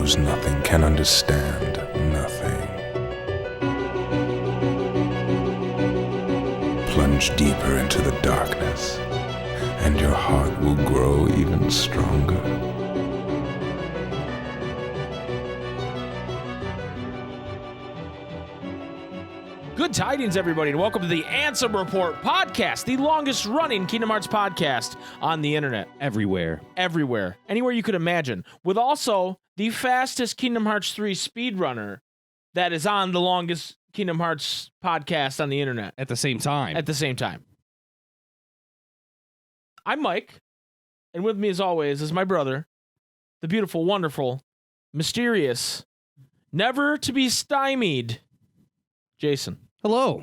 knows nothing, can understand nothing. Plunge deeper into the darkness, and your heart will grow even stronger. Good tidings, everybody, and welcome to the Ansem Report podcast, the longest-running Kingdom Hearts podcast on the internet. Everywhere. Anywhere you could imagine, with also the fastest Kingdom Hearts 3 speedrunner that is on the longest Kingdom Hearts podcast on the internet. At the same time. I'm Mike, and with me, as always, is my brother, the beautiful, wonderful, mysterious, never-to-be-stymied Jason. Hello.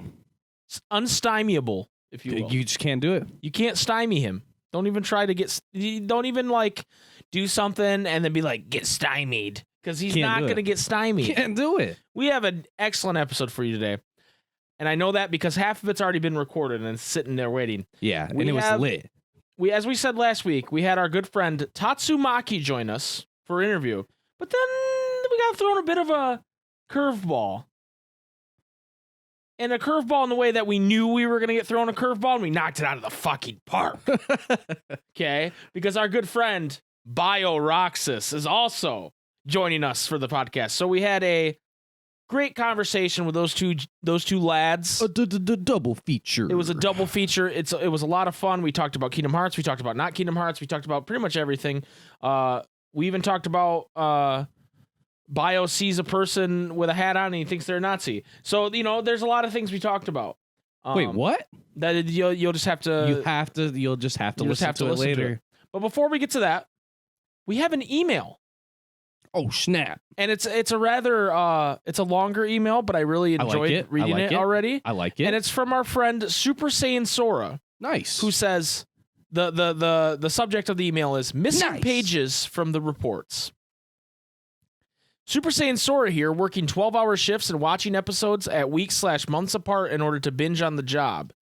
It's unstymiable, if you will. You just can't do it. You can't stymie him. Don't even try to don't even, do something and then be like, get stymied. Because he's not going to get stymied. Can't do it. We have an excellent episode for you today. And I know that because half of it's already been recorded and it's sitting there waiting. Yeah, and it was lit. As we said last week, we had our good friend Tatsoomaki join us for an interview. But then we got thrown a bit of a curveball. And a curveball in the way that we knew we were going to get thrown a curveball, and we knocked it out of the fucking park. Okay? Because our good friend, Bio-Roxas, is also joining us for the podcast. So we had a great conversation with those two lads. A double feature. It was a double feature. It was a lot of fun. We talked about Kingdom Hearts. We talked about not Kingdom Hearts. We talked about pretty much everything. We even talked about... Bio sees a person with a hat on and he thinks they're a Nazi. So, there's a lot of things we talked about. Wait, what? That you'll just have to... You'll just have to listen to it later. But before we get to that, we have an email. Oh, snap. And it's a rather... it's a longer email, but I really enjoyed reading it already. I like it. And it's from our friend Super Saiyan Sora. Nice. Who says... The subject of the email is missing pages from the reports. Super Saiyan Sora here, working 12-hour shifts and watching episodes at weeks/months apart in order to binge on the job.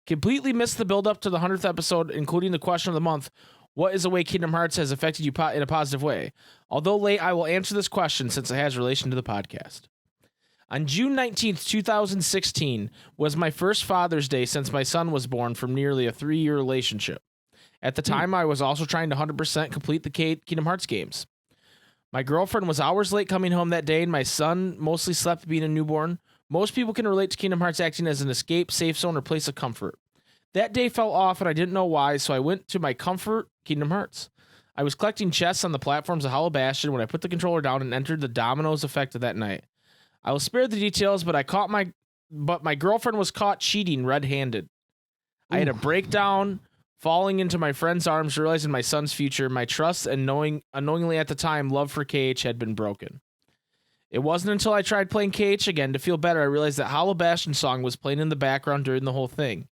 Completely missed the build-up to the 100th episode, including the question of the month, what is a way Kingdom Hearts has affected you in a positive way? Although late, I will answer this question since it has relation to the podcast. On June 19th, 2016, was my first Father's Day since my son was born from nearly a 3-year relationship. At the time, I was also trying to 100% complete the Kingdom Hearts games. My girlfriend was hours late coming home that day, and my son mostly slept being a newborn. Most people can relate to Kingdom Hearts acting as an escape, safe zone, or place of comfort. That day fell off, and I didn't know why, so I went to my comfort, Kingdom Hearts. I was collecting chests on the platforms of Hollow Bastion when I put the controller down and entered the dominoes effect of that night. I will spare the details, but my girlfriend was caught cheating red-handed. I had a breakdown, falling into my friend's arms, realizing my son's future, my trust, and unknowingly at the time, love for KH had been broken. It wasn't until I tried playing KH again to feel better I realized that Hollow Bastion song was playing in the background during the whole thing.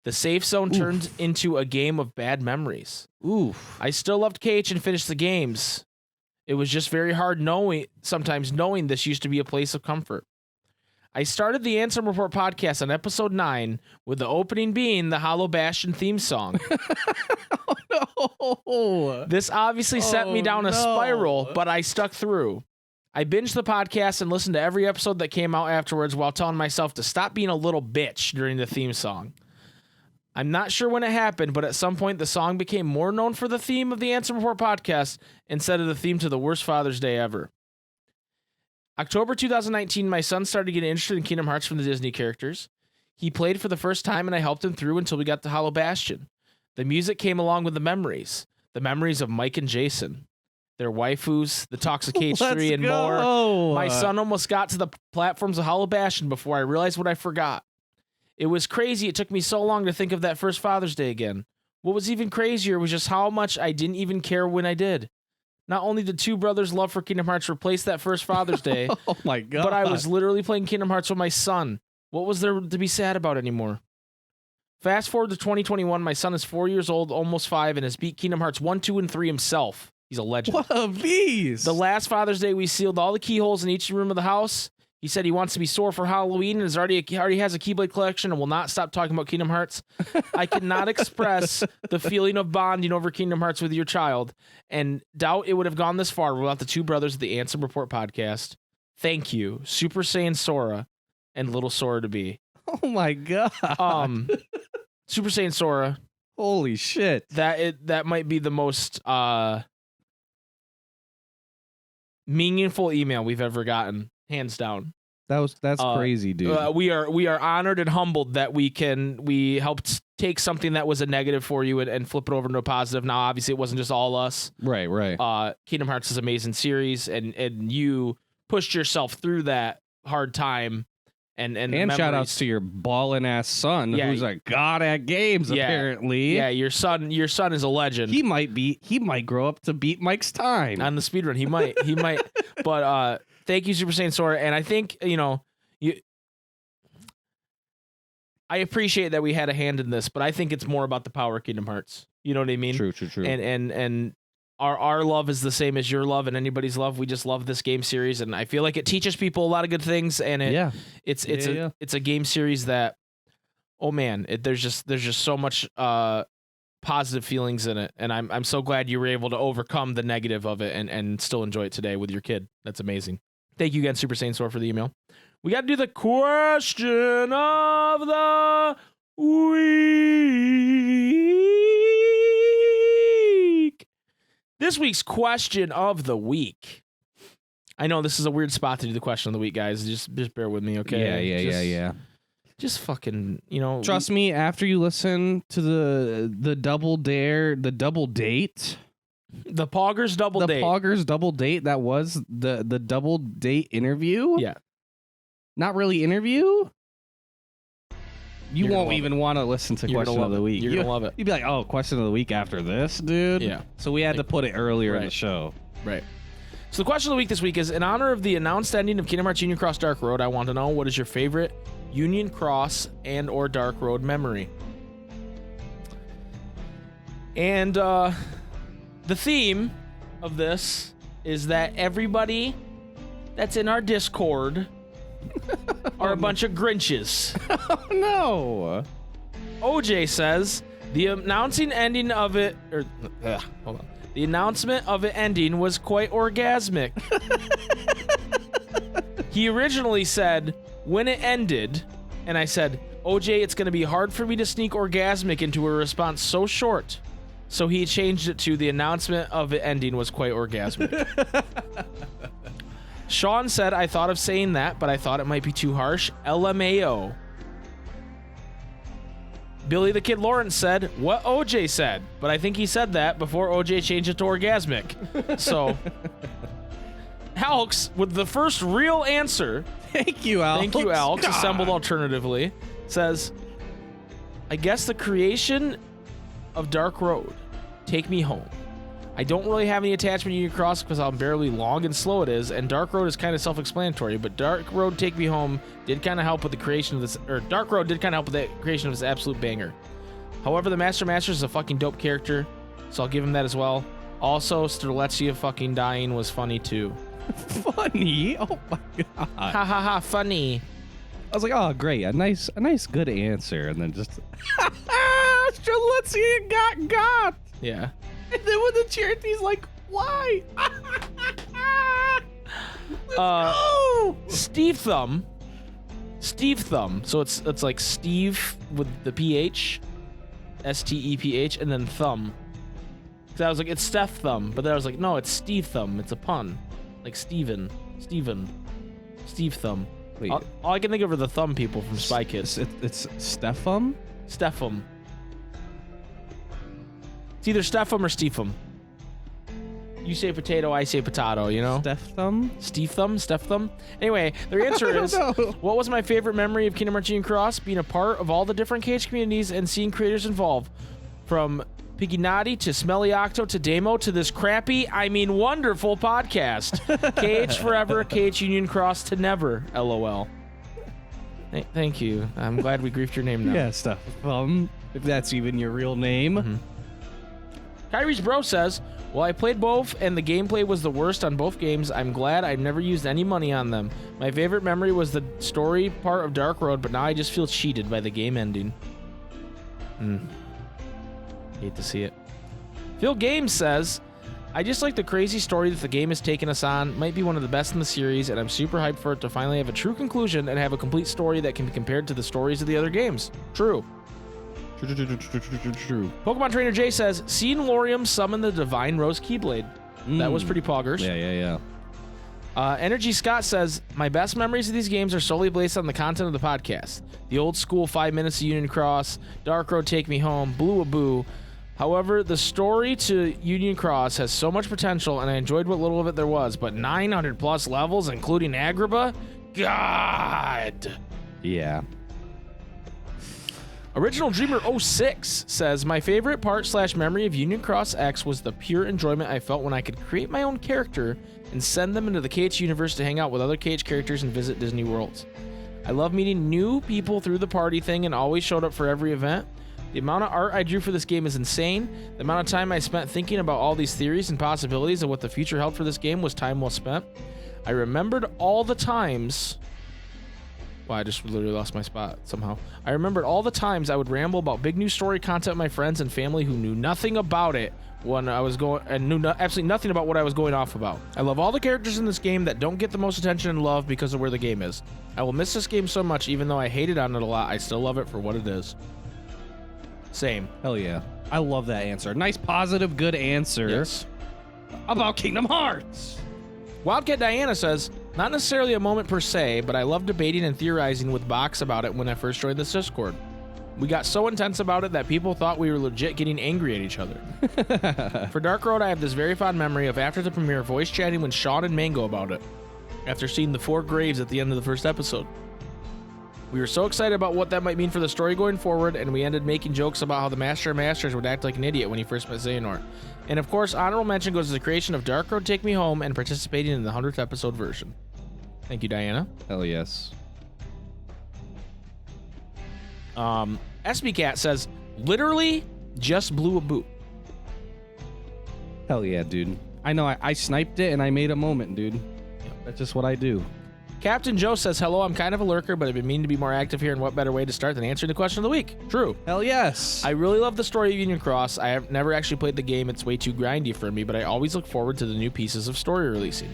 The safe zone turned into a game of bad memories. Oof. I still loved KH and finished the games. It was just very hard sometimes knowing this used to be a place of comfort. I started the Ansem Report podcast on episode 9 with the opening being the Hollow Bastion theme song. Oh, no. This obviously sent me down a spiral, but I stuck through. I binged the podcast and listened to every episode that came out afterwards while telling myself to stop being a little bitch during the theme song. I'm not sure when it happened, but at some point the song became more known for the theme of the Ansem Report podcast instead of the theme to the worst Father's Day ever. October 2019, my son started getting interested in Kingdom Hearts from the Disney characters. He played for the first time, and I helped him through until we got to Hollow Bastion. The music came along with the memories of Mike and Jason, their waifus, the Toxic H3, and more. My son almost got to the platforms of Hollow Bastion before I realized what I forgot. It was crazy. It took me so long to think of that first Father's Day again. What was even crazier was just how much I didn't even care when I did. Not only did two brothers' love for Kingdom Hearts replace that first Father's Day, oh my God, but I was literally playing Kingdom Hearts with my son. What was there to be sad about anymore? Fast forward to 2021, my son is 4 years old, almost 5, and has beat Kingdom Hearts 1, 2, and 3 himself. He's a legend. What a beast! The last Father's Day, we sealed all the keyholes in each room of the house. He said he wants to be sore for Halloween and already has a Keyblade collection and will not stop talking about Kingdom Hearts. I cannot express the feeling of bonding over Kingdom Hearts with your child and doubt it would have gone this far without the two brothers of the Ansem Report podcast. Thank you, Super Saiyan Sora and Little Sora to be. Oh my god. Super Saiyan Sora. Holy shit. That might be the most meaningful email we've ever gotten, hands down. That's crazy, dude. We are honored and humbled that we helped take something that was a negative for you and flip it over into a positive. Now, obviously, it wasn't just all us. Right. Kingdom Hearts is an amazing series, and you pushed yourself through that hard time. And shout outs to your ballin' ass son, who's a god at games, apparently. Yeah, your son is a legend. He might grow up to beat Mike's time on the speedrun. He might. But thank you, Super Saiyan Sora. And I think I appreciate that we had a hand in this, but I think it's more about the power of Kingdom Hearts. You know what I mean? True. And our love is the same as your love and anybody's love. We just love this game series, and I feel like it teaches people a lot of good things. And it's a game series that, oh man, there's just so much positive feelings in it, and I'm so glad you were able to overcome the negative of it and still enjoy it today with your kid. That's amazing. Thank you again, Super Saiyan Sora, for the email. We got to do the question of the week. This week's question of the week. I know this is a weird spot to do the question of the week, guys. Just bear with me, okay? Yeah. Just fucking, Trust me, after you listen to the double date, the Poggers double date. The Poggers double date, that was the double date interview? Yeah. Not really interview? You won't even want to listen to Question of the Week. You're going to love it. You'd be like, oh, Question of the Week after this, dude? Yeah. So we had to put it earlier in the show. Right. So the question of the week this week is, in honor of the announced ending of Kingdom Hearts Union Cross Dark Road, I want to know, what is your favorite Union Cross and or Dark Road memory? And the theme of this is that everybody that's in our Discord are a bunch of Grinches. Oh, no. OJ says the announcing ending of it, hold on. The announcement of it ending was quite orgasmic. He originally said, when it ended, and I said, OJ, it's going to be hard for me to sneak orgasmic into a response so short. So he changed it to the announcement of it ending was quite orgasmic. Sean said, I thought of saying that, but I thought it might be too harsh. LMAO. Billy the Kid Lawrence said, what OJ said, but I think he said that before OJ changed it to orgasmic. So, Alex, with the first real answer. Thank you, Alex. God. Assembled alternatively, says, I guess the creation of Dark Road, Take Me Home. I don't really have any attachment to Union Cross because how barely long and slow it is, and Dark Road is kind of self-explanatory, but Dark Road Take Me Home did kind of help with the creation of this, or Dark Road did kind of help with the creation of this absolute banger. However, the Master is a fucking dope character, so I'll give him that as well. Also, Streletsia fucking dying was funny too. Funny? Oh my god. Ha ha ha, funny. I was like, oh great, a nice good answer, and then just Streletsia got. Yeah. And then when the charity's like, why? Let's go! Steve Thumb. So it's like Steve with the PH, STEPH, and then Thumb. Because I was like, it's Steph Thumb, but then I was like, no, it's Steve Thumb. It's a pun, like Steve Thumb. Wait, all I can think of are the Thumb people from Spy Kids. It's Stephum. It's either Stephum or Stephum. You say potato, I say potato, Steve Thumb? Anyway, their answer is, what was my favorite memory of Kingdom Hearts Union Cross? Being a part of all the different Cage communities and seeing creators involved. From Piggy Naughty to Smelly Octo to Damo to this crappy, wonderful podcast. Cage forever, Cage Union Cross to never, LOL. Thank you. I'm glad we griefed your name now. Yeah, Stephum, if that's even your real name. Mm-hmm. Kyrie's bro says, Well, I played both, and the gameplay was the worst on both games. I'm glad I've never used any money on them. My favorite memory was the story part of Dark Road, but now I just feel cheated by the game ending. Hate to see it. Phil Games says, I just like the crazy story that the game has taken us on. Might be one of the best in the series, and I'm super hyped for it to finally have a true conclusion and have a complete story that can be compared to the stories of the other games. True. Pokemon Trainer J says, seen Lorium summon the Divine Rose Keyblade. That was pretty poggers. Yeah. Energy Scott says, my best memories of these games are solely based on the content of the podcast. The old school 5 minutes of Union Cross, Dark Road Take Me Home, Blue a Boo. However, the story to Union Cross has so much potential, and I enjoyed what little of it there was, but 900 plus levels, including Agrabah? God! Yeah. Original Dreamer 06 says, my favorite part/memory of Union Cross X was the pure enjoyment I felt when I could create my own character and send them into the KH universe to hang out with other KH characters and visit Disney worlds. I love meeting new people through the party thing and always showed up for every event. The amount of art I drew for this game is insane. The amount of time I spent thinking about all these theories and possibilities of what the future held for this game was time well spent. I remembered all the times... Wow, I just literally lost my spot somehow. I remembered all the times I would ramble about big new story content with my friends and family who knew nothing about it when I was going and knew absolutely nothing about what I was going off about. I love all the characters in this game that don't get the most attention and love because of where the game is. I will miss this game so much, even though I hated on it a lot. I still love it for what it is. Same. Hell yeah. I love that answer. Nice, positive, good answer. Yes. About Kingdom Hearts. Wildcat Diana says, not necessarily a moment per se, but I love debating and theorizing with Box about it when I first joined this Discord. We got so intense about it that people thought we were legit getting angry at each other. For Dark Road, I have this very fond memory of after the premiere voice chatting with Sean and Mango about it, after seeing the 4 graves at the end of the first episode. We were so excited about what that might mean for the story going forward, and we ended making jokes about how the Master of Masters would act like an idiot when he first met Xehanort. And of course, honorable mention goes to the creation of Dark Road Take Me Home and participating in the 100th episode version. Thank you, Diana. Hell yes. SB Cat says, literally just blew a boot. Hell yeah, dude. I know, I sniped it and I made a moment, dude. That's just what I do. Captain Joe says, hello, I'm kind of a lurker, but I've been meaning to be more active here, and what better way to start than answering the question of the week? True. Hell yes. I really love the story of Union Cross. I have never actually played the game. It's way too grindy for me, but I always look forward to the new pieces of story releasing.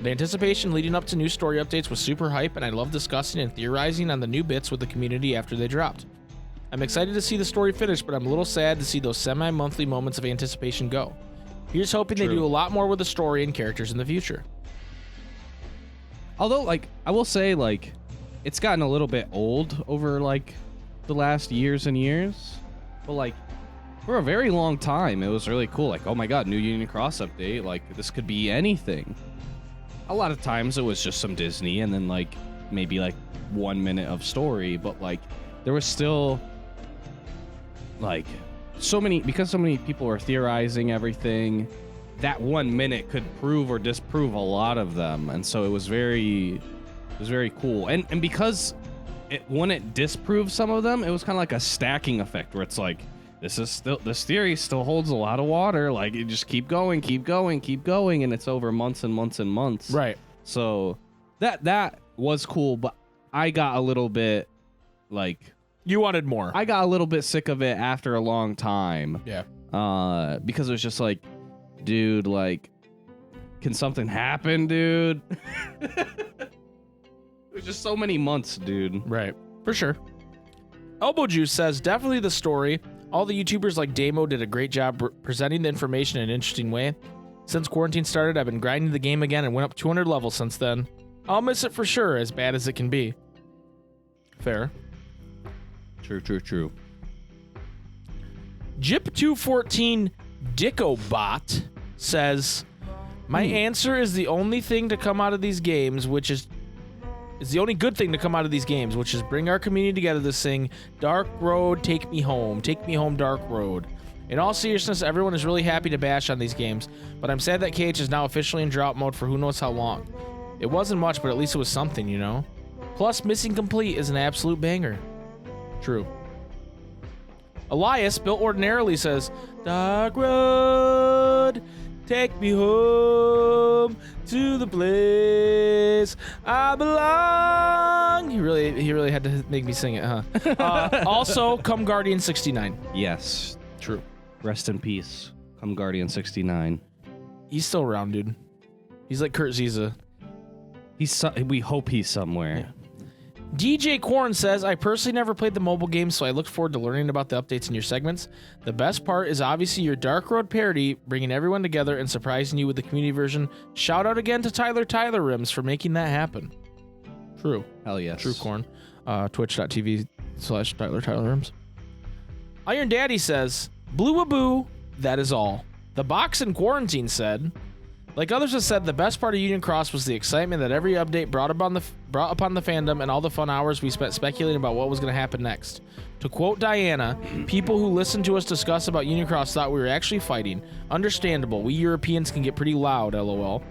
The anticipation leading up to new story updates was super hype, and I love discussing and theorizing on the new bits with the community after they dropped. I'm excited to see the story finish, but I'm a little sad to see those semi-monthly moments of anticipation go. Here's hoping they do a lot more with the story and characters in the future. Although, like, I will say, like, it's gotten a little bit old over, like, the last years and years. But, like, for a very long time, it was really cool. Like, oh my god, new Union Cross update. Like, this could be anything. A lot of times it was just some Disney and then, like, maybe, like, 1 minute of story. But, like, there was still, like, because so many people were theorizing everything, that 1 minute could prove or disprove a lot of them, and so it was very cool. And because when it disproved some of them, it was kind of like a stacking effect where it's like, this theory still holds a lot of water. Like, you just keep going, and it's over months and months and months. Right. So that was cool, but I got a little bit like, you wanted more. I got a little bit sick of it after a long time. Yeah. Because it was just like, dude, like, can something happen, dude? It was just so many months, dude. Right. For sure. Elbow Juice says, definitely the story. All the YouTubers like Damo did a great job presenting the information in an interesting way. Since quarantine started, I've been grinding the game again and went up 200 levels since then. I'll miss it for sure, as bad as it can be. Fair. True. Jip214 Dickobot says, my answer is the only thing to come out of these games, which is the only good thing to come out of these games, which is bring our community together to sing Dark Road, Take Me Home, Dark Road. In all seriousness, everyone is really happy to bash on these games, but I'm sad that KH is now officially in drought mode for who knows how long. It wasn't much, but at least it was something, you know? Plus, Missing Complete is an absolute banger. True. Elias, built ordinarily, says, Dark Road, take me home to the place I belong. He really had to make me sing it, huh? Also, Come Guardian 69. Yes. True. Rest in peace. Come Guardian 69. He's still around, dude. He's like Kurt Ziza. We hope he's somewhere. Yeah. DJ Korn says, I personally never played the mobile game, so I look forward to learning about the updates in your segments. The best part is obviously your Dark Road parody, bringing everyone together and surprising you with the community version. Shout out again to Tyler Rims for making that happen. True. Hell yes. True, Korn. Twitch.tv/Tyler Rims. Iron Daddy says, Blue-a-boo, that is all. The Box in Quarantine said, like others have said, the best part of Union Cross was the excitement that every update brought upon the fandom and all the fun hours we spent speculating about what was going to happen next. To quote Diana, people who listened to us discuss about Union Cross thought we were actually fighting. Understandable, we Europeans can get pretty loud, lol.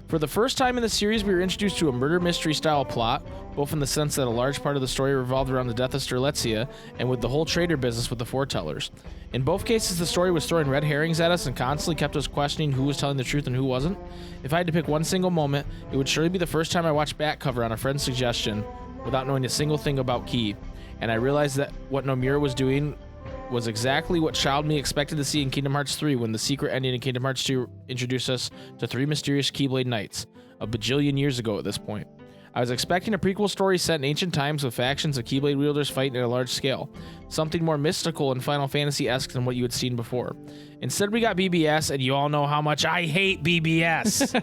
For the first time in the series, we were introduced to a murder mystery style plot, both in the sense that a large part of the story revolved around the death of Strelitzia and with the whole trader business with the foretellers. In both cases, the story was throwing red herrings at us and constantly kept us questioning who was telling the truth and who wasn't. If I had to pick one single moment, it would surely be the first time I watched back cover on a friend's suggestion without knowing a single thing about Key, and I realized that what Nomura was doing was exactly what child me expected to see in Kingdom Hearts 3 when the secret ending in Kingdom Hearts 2 introduced us to 3 mysterious Keyblade Knights, a bajillion years ago at this point. I was expecting a prequel story set in ancient times with factions of Keyblade wielders fighting at a large scale, something more mystical and Final Fantasy-esque than what you had seen before. Instead, we got BBS, and you all know how much I hate BBS.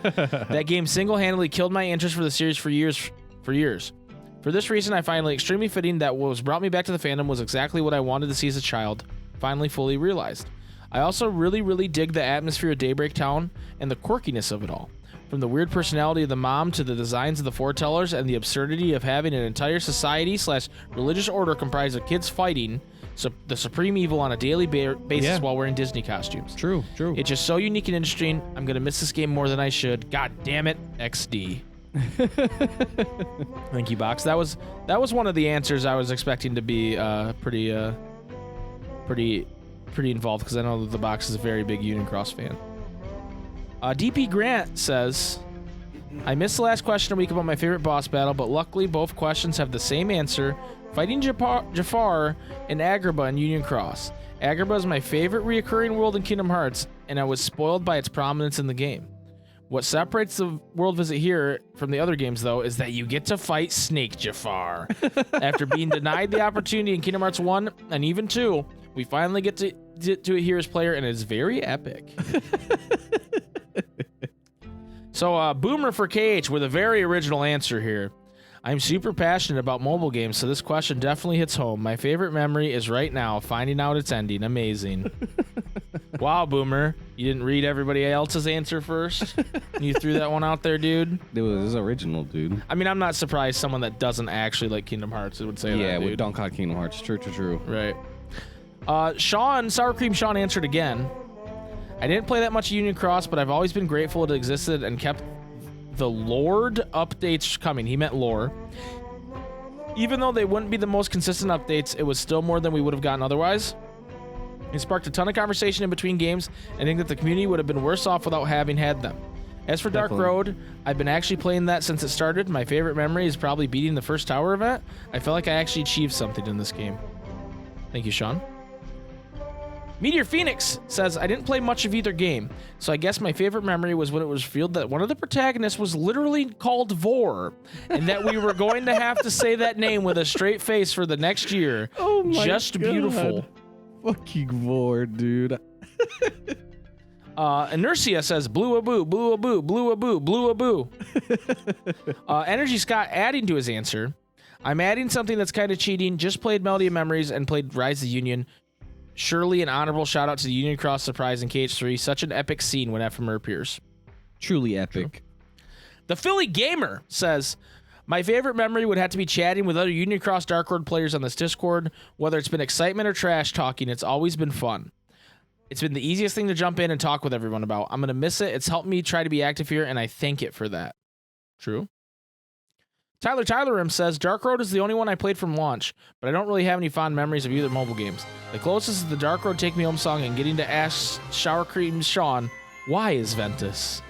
That game single-handedly killed my interest for the series for years. For this reason, I find it extremely fitting that what was brought me back to the fandom was exactly what I wanted to see as a child, finally fully realized. I also really dig the atmosphere of Daybreak Town and the quirkiness of it all. From the weird personality of the mom to the designs of the foretellers and the absurdity of having an entire society/religious order comprised of kids fighting the supreme evil on a daily basis while wearing Disney costumes. True. It's just so unique and interesting. I'm going to miss this game more than I should. God damn it, XD. Thank you, Box. That was one of the answers I was expecting to be pretty involved, because I know that the Box is a very big Union Cross fan. DP Grant says, I missed the last question a week about my favorite boss battle, but luckily both questions have the same answer: fighting Jafar and Agrabah in Union Cross. Agrabah is my favorite reoccurring world in Kingdom Hearts, and I was spoiled by its prominence in the game. What separates the world visit here from the other games, though, is that you get to fight Snake Jafar. After being denied the opportunity in Kingdom Hearts 1 and even 2, we finally get to do it here as player, and it's very epic. So, Boomer for KH with a very original answer here. I'm super passionate about mobile games, so this question definitely hits home. My favorite memory is right now, finding out its ending. Amazing. Wow, Boomer. You didn't read everybody else's answer first? You threw that one out there, dude? It was original, dude. I mean, I'm not surprised someone that doesn't actually like Kingdom Hearts would say that, Yeah, dude. with Donkey Kong Kingdom Hearts. True. Right. Sour Cream Sean answered again. I didn't play that much Union Cross, but I've always been grateful it existed and kept the Lord updates coming. He meant lore. Even though they wouldn't be the most consistent updates, it was still more than we would have gotten otherwise. It sparked a ton of conversation in between games, and I think that the community would have been worse off without having had them. As for Dark Road, I've been actually playing that since it started. My favorite memory is probably beating the first tower event. I felt like I actually achieved something in this game. Thank you, Sean. Meteor Phoenix says, I didn't play much of either game, so I guess my favorite memory was when it was revealed that one of the protagonists was literally called Vor, and that we were going to have to say that name with a straight face for the next year. Oh my Just God. beautiful. Fucking Vor, dude. Inertia says, blue-a-boo, blue-a-boo, blue-a-boo, blue-a-boo. Energy Scott adding to his answer, I'm adding something that's kind of cheating. Just played Melody of Memories and played Rise of the Union. Surely an honorable shout out to the Union Cross surprise in KH3. Such an epic scene when Ephemer appears. Truly epic. True. The Philly Gamer says, my favorite memory would have to be chatting with other Union Cross Dark Road players on this Discord. Whether it's been excitement or trash talking, it's always been fun. It's been the easiest thing to jump in and talk with everyone about. I'm going to miss it. It's helped me try to be active here, and I thank it for that. True. Tyler says, Dark Road is the only one I played from launch, but I don't really have any fond memories of either mobile games. The closest is the Dark Road Take Me Home song and getting to ask Shower Cream Sean, why is Ventus?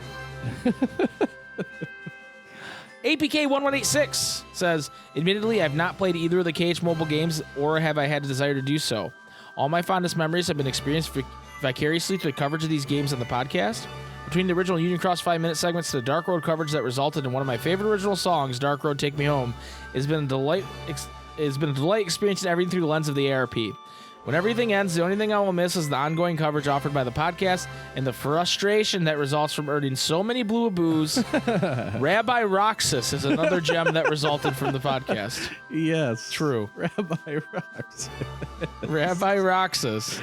APK1186 says, admittedly, I've not played either of the KH mobile games, or have I had a desire to do so. All my fondest memories have been experienced vicariously through the coverage of these games on the podcast. Between the original Union Cross 5-minute segments to the Dark Road coverage that resulted in one of my favorite original songs, Dark Road Take Me Home, it's been a delight experiencing everything through the lens of the ARP. When everything ends, the only thing I will miss is the ongoing coverage offered by the podcast and the frustration that results from earning so many blue aboos. Rabbi Roxas is another gem that resulted from the podcast. Yes. True. Rabbi Roxas. Rabbi Roxas.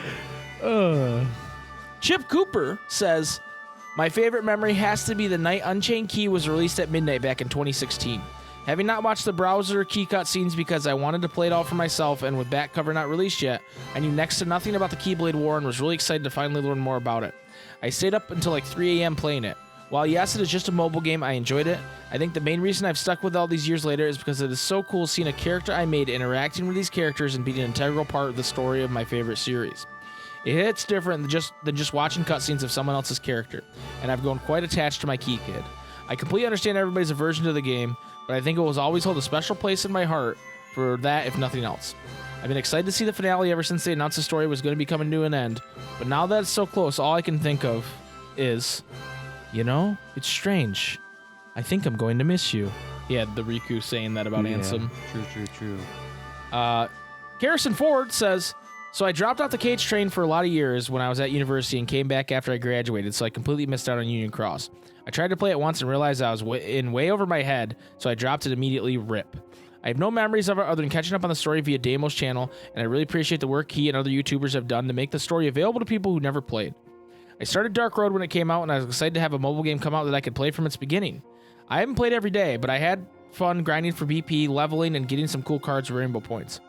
Chip Cooper says, my favorite memory has to be the night Unchained Key was released at midnight back in 2016. Having not watched the browser key cutscenes because I wanted to play it all for myself, and with back cover not released yet, I knew next to nothing about the Keyblade War and was really excited to finally learn more about it. I stayed up until like 3 a.m. playing it. While yes, it is just a mobile game, I enjoyed it. I think the main reason I've stuck with all these years later is because it is so cool seeing a character I made interacting with these characters and being an integral part of the story of my favorite series. It hits different than just watching cutscenes of someone else's character, and I've grown quite attached to my Key Kid. I completely understand everybody's aversion to the game, but I think it will always hold a special place in my heart for that, if nothing else. I've been excited to see the finale ever since they announced the story was going to be coming to an end, but now that it's so close, all I can think of is, it's strange. I think I'm going to miss you. Yeah, the Riku saying that about Ansem. True. Garrison Ford says, so I dropped off the KH train for a lot of years when I was at university and came back after I graduated, so I completely missed out on Union Cross. I tried to play it once and realized I was way over my head, so I dropped it immediately. RIP. I have no memories of it other than catching up on the story via Damo's channel, and I really appreciate the work he and other YouTubers have done to make the story available to people who never played. I started Dark Road when it came out, and I was excited to have a mobile game come out that I could play from its beginning. I haven't played every day, but I had fun grinding for BP, leveling, and getting some cool cards for rainbow points.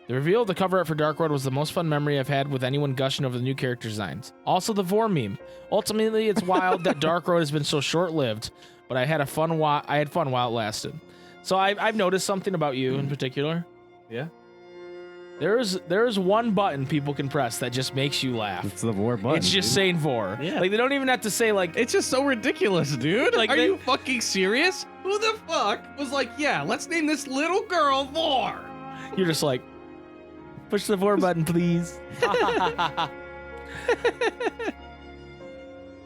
The reveal of the cover art for Dark Road was the most fun memory I've had with anyone gushing over the new character designs. Also, the Vor meme. Ultimately, it's wild that Dark Road has been so short-lived, but I had fun while it lasted. So I've noticed something about you in particular. Yeah. There's one button people can press that just makes you laugh. It's the Vor button. It's just saying Vor. Yeah. Like, they don't even have to say, like... It's just so ridiculous, dude. Like, Are you fucking serious? Who the fuck was like, yeah, let's name this little girl Vor? You're just like... Push the Vor button, please.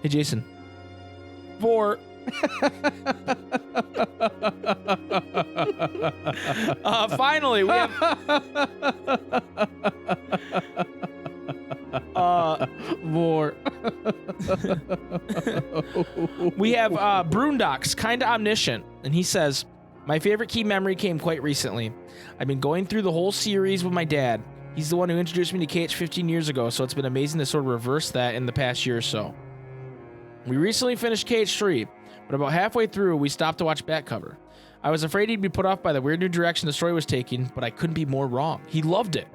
Hey, Jason. Vor. Finally, we have... Vor. We have Broondocks, kinda omniscient, and he says, my favorite key memory came quite recently. I've been going through the whole series with my dad. He's the one who introduced me to KH 15 years ago, so it's been amazing to sort of reverse that in the past year or so. We recently finished KH 3, but about halfway through, we stopped to watch back cover. I was afraid he'd be put off by the weird new direction the story was taking, but I couldn't be more wrong. He loved it.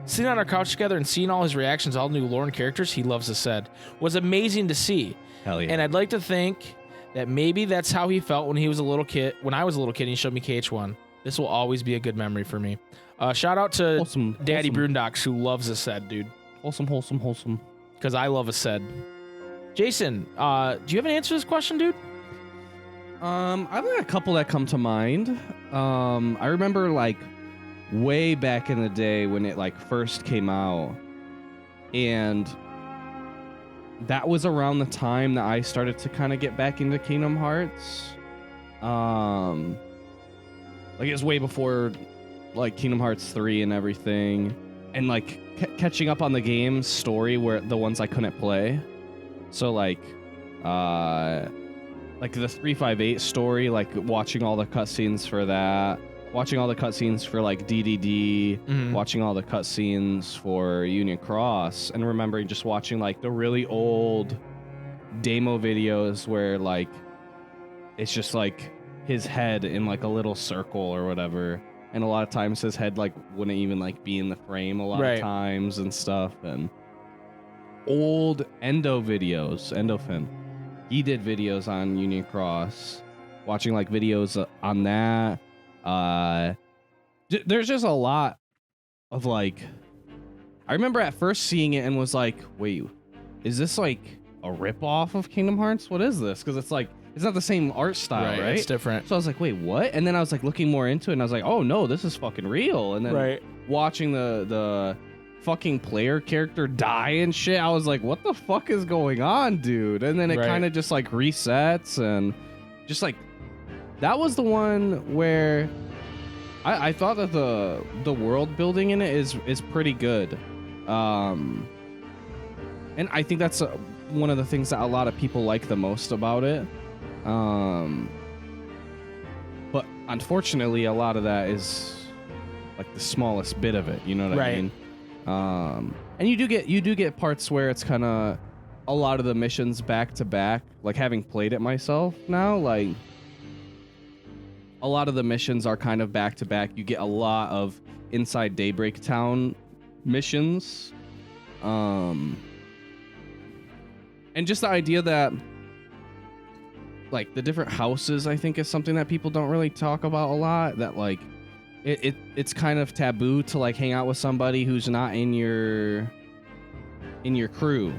Sitting on our couch together and seeing all his reactions, all new lore and characters he loves us said, was amazing to see. Hell yeah. And I'd like to think that maybe that's how he felt when he was a little kid. When I was a little kid and he showed me KH1. This will always be a good memory for me. Shout out to Daddy Broondocks, who loves a said, dude. Wholesome. Because I love a said. Jason, do you have an answer to this question, dude? I've got a couple that come to mind. I remember like way back in the day when it like first came out, and that was around the time that I started to kind of get back into Kingdom Hearts. Like it was way before like Kingdom Hearts 3 and everything, and like catching up on the game's story where the ones I couldn't play. So like the 358 story, like watching all the cutscenes for that, watching all the cutscenes for like DDD, watching all the cutscenes for Union Cross, and remembering just watching like the really old demo videos where like it's just like his head in like a little circle or whatever, and a lot of times his head like wouldn't even like be in the frame a lot of times and stuff. And old Endofin, he did videos on Union Cross, watching like videos on that, There's just a lot of like, I remember at first seeing it and was like, wait, is this like a ripoff of Kingdom Hearts? What is this? Because it's like, it's not the same art style, right? It's different. So I was like, wait, what? And then I was like looking more into it and I was like, oh no, this is fucking real. And then watching the fucking player character die and shit, I was like, what the fuck is going on, dude? And then it kind of just like resets and just like, that was the one where I thought that the world building in it is pretty good. And I think that's one of the things that a lot of people like the most about it. But unfortunately, a lot of that is like the smallest bit of it. You know what I mean? And you do get parts where it's kind of a lot of the missions back to back. Like having played it myself now, like a lot of the missions are kind of back to back. You get a lot of inside Daybreak Town missions. And just the idea that like the different houses, I think, is something that people don't really talk about a lot. That like it's kind of taboo to like hang out with somebody who's not in your crew.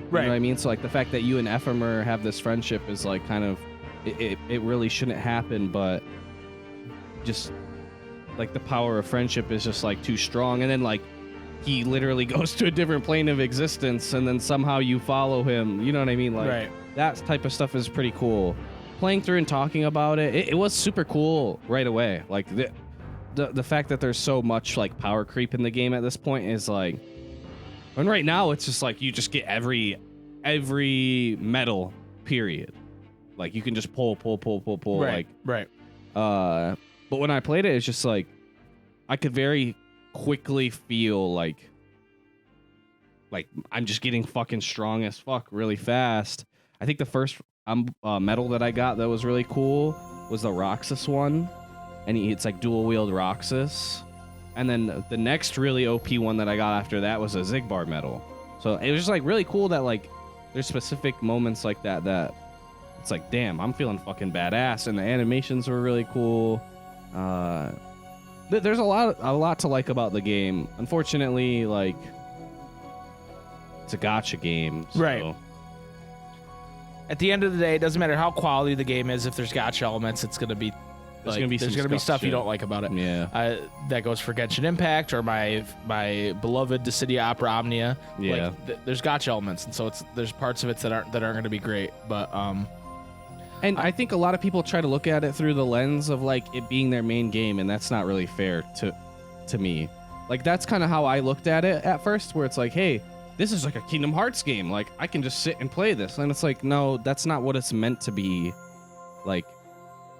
Right. You know what I mean? So like the fact that you and Ephemer have this friendship is like kind of it really shouldn't happen, but just like the power of friendship is just like too strong. And then like he literally goes to a different plane of existence and then somehow you follow him. You know what I mean? Like that type of stuff is pretty cool. Playing through and talking about it was super cool right away. Like the fact that there's so much like power creep in the game at this point is like, and right now it's just like you just get every medal, period. Like you can just pull. But when I played it, it's just like I could very quickly feel like I'm just getting fucking strong as fuck really fast. I think the first medal that I got that was really cool was the Roxas one, and it's like dual wield Roxas. And then the next really OP one that I got after that was a Zigbar medal. So it was just like really cool that like there's specific moments like that it's like, damn, I'm feeling fucking badass. And the animations were really cool. There's a lot to like about the game. Unfortunately, like it's a gacha game. So. Right. At the end of the day, it doesn't matter how quality the game is. If there's gacha elements, it's gonna be there's gonna be stuff you don't like about it. Yeah. That goes for Genshin Impact or my beloved Dissidia Opera Omnia. Yeah. Like, there's gacha elements, and so there's parts of it that aren't gonna be great. But And I think a lot of people try to look at it through the lens of like it being their main game, and that's not really fair to me. Like that's kind of how I looked at it at first, where it's like, hey, this is like a Kingdom Hearts game. Like I can just sit and play this, and it's like, no, that's not what it's meant to be. Like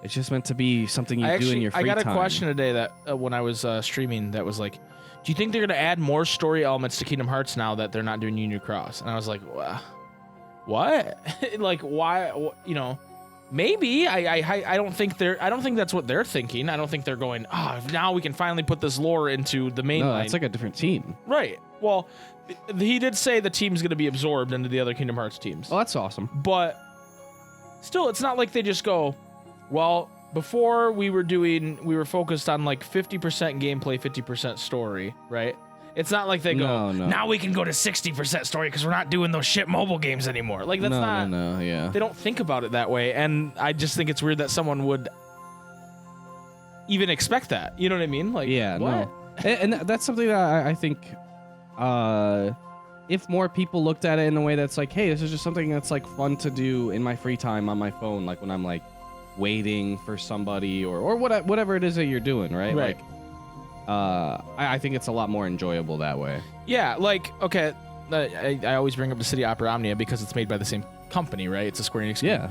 it's just meant to be something you do in your free time. I got a question today that when I was streaming that was like, do you think they're gonna add more story elements to Kingdom Hearts now that they're not doing Union Cross? And I was like, what? Like why? You know. Maybe I don't think that's what they're thinking. I don't think they're going, now we can finally put this lore into the main line. No, it's like a different team. Right. Well, he did say the team's going to be absorbed into the other Kingdom Hearts teams. Oh, that's awesome. But still, it's not like they just go, well, before we were focused on like 50% gameplay, 50% story, right? It's not like they go, now we can go to 60% story because we're not doing those shit mobile games anymore. Like, that's yeah. They don't think about it that way. And I just think it's weird that someone would even expect that. You know what I mean? Like, yeah, what? No. And that's something that I think if more people looked at it in a way that's like, hey, this is just something that's like fun to do in my free time on my phone, like when I'm like waiting for somebody or whatever it is that you're doing, right? Right. Like, I think it's a lot more enjoyable that way. Yeah, like, okay, I always bring up the City Opera Omnia because it's made by the same company, right? It's a Square Enix game.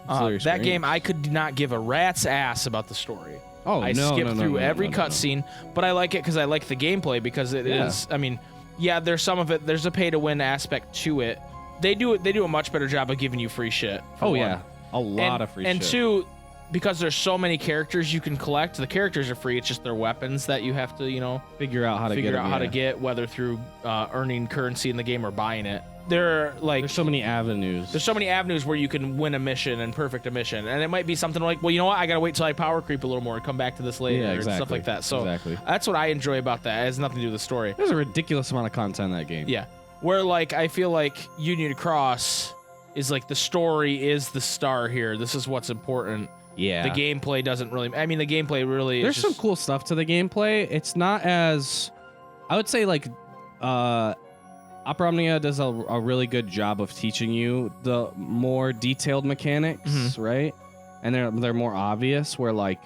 Yeah. That game, I could not give a rat's ass about the story. Oh, I skipped through every cutscene, but I like it because I like the gameplay because it is, I mean, yeah, there's some of it, there's a pay-to-win aspect to it. They do a much better job of giving you free shit. Oh, yeah. A lot of free shit. And two, because there's so many characters you can collect, the characters are free. It's just their weapons that you have to, you know, figure out how to get, whether through earning currency in the game or buying it. there like There's so many avenues. There's so many avenues where you can win a mission and perfect a mission, and it might be something like, well, you know what, I gotta wait till I power creep a little more and come back to this later, Yeah, and exactly. stuff like that. So Exactly. that's what I enjoy about that. It has nothing to do with the story. There's a ridiculous amount of content in that game. Yeah, where like I feel like Union Cross is like the story is the star here. This is what's important. Yeah. The gameplay doesn't really. I mean, the gameplay really. There's is some just, cool stuff to the gameplay. It's not as, I would say, like, Opera Omnia does a really good job of teaching you the more detailed mechanics, right? And they're more obvious. Where like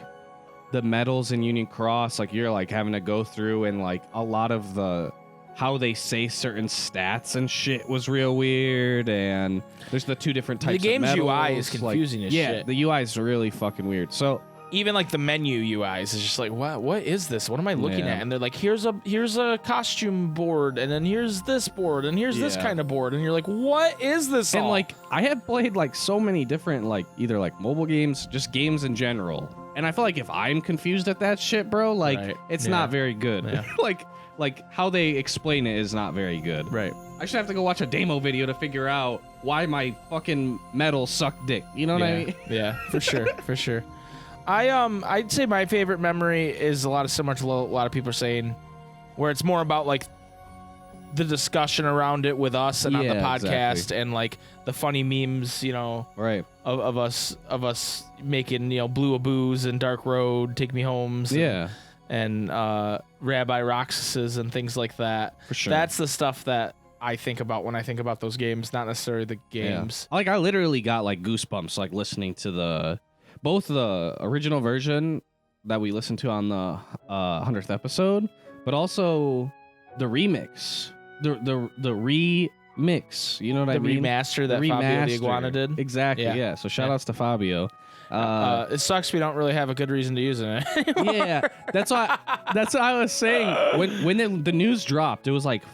the medals in Union Cross, like you're like having to go through and like a lot of the how they say certain stats and shit was real weird. And there's the two different types. The game's of medals. UI is confusing as yeah, shit. the UI is really fucking weird. So. Even like the menu UIs is just like, what is this? What am I looking at? And they're like, here's a costume board, and then here's this board, and here's this kind of board, and you're like, what is this? And all? like, I have played like so many different like either like mobile games, just games in general, and I feel like if I'm confused at that shit, bro, like it's not very good. Yeah. like how they explain it is not very good. Right. I should have to go watch a demo video to figure out why my fucking medals suck dick. You know what I mean? Yeah, for sure, for sure. I'd say my favorite memory is a lot of similar to a lot of people are saying, where it's more about like the discussion around it with us and on the podcast and like the funny memes, you know, right, of us making, you know, Blue Aboos and Dark Road, Take Me Homes, and Rabbi Roxases and things like that. For sure, that's the stuff that I think about when I think about those games, not necessarily the games. Like I literally got like goosebumps like listening to both the original version that we listened to on the 100th episode, but also the remix, the remix. You know what I mean? The remaster that Fabio the Iguana did. Exactly. Yeah. So shout outs to Fabio. It sucks we don't really have a good reason to use it anymore. Yeah, that's what I was saying. When the news dropped, it was like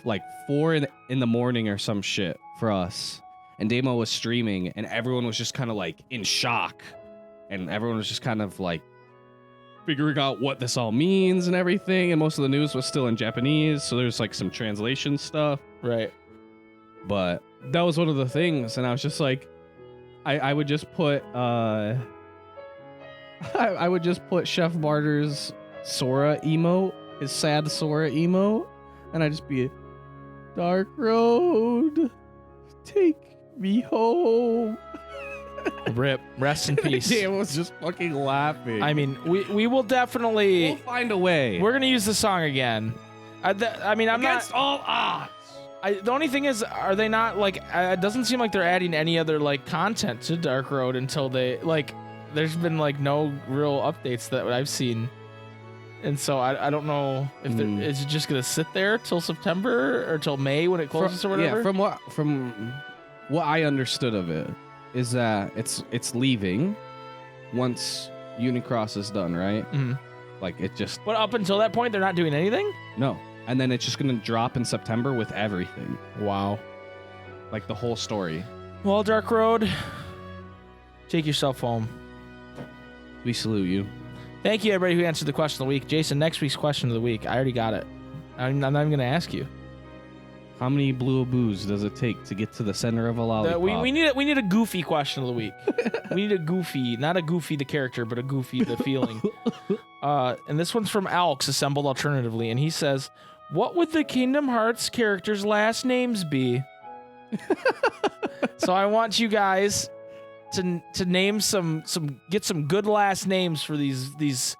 4 in the morning or some shit for us, and Damo was streaming, and everyone was just kind of like in shock. And everyone was just kind of like figuring out what this all means and everything. And most of the news was still in Japanese. So there's like some translation stuff. Right. But that was one of the things. And I was just like, I would just put, I would just put Chef Barter's Sora emote, his sad Sora emote. And I'd just be, Dark Road, take me home. Rip. Rest in peace. Dan was just fucking laughing. I mean, we will definitely... We'll find a way. We're going to use the song again. I mean, I'm Against not... all odds. The only thing is, are they not, like... it doesn't seem like they're adding any other, like, content to Dark Road until they... Like, there's been, like, no real updates that I've seen. And so I don't know if is it just going to sit there till September or till May when it closes or whatever? Yeah, from what I understood of it, is that it's leaving once Unicross is done, right? Mm-hmm. Like it just. But up until that point, they're not doing anything? No, and then it's just gonna drop in September with everything. Wow, like the whole story. Well, Dark Road, take yourself home. We salute you. Thank you, everybody who answered the question of the week. Jason, next week's question of the week. I already got it. I'm not even gonna ask you. How many Blue Aboos does it take to get to the center of a lollipop? We need a goofy question of the week. We need a goofy, not a Goofy the character, but a Goofy the feeling. And this one's from Alex, assembled alternatively, and he says, "What would the Kingdom Hearts characters' last names be?" So I want you guys to name get some good last names for these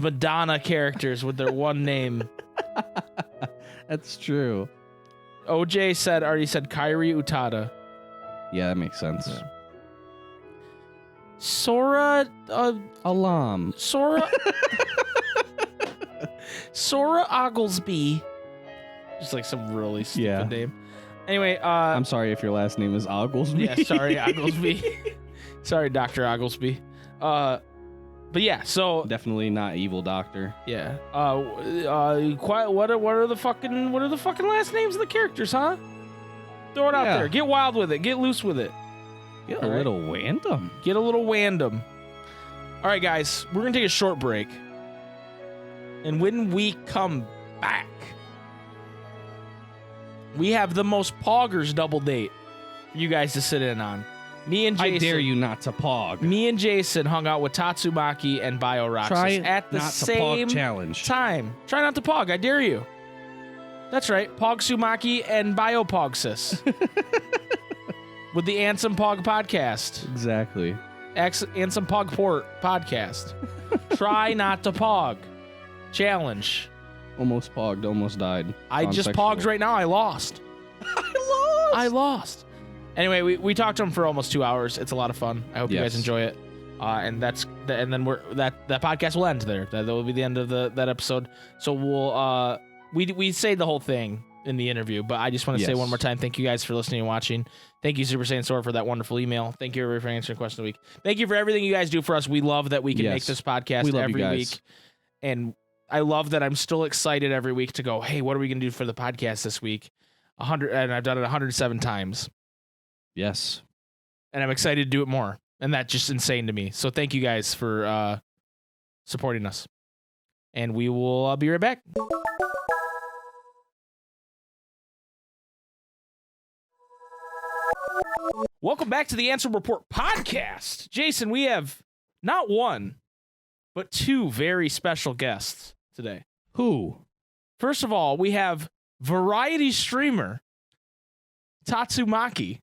Madonna characters with their one name. That's true. OJ already said Kairi Utada. Yeah, that makes sense. Yeah. Sora Alam. Sora Oglesby. Just like some really stupid name. Anyway, I'm sorry if your last name is Oglesby. Yeah, sorry, Oglesby. Sorry, Dr. Oglesby. But yeah, so definitely not evil doctor. Yeah. What are the fucking last names of the characters, huh? Throw it out there. Get wild with it. Get loose with it. Get a little random. Get a little random. All right, guys, we're gonna take a short break, and when we come back, we have the most Poggers double date for you guys to sit in on. Me and Jason. I dare you not to pog. Me and Jason hung out with Tatsoomaki and Bio-Roxas Try at the not to same pog challenge. time. Try not to pog. I dare you. That's right. Pogsumaki and Bio-Roxas. With the Ansem Pog podcast. Exactly. Ansem Pog Port podcast. Try not to pog. Challenge. Almost pogged, almost died. I just pogged right now. I lost. I lost. Anyway, we talked to him for almost 2 hours. It's a lot of fun. I hope you guys enjoy it. And then that podcast will end there. That will be the end of that episode. So we'll we say the whole thing in the interview, but I just want to say one more time, thank you guys for listening and watching. Thank you, Super Saiyan Sora, for that wonderful email. Thank you, everybody, for answering the question of the week. Thank you for everything you guys do for us. We love that we can make this podcast every week. And I love that I'm still excited every week to go, hey, what are we going to do for the podcast this week? 100, and I've done it 107 times. Yes. And I'm excited to do it more. And that's just insane to me. So thank you guys for supporting us. And we will be right back. Welcome back to the Ansem Report podcast. Jason, we have not one, but two very special guests today. Who? First of all, we have variety streamer Tatsoomaki.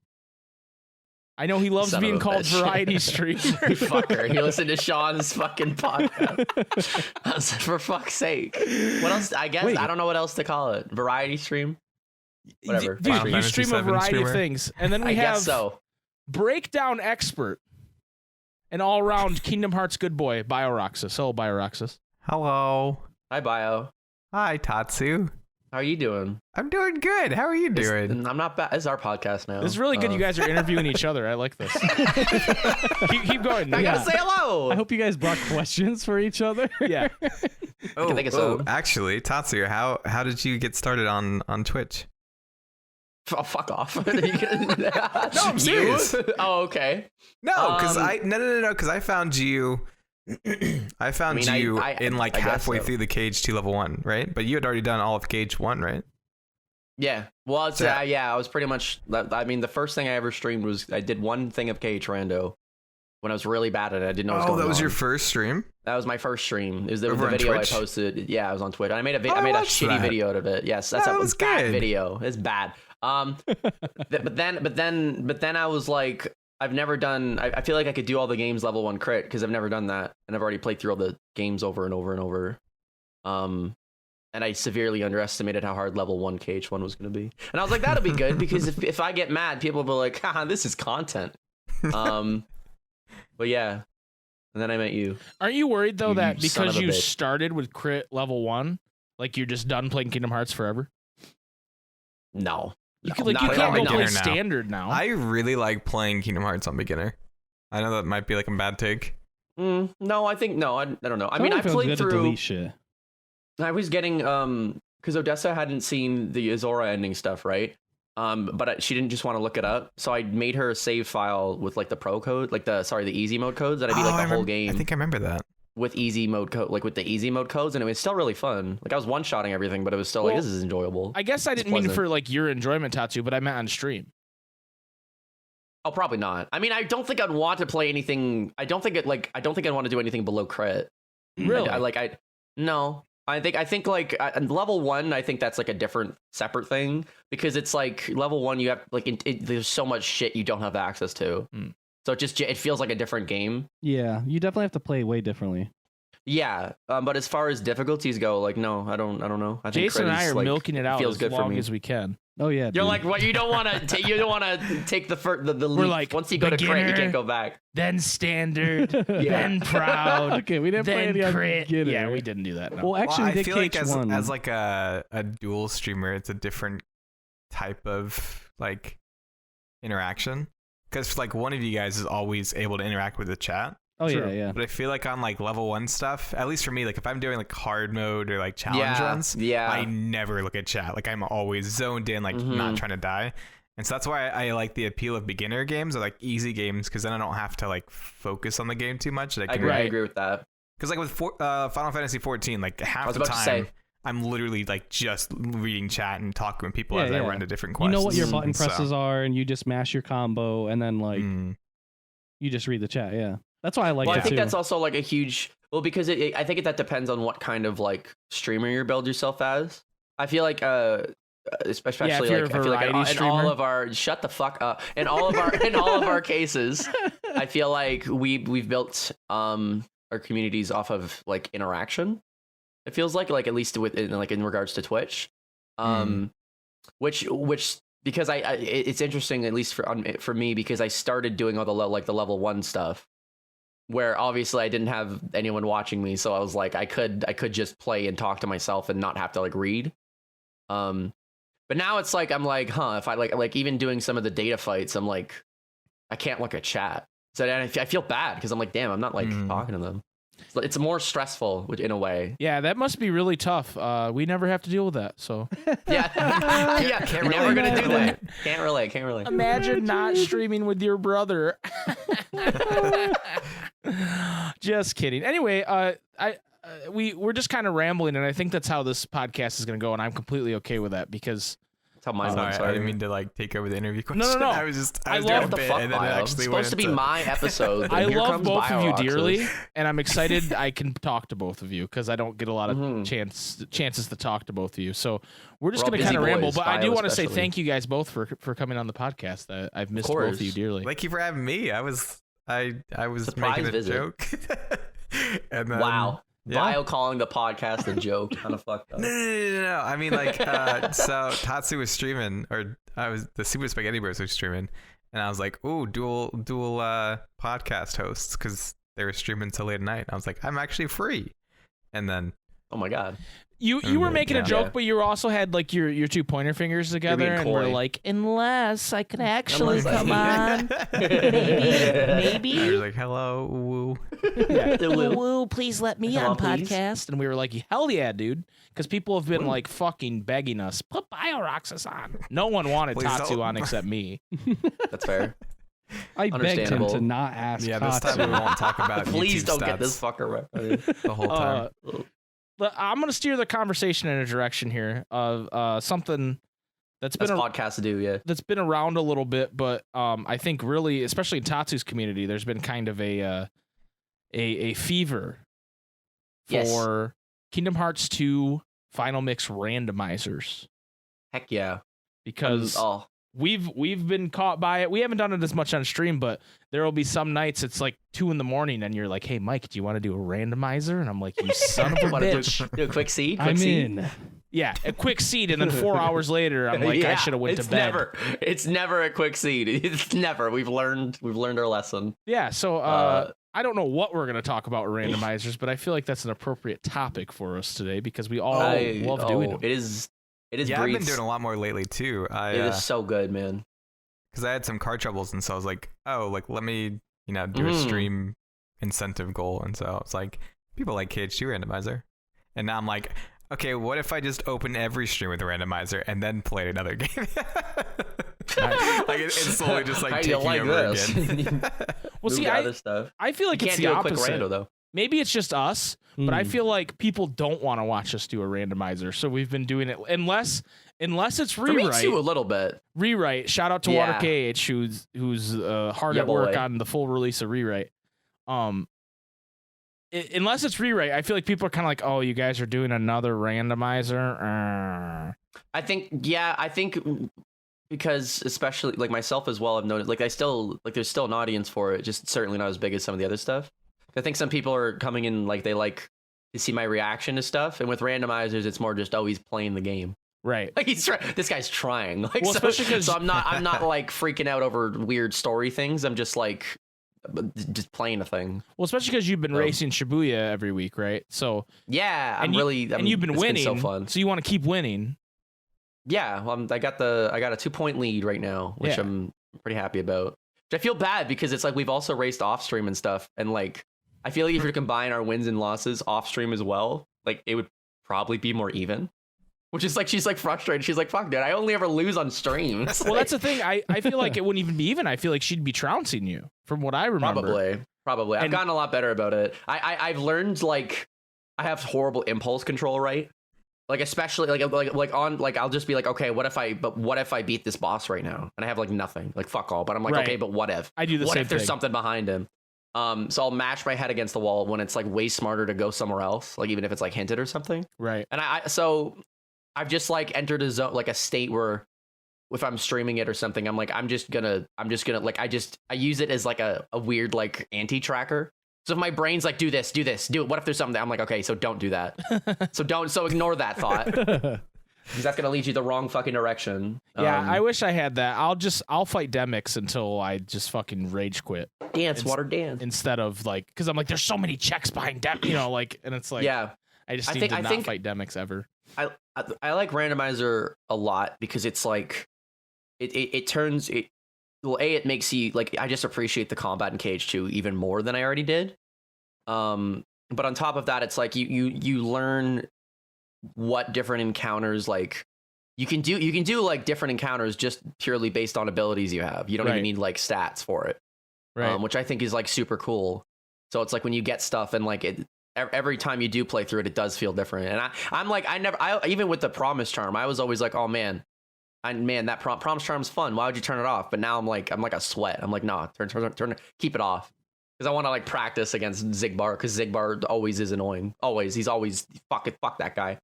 I know he loves being called variety streamer. You fucker. He listened to Sean's fucking podcast. I said, for fuck's sake. What else? I guess I don't know what else to call it. Variety stream? Whatever. Dude, you stream a variety of things. And then we have breakdown expert and all-around Kingdom Hearts good boy, Bio-Roxas. Hello, Bio-Roxas. Hello. Hi, Bio. Hi, Tatsu. How are you doing? I'm doing good. How are you doing? I'm not bad. It's our podcast now. This is really good. You guys are interviewing each other. I like this. keep going. I gotta say hello. I hope you guys brought questions for each other. Yeah. I think it's so. Actually, Tatsu, how did you get started on Twitch? Oh, fuck off. No, I'm serious. Oh, okay. No, because because I found you. I found you in like halfway through the Cage 2 level 1, right? But you had already done all of Cage 1, right? Yeah. Well, it's, I was pretty much. I mean, the first thing I ever streamed was I did one thing of Cage Rando when I was really bad at it. I didn't know what was going on. Oh, that was your first stream? That was my first stream. It was the Twitch? video I posted. Yeah, I was on Twitter. I made a shitty video out of it. Yes, that's a bad video. It's bad. But then I was like, I've never done. I feel like I could do all the games level 1 crit because I've never done that, and I've already played through all the games over and over and over. And I severely underestimated how hard level 1 KH1 was going to be. And I was like, that'll be good because if I get mad, people will be like, haha, this is content. But yeah. And then I met you. Aren't you worried though that because you started with crit level 1, like you're just done playing Kingdom Hearts forever? No. You can't go play standard now. I really like playing Kingdom Hearts on beginner. I know that might be like a bad take. No, I think I don't know. I mean, I played through. I was getting because Odessa hadn't seen the Azora ending stuff, right? But she didn't just want to look it up, so I made her a save file with like the pro code, like the easy mode codes that I beat like the whole game. I think I remember that. With easy mode code, like with the easy mode codes, and it was still really fun. Like I was one-shotting everything, but it was still like this is enjoyable. I guess I didn't mean for like your enjoyment, Tatsu, but I meant on stream. Oh, probably not. I mean, I don't think I'd want to play anything. I don't think I'd want to do anything below crit. Really? No. I think like level 1. I think that's like a different separate thing because it's like level 1. You have like there's so much shit you don't have access to. So it feels like a different game. Yeah, you definitely have to play way differently. Yeah, but as far as difficulties go, like no, I don't know. I think Jason and I are like, milking it out feels as good long for me. as we can. Oh yeah, you're like what? You don't want to take the leap. We're like, once you go to crit, you can't go back. Then standard, then proud. Okay, we didn't play any crit. Yeah, we didn't do that. No. Well, actually, I feel like as like a dual streamer, it's a different type of like interaction. Because like one of you guys is always able to interact with the chat. Oh yeah. But I feel like on like level 1 stuff, at least for me, like if I'm doing like hard mode or like challenge runs, I never look at chat. Like I'm always zoned in, like not trying to die. And so that's why I like the appeal of beginner games or like easy games, because then I don't have to like focus on the game too much. I agree with that. Because like with Final Fantasy 14, like half the time I'm literally like just reading chat and talking with people as I run to different quests. You know what your button presses are, and you just mash your combo, and then like you just read the chat. Yeah, that's why I like it. I think too. that's also like a huge because I think that depends on what kind of like streamer you build yourself as. I feel like especially if you're like I feel like in all of our shut the fuck up in all of our cases, I feel like we've built our communities off of like interaction. It feels like at least in regards to Twitch, which because it's interesting, at least for me, because I started doing all the level 1 stuff where obviously I didn't have anyone watching me, so I was like I could just play and talk to myself and not have to like read. But now it's like I'm like, if I like even doing some of the data fights, I'm like I can't look at chat, so I feel bad because I'm like, damn, I'm not like talking to them. It's more stressful in a way. Yeah, that must be really tough. We never have to deal with that, so yeah, never gonna do that. Can't relate. Imagine not streaming with your brother. Just kidding. Anyway, we're just kind of rambling, and I think that's how this podcast is going to go, and I'm completely okay with that because that's how mine went. Sorry, I didn't mean to like take over the interview question. No. I was love the fuck bio. It's supposed to be my episode. I love both of you Bio-Roxas. dearly, and I'm excited I can talk to both of you because I don't get a lot of chances to talk to both of you. So we're just going to kind of ramble, but I do want to say thank you guys both for coming on the podcast. I've missed both of you dearly. Thank you for having me. I was Surprise making a visit. joke. And then, Wow. Yeah. Bio calling the podcast a joke. Kind of fucked up. No. I mean, like, so Tatsu was streaming, or the Super SpikeGhetti Bros was streaming, and I was like, "Ooh, dual podcast hosts," because they were streaming till late at night. I was like, "I'm actually free," and then, oh my god, you were making a joke, but you also had like your two pointer fingers together, and were like, "Unless I can actually come on, maybe." I was like, "Hello, woo." Woo, please let me on podcast. And we were like, hell yeah, dude. Because people have been like fucking begging us, put Bio-Roxas on. No one wanted Tatsu on except me. That's fair. I begged him to not ask. Yeah, this time we won't talk about Please YouTube don't stats get this fucker right the whole time. I'm going to steer the conversation in a direction here of something that's been podcast to do, yeah. That's been around a little bit, but I think really, especially in Tatsu's community, there's been kind of a fever for Kingdom Hearts 2 Final Mix randomizers. Heck yeah. Because we've been caught by it. We haven't done it as much on stream, but there will be some nights it's like 2 a.m. and you're like, hey, Mike, do you want to do a randomizer? And I'm like, you son of a bitch. Do a quick seed? I'm in. Yeah, a quick seed, and then 4 hours later, I'm like, I should have went to bed. It's never a quick seed. It's never. We've learned our lesson. Yeah, so I don't know what we're going to talk about with randomizers, but I feel like that's an appropriate topic for us today because we all love doing it. It is. Yeah, I've been doing a lot more lately too. It is so good, man. Because I had some car troubles, and so I was like, let me, do a stream incentive goal. And so I was like, people like KH2 randomizer. And now I'm like, okay, what if I just open every stream with a randomizer and then play another game? Like it's slowly just like taking over again. Well, see, I feel like it's the opposite. Quick rando, though. Maybe it's just us, but I feel like people don't want to watch us do a randomizer, so we've been doing it unless it's rewrite. For me too, a little bit. Rewrite. Shout out to Water KH who's hard at work on the full release of rewrite. Unless it's rewrite, I feel like people are kind of like, oh, you guys are doing another randomizer. I think because especially like myself as well, I've noticed like there's still an audience for it, just certainly not as big as some of the other stuff. I think some people are coming in like they like to see my reaction to stuff, and with randomizers, it's more just he's playing the game. Right. Like this guy's trying. Like, well, especially because I'm not like freaking out over weird story things. I'm just like just playing a thing. Well, especially because you've been racing Shibuya every week, right? So yeah, and you've been winning. So fun. So you want to keep winning. Yeah, well, I got a 2-point lead right now, which I'm pretty happy about. Which I feel bad because it's like we've also raced off stream and stuff, and like I feel like if you combine our wins and losses off stream as well, like it would probably be more even. Which is like she's like frustrated. She's like, "Fuck, dude, I only ever lose on streams." Well, that's the thing. I feel like it wouldn't even be even. I feel like she'd be trouncing you, from what I remember. Probably. I've gotten a lot better about it. I've learned like I have horrible impulse control, right? Like especially like on like I'll just be like, okay, what if I beat this boss right now and I have like nothing, like fuck all, but I'm like, okay, but what if I do the what same if there's thing. something behind him? So I'll mash my head against the wall when it's like way smarter to go somewhere else, like even if it's like hinted or something. Right. And so I've just like entered a zone, like a state where if I'm streaming it or something, I'm like, I'm just gonna like I use it as like a weird like anti-tracker. So if my brain's like, do this, do it. What if there's something? I'm like, okay, so don't do that. So ignore that thought. Because that's going to lead you the wrong fucking direction. Yeah, I wish I had that. I'll fight Demix until I just fucking rage quit. Water dance. Instead of like, because I'm like, there's so many checks behind Demix, like, and it's like, yeah, I just need to not fight Demix ever. I like randomizer a lot because it's like, it turns it. Well, it makes you like, I just appreciate the combat in Cage 2 even more than I already did. But on top of that, it's like you learn what different encounters like you can do like different encounters just purely based on abilities you have. You don't even need like stats for it, right? Which I think is like super cool. So it's like when you get stuff and like every time you do play through it, it does feel different. And I'm like even with the Promise Charm, I was always like, oh man. That Promise Charm's fun. Why would you turn it off? But now I'm like a sweat. I'm like, nah, turn, keep it off. Because I want to like practice against Zigbar, because Zigbar always is annoying. Always, he's always fuck that guy.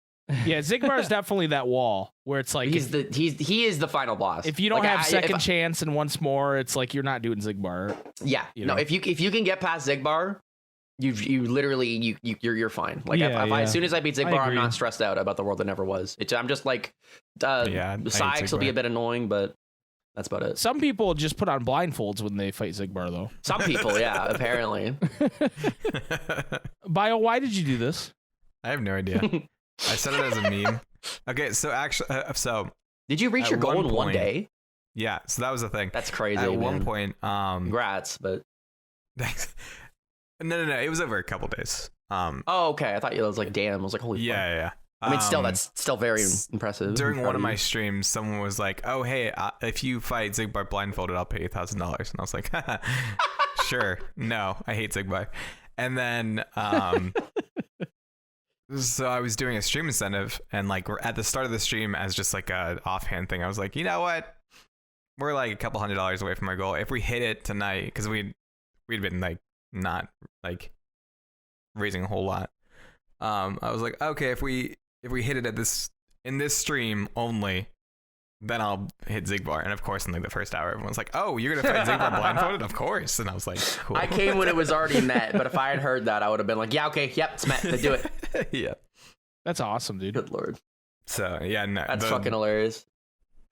Yeah, Zigbar is definitely that wall where it's like he is the final boss. If you don't have second chance and once more, it's like you're not doing Zigbar. Yeah, no. If you can get past Zigbar, you literally you're fine. Like as soon as I beat Zigbar, I'm not stressed out about the world that never was. I'm just like, Sykes will be a bit annoying, but that's about it. Some people just put on blindfolds when they fight Zigbar, though. Some people, yeah, apparently. Bio, why did you do this? I have no idea. I said it as a meme. Okay, so actually, did you reach your goal in one day? Yeah, so that was the thing. That's crazy. At one point, congrats, but thanks. No, it was over a couple days. Oh, okay. I thought it was like, damn. I was like, holy fuck. Yeah. I mean, still, that's still very impressive. During one of my streams, someone was like, "Oh, hey, if you fight Zigbar blindfolded, I'll pay you $1,000." And I was like, "Sure, no, I hate Zigbar." And then, so I was doing a stream incentive, and like at the start of the stream, as just like a offhand thing, I was like, "You know what? We're like a couple $100 away from our goal. If we hit it tonight, because we'd been like not like raising a whole lot." I was like, okay, if we hit it in this stream only, then I'll hit Zigbar. And of course, in like the first hour, everyone's like, "Oh, you're gonna fight Zigbar blindfolded?" Of course. And I was like, cool. I came when it was already met, but if I had heard that, I would have been like, "Yeah, okay, yep, it's met. Let's do it." Yeah, that's awesome, dude. Good lord. So yeah, no, that's fucking hilarious.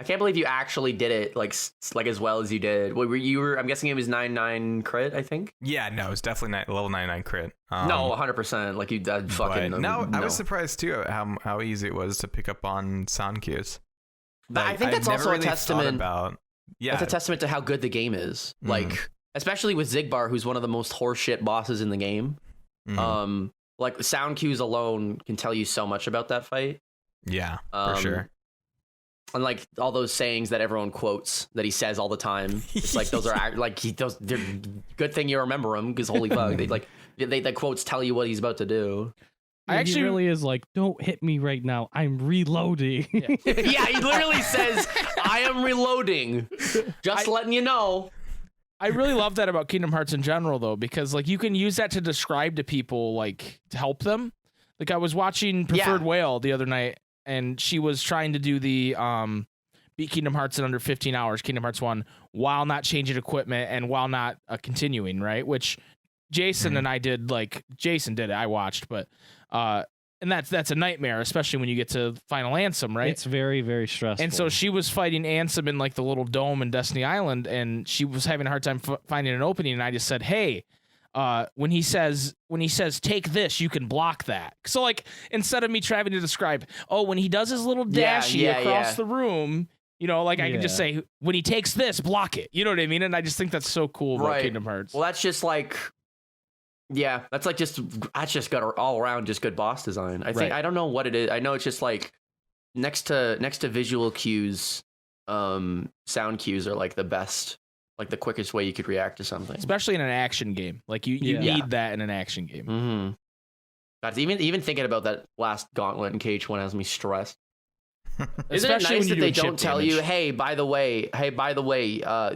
I can't believe you actually did it like as well as you did. I'm guessing it was 99 crit, I think. Yeah, no, it was definitely level 99 crit. No, 100%. Like you did fucking. No, I was surprised too at how easy it was to pick up on sound cues. But like, I think that's also really a testament. Yeah, that's a testament to how good the game is. Like, especially with Zigbar, who's one of the most horseshit bosses in the game. Like sound cues alone can tell you so much about that fight. Yeah, for sure. And like all those sayings that everyone quotes that he says all the time, it's like those are like they're good thing you remember them, because holy fuck, the quotes tell you what he's about to do. He really is like, "Don't hit me right now, I'm reloading." Yeah, he literally says, "I am reloading," just letting you know. I really love that about Kingdom Hearts in general, though, because like you can use that to describe to people, like to help them. Like I was watching Preferred Whale the other night, and she was trying to do the beat Kingdom Hearts in under 15 hours, Kingdom Hearts 1, while not changing equipment and while not continuing, right? Which Jason and I did. Like Jason did it, I watched, but and that's a nightmare, especially when you get to Final Ansem, right? It's very, very stressful. And so she was fighting Ansem in like the little dome in Destiny Island, and she was having a hard time finding an opening, and I just said, "Hey, when he says take this, you can block that." So like instead of me trying to describe, when he does his little dashy across the room, like I can just say, when he takes this, block it. You know what I mean? And I just think that's so cool about Kingdom Hearts. Well, that's just like, that's just got all around just good boss design. I think I don't know what it is. I know it's just like next to visual cues, sound cues are like the best. Like the quickest way you could react to something, especially in an action game. Like you need that in an action game. God, even thinking about that last gauntlet in KH1 has me stressed. Isn't Especially it nice that they don't chip tell damage. you, hey, by the way,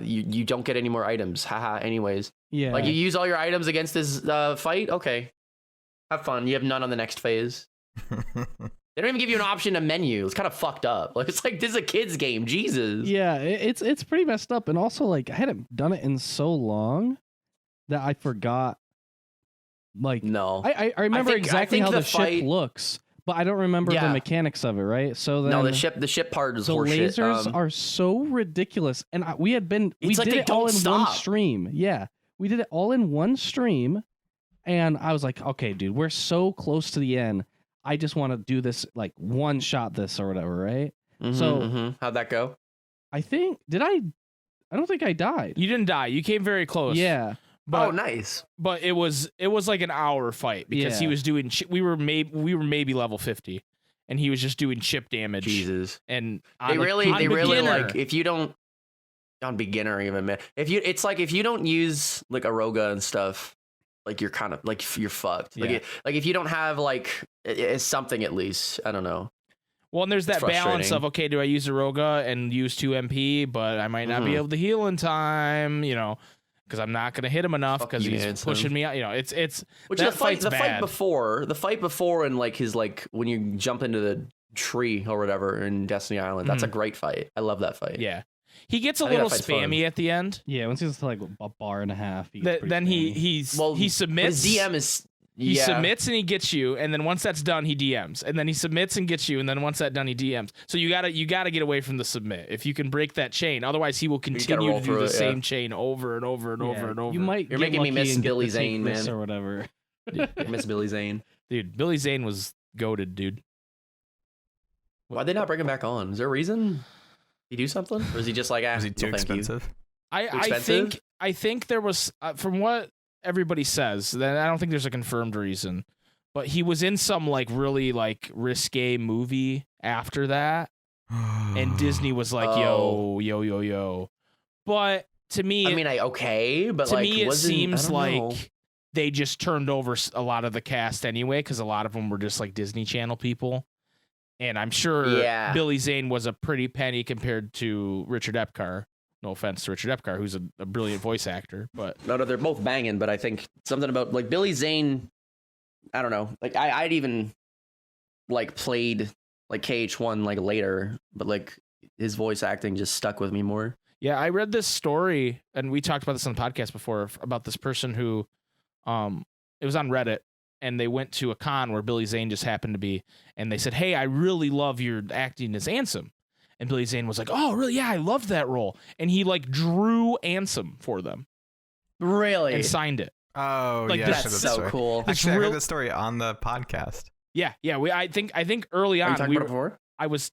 you don't get any more items. Haha, anyways. Yeah. Like, you use all your items against this fight? Okay. Have fun. You have none on the next phase. They don't even give you an option to menu. It's kind of fucked up. Like, it's like, this is a kid's game. Jesus. Yeah, it's pretty messed up. And also, like, I hadn't done it in so long that I forgot. Like, No. I remember exactly how the fight, ship looks, but I don't remember the mechanics of it, right? So then no, the ship part is the horseshit. lasers are so ridiculous. And we did it all in one stream. Yeah, we did it all in one stream. And I was like, okay, dude, we're so close to the end. I just want to do this, like, one shot this or whatever, right? How'd that go? I think, I don't think I died. You didn't die. You came very close. Yeah. But, nice. But it was like an hour fight because he was doing. We were maybe level 50, and he was just doing chip damage. Jesus. And they really beginner, like, if you don't on beginner even, it's like if you don't use like Aroga and stuff, like you're kind of like you're fucked. Yeah. Like if you don't have like it's something at least. I don't know. Well, and there's that balance of, okay, do I use Aroga and use 2 MP, but I might not be able to heal in time, you know, because I'm not going to hit him enough because he's pushing me out. You know, it's which that the fight before and like his like when you jump into the tree or whatever in Destiny Island, that's a great fight. I love that fight. Yeah. He gets a little spammy at the end. Yeah, once he gets to like a bar and a half. Then he submits. His DM is he submits and he gets you, and then once that's done, he DMs, and then he submits and gets you, and then once that's done, he DMs. So you gotta get away from the submit if you can break that chain. Otherwise, he will continue to do the same chain over and over and over and over. You're making me miss Billy Zane, man, or whatever. Miss Billy Zane, dude. Billy Zane was goated, dude. Why'd they not bring him back on? Is there a reason? He do something, or is he just like, is he too expensive? I think there was from what everybody says, that I don't think there's a confirmed reason, but he was in some like really like risque movie after that, and Disney was like, yo. But to me, I mean, but to like, me it seems like they just turned over a lot of the cast anyway, because a lot of them were just like Disney Channel people. And I'm sure Billy Zane was a pretty penny compared to Richard Epcar. No offense to Richard Epcar, who's a brilliant voice actor, but no, they're both banging. But I think something about like Billy Zane, I don't know. Like I'd even like played like KH1 like later, but like his voice acting just stuck with me more. Yeah, I read this story, and we talked about this on the podcast before, about this person who, it was on Reddit. And they went to a con where Billy Zane just happened to be, and they said, "Hey, I really love your acting as Ansem." And Billy Zane was like, "Oh, really? Yeah, I loved that role." And he like drew Ansem for them, really, and signed it. Oh, like, yeah, that's so cool. Actually, I heard the story on the podcast. Yeah. I think early on I was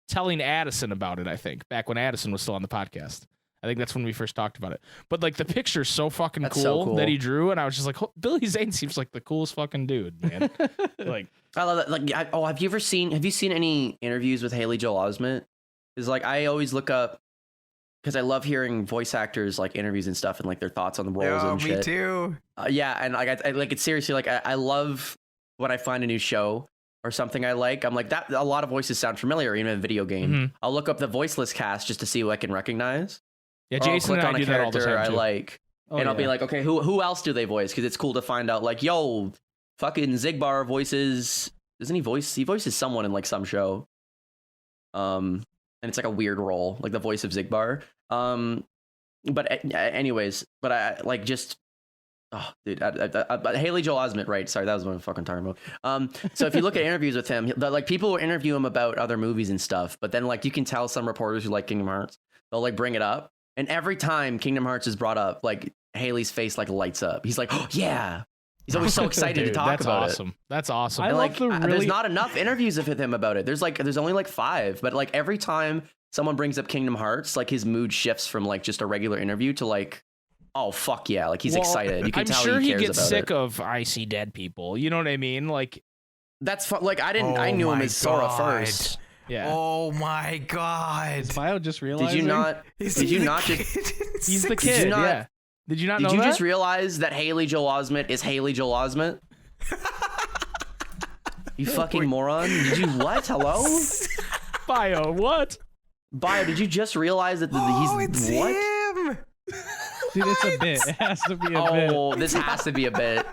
telling Addison about it. I think back when Addison was still on the podcast. I think that's when we first talked about it. But like the picture's so fucking cool that he drew, and I was just like, Billy Zane seems like the coolest fucking dude, man. Like, I love that. Like, have you seen any interviews with Haley Joel Osment? Because like I always look up, because I love hearing voice actors like interviews and stuff and like their thoughts on the roles and shit. Me too. Yeah, and like I like it's seriously like I love when I find a new show or something I like. I'm like, that a lot of voices sound familiar, even in a video game. Mm-hmm. I'll look up the voiceless cast just to see who I can recognize. Yeah, Jason and I do that all the time I like, and I'll be like, okay, who else do they voice? Because it's cool to find out, like, yo, fucking Zigbar voices. Doesn't he voices someone in like some show. And it's like a weird role, like the voice of Zigbar. But anyways, but I like just. Oh, dude, Haley Joel Osment, right? Sorry, that was what I'm fucking talking about. So if you look at interviews with him, like people will interview him about other movies and stuff, but then like you can tell some reporters who like Kingdom Hearts, they'll like bring it up. And every time Kingdom Hearts is brought up, like Haley's face like lights up. He's like, "Oh yeah!" He's always so excited to talk about it. That's awesome. I like there's not enough interviews with him about it. There's only like 5, but like every time someone brings up Kingdom Hearts, like his mood shifts from like just a regular interview to like, oh fuck yeah, like he's excited. You can tell sure he cares gets about sick it. of I see dead people. You know what I mean? Like that's fun. Like I knew him as Sora first. Yeah. Oh my god. Is Bio just realizing? Did you not He's the kid. Yeah. Did you not know that? Did you just realize that Haley Joel Osment is Haley Joel Osment? You fucking moron. Did you what? Hello? Bio, what? Bio, did you just realize that he's what? Him. Dude, it's a bit. It has to be a bit. Oh, this has to be a bit.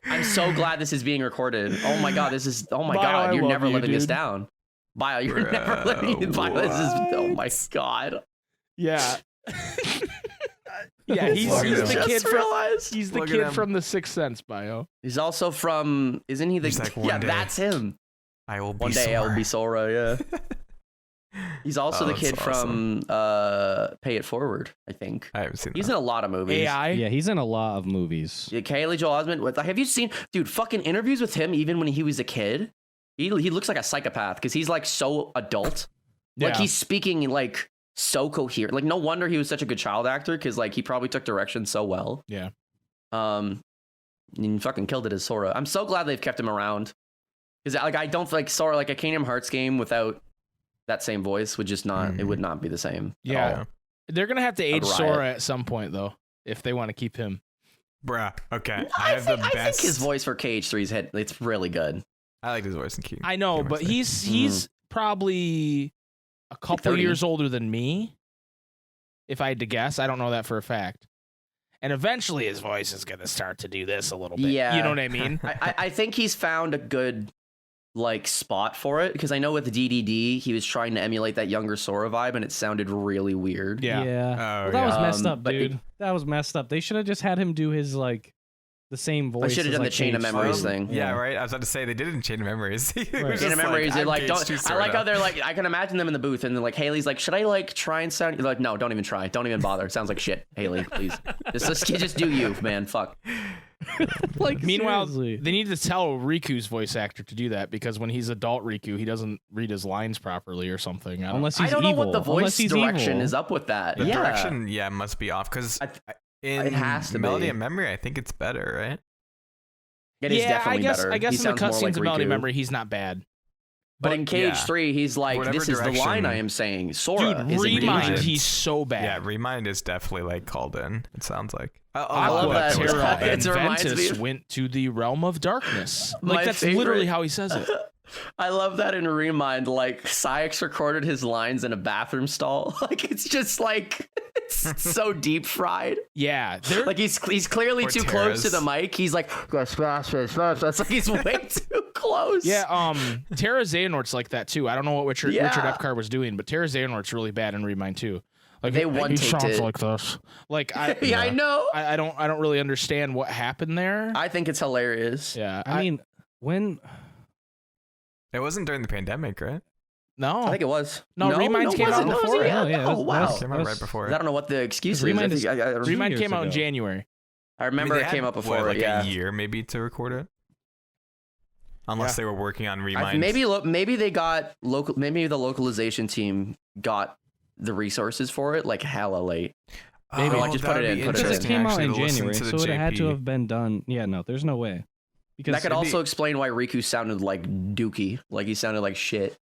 I'm so glad this is being recorded. Oh my god, this is. Oh my Bio, god, you're never living this dude. down. Bio, you're never living. Bio, this is. Oh my god. Yeah. Yeah, he's the kid from The Sixth Sense, Bio. He's also from. Isn't he the? He's like, yeah, day, that's him. I will be One day Sora. I will be Sora. Yeah. He's also the kid from Pay It Forward, I think. I haven't seen He's that. in a lot of movies. AI. Yeah, he's in a lot of movies. Yeah, Haley Joel Osment. Have you seen, dude? Fucking interviews with him, even when he was a kid. He looks like a psychopath because he's like so adult. Like Yeah. he's speaking like so coherent. Like no wonder he was such a good child actor because like he probably took direction so well. Yeah. And he fucking killed it as Sora. I'm so glad they've kept him around because like I don't like Sora like a Kingdom Hearts game without that same voice would just not. It would not be the same. at Yeah. all. They're gonna have to age riot. Sora at some point though, if they want to keep him. Bruh. Okay. I have the think best. his voice for KH3's hit. It's really good. I like his voice in King. I know, but he's probably a couple 30. years older than me. If I had to guess, I don't know that for a fact. And eventually his voice is gonna start to do this a little bit. Yeah. You know what I mean? I think he's found a good like spot for it because I know with DDD he was trying to emulate that younger Sora vibe and it sounded really weird. Yeah. Well, that yeah. was messed up, but dude. That was messed up. They should have just had him do his like the same voice. I should have as, done like, the Chain of Cage Memories Three. thing. Yeah, right. I was about to say they did it in Chain of Memories. It was Right. just Chain of Memories, like, they're I'm like, don't. KH2 I like Sora. how they're like, I can imagine them in the booth and they're like, Haley's like, should I like try and sound? They're like, no, don't even try. Don't even bother. It sounds like shit. Haley, please. Just do you, man. Fuck. Like, Meanwhile, seriously. they need to tell Riku's voice actor to do that because when he's adult Riku, he doesn't read his lines properly or something. Unless he's I don't know evil. what the voice Unless he's direction evil. is up with that. The yeah. direction, must be off because in it has to Melody be. of Memory, I think it's better, right? It is definitely better. I guess He in the sounds more cutscenes like of Melody Riku. Memory, he's not bad. But in KH3, he's like, Whatever this is the line direction- I am saying. Sora Dude, is in Remind, danger. he's so bad. Yeah, Remind is definitely like called in. It sounds like. I love Aqua, that. Terra, It and reminds me Ventus of- went to the realm of darkness. My Like, that's favorite- literally how he says it. I love that in Remind, like, Sykes recorded his lines in a bathroom stall. Like, it's just like, it's so deep fried. Yeah. They're, Like, he's clearly Or too close to Terra's. the mic. He's like, it's like he's way too close. yeah, Terra Xehanort's like that, too. I don't know what Richard Yeah. Epcar was doing, but Terra Xehanort's really bad in Remind, too. Like, They he one-taped sounds it. like this. Like, I know. I don't really understand what happened there. I think it's hilarious. Yeah. I mean, when It wasn't during the pandemic, right? no. I think it was. No, Remind came was out it? No, before. yeah. Oh, yeah, Oh, wow. It came out right before. I don't know what the excuse is. Remind is- Remind years came out in ago. January. I remember they it had, came out before. like yeah. a year maybe to record it. Unless they were working on Remind. Maybe they got local. Maybe the localization team got the resources for it like hella late. Maybe, like, just put it that'd in, be put it in. it interesting, came out actually, in to listen January, to so the it had to JP. have been done. Yeah, no, there's no way. Because That could it'd also be- explain why Riku sounded like Dookie, like he sounded like shit.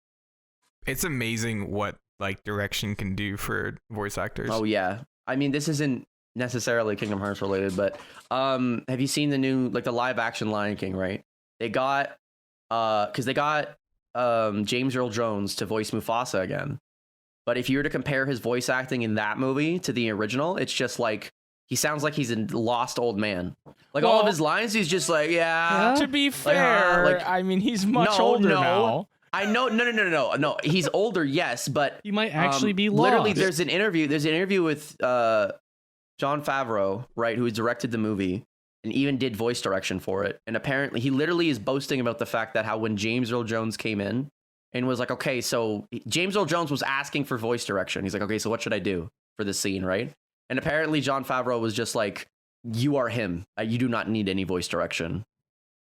It's amazing what like direction can do for voice actors. Oh yeah, I mean this isn't necessarily Kingdom Hearts related, but have you seen the new like the live action Lion King? Right, they got because they got James Earl Jones to voice Mufasa again. But if you were to compare his voice acting in that movie to the original, it's just like he sounds like he's a lost old man. Like all of Well- his lines, he's just like, yeah. To be fair, like- I mean, he's much No, older no. now. I know, no. He's older, yes, but he might actually be lost. literally, there's an interview with John Favreau, right, who directed the movie and even did voice direction for it. And apparently, he literally is boasting about the fact that how when James Earl Jones came in and was like, okay, so James Earl Jones was asking for voice direction. He's like, okay, so what should I do for this scene, right? And apparently, John Favreau was just like, you are him. You do not need any voice direction.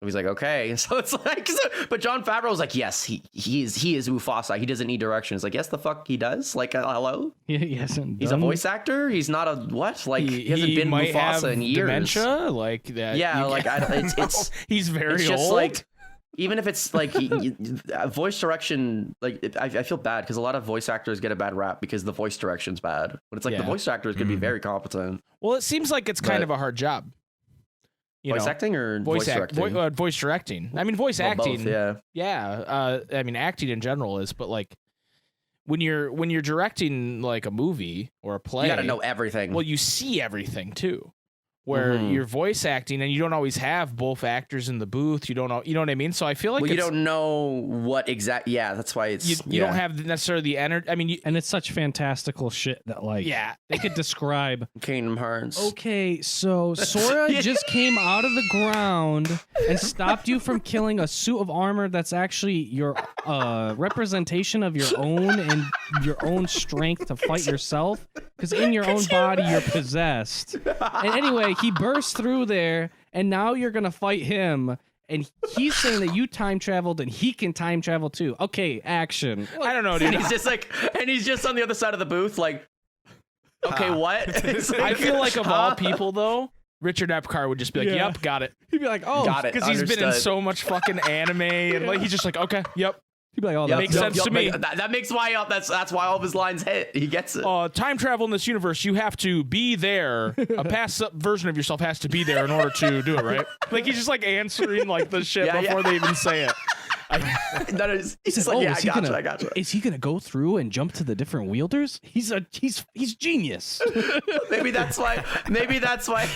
He's like, okay. So it's like, but John Favreau was like, yes, he is Mufasa. He doesn't need direction. It's like, yes, the fuck he does. Like, hello? he hasn't. He's a voice actor. He's not a what? Like he hasn't been might have Mufasa in years. dementia, like that. Yeah, you like can't- it's he's very it's just old. like even if it's like voice direction, like I feel bad because a lot of voice actors get a bad rap because the voice direction's bad. But it's like the Yeah. voice actors could be very competent. Well, it seems like it's kind But- of a hard job. Voice acting or voice directing? Voice directing. I mean, voice acting. Both, yeah. I mean, acting in general is, but like when you're directing like a movie or a play, you gotta know everything. Well, you see everything too. Where you're voice acting and you don't always have both actors in the booth. You don't know, you know what I mean? So I feel like you don't know what exact. Yeah, that's why it's. You don't have necessarily the energy. I mean, and it's such fantastical shit that like they could describe Kingdom Hearts. Okay, so Sora just came out of the ground and stopped you from killing a suit of armor that's actually your representation of your own and your own strength to fight yourself. Because in your own body, you're possessed. And anyway, he burst through there, and now you're going to fight him. And he's saying that you time traveled, and he can time travel too. Okay, action. I don't know, dude. And he's just on the other side of the booth, like, okay, what? Like, I feel like of all people, though, Richard Epcar would just be like, yep, got it. He'd be like, oh, got it. Because he's been in so much fucking anime, and like he's just like, okay, yep. He'd be like, oh, that makes sense to me. That makes why that's why all of his lines hit. He gets it. Time travel in this universe, you have to be there. A past version of yourself has to be there in order to do it, right? Like he's just like answering like the shit before they even say it. He's just like, I gotcha. Is he gonna go through and jump to the different wielders? He's genius. Maybe that's why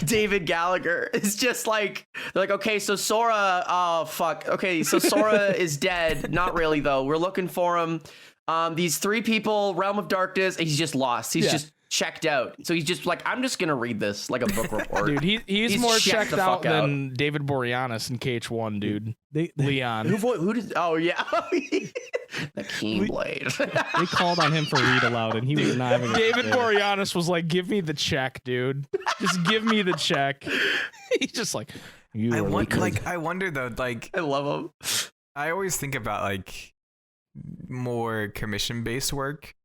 David Gallagher is just like, they're like, okay, so Sora, oh fuck, okay, so Sora is dead. Not really though. We're looking for him. These three people, Realm of Darkness. He's just lost. He's just checked out. So he's just like, I'm just gonna read this like a book report. Dude, he's more checked out than David Boreanaz in KH1, dude. Leon. Who did? Oh yeah, the Keyblade. They called on him for read aloud, and he was not having. David Boreanaz was like, "Give me the check, dude. Just give me the check." He's just like, I wonder though, like, I love him. I always think about like more commission based work,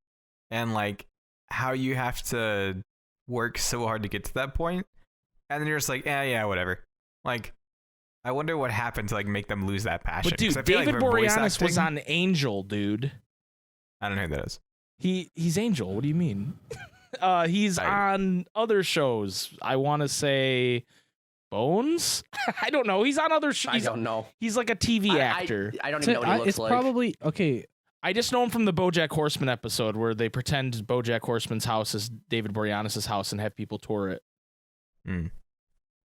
and like how you have to work so hard to get to that point, and then you're just like, yeah, whatever. Like, I wonder what happened to like make them lose that passion. But dude, David Boreanaz was on Angel, dude. I don't know who that is. He's Angel. What do you mean? He's on other shows. I want to say Bones. I don't know. He's on other shows. I don't know. He's like a TV actor. I don't even know what he looks it's like. Probably okay. I just know him from the BoJack Horseman episode where they pretend BoJack Horseman's house is David Boreanaz's house and have people tour it.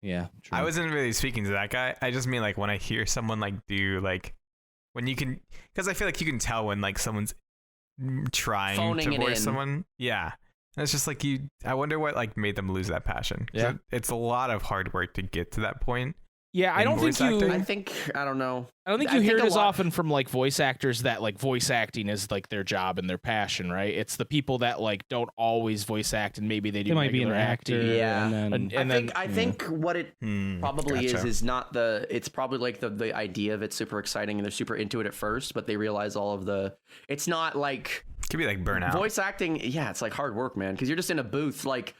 Yeah, true. I wasn't really speaking to that guy. I just mean like when I hear someone like do like when you can, because I feel like you can tell when like someone's trying phoning to voice someone. Yeah, and it's just like I wonder what like made them lose that passion. Yeah, it's a lot of hard work to get to that point. Yeah, I don't think I don't know. I don't think you hear it as often from like voice actors that like voice acting is like their job and their passion, right? It's the people that like don't always voice act and maybe they do. They might be an actor. Yeah, I think what it probably is not it's probably like the idea of it's super exciting and they're super into it at first, but they realize all of it's not like it could be like burnout. Voice acting, yeah, it's like hard work, man, because you're just in a booth like.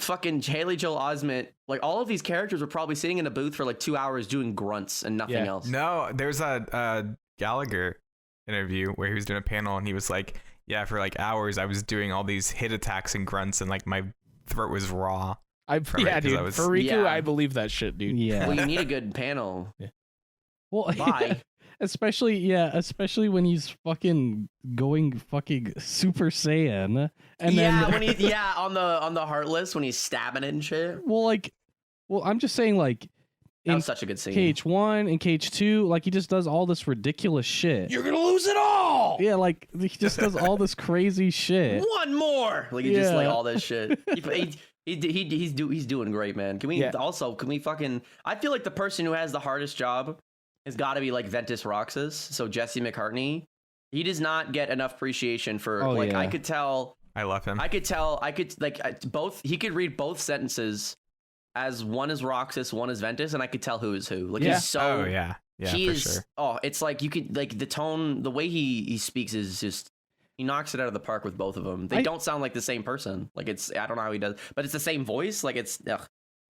Fucking Haley Joel Osment, like all of these characters were probably sitting in a booth for like 2 hours doing grunts and nothing else. No, there's a Gallagher interview where he was doing a panel and he was like, yeah, for like hours I was doing all these hit attacks and grunts and like my throat was raw. Dude, for Riku, I believe that shit, dude. Yeah. Well, you need a good panel. Yeah. Well, bye. Especially when he's fucking going fucking Super Saiyan, and then when on the Heartless when he's stabbing it and shit. Well, I'm just saying, like, that was such a good scene. KH1 and KH2, like he just does all this ridiculous shit. You're gonna lose it all. Yeah, like he just does all this crazy shit. One more, like he just like all this shit. He's doing great, man. Can we fucking? I feel like the person who has the hardest job has got to be like Ventus Roxas. So Jesse McCartney, he does not get enough appreciation for I could tell. I love him. I could like both. He could read both sentences as one is Roxas, one is Ventus, and I could tell who is who. Like he's so. Oh yeah. Yeah, he for is. Sure. Oh, it's like you could like the tone, the way he speaks is just. He knocks it out of the park with both of them. They don't sound like the same person. Like I don't know how he does, but it's the same voice. Like it's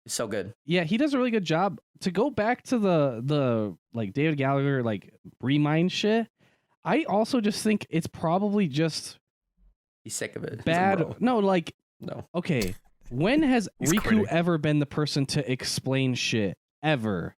so good. Yeah, he does a really good job. To go back to the like David Gallagher like remind shit, I also just think it's probably just he's sick of it. Bad. No. Okay. When has Riku quitting. ever been the person to explain shit? ever.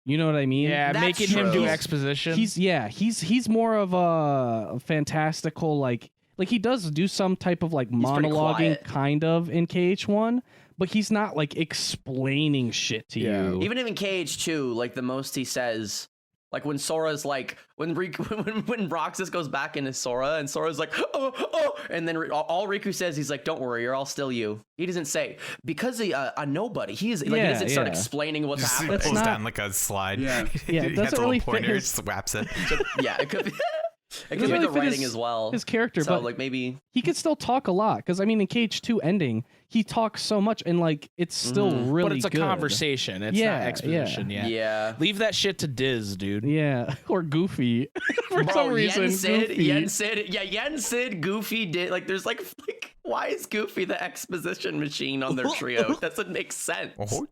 You know what I mean? Yeah, That's making him do true. exposition. He's more of a fantastical like he does do some type of like pretty monologuing quiet. kind of in KH1, but he's not like explaining shit to you. Even in KH2, like the most he says, like when Sora's like when Roxas goes back into Sora and Sora's like oh, and then all Riku says, he's like, don't worry, you're all still you. He doesn't say because a nobody. He is like he doesn't start explaining what's Just happening. pulls down like a slide. Yeah. Yeah, it he doesn't has a really little fit pointer, his- slaps it. Yeah, it could be. It could doesn't be really the fit writing his- as well. His character, So but like maybe he could still talk a lot because I mean in KH2 ending he talks so much and like it's still really but it's a good. conversation. It's Yeah, not exposition. Yeah. yeah. Leave that shit to Diz, dude. Yeah, or Goofy for Bro, some reason. Yen Goofy. Sid, Goofy did like. There's like why is Goofy the exposition machine on their trio? It doesn't make sense. Oh.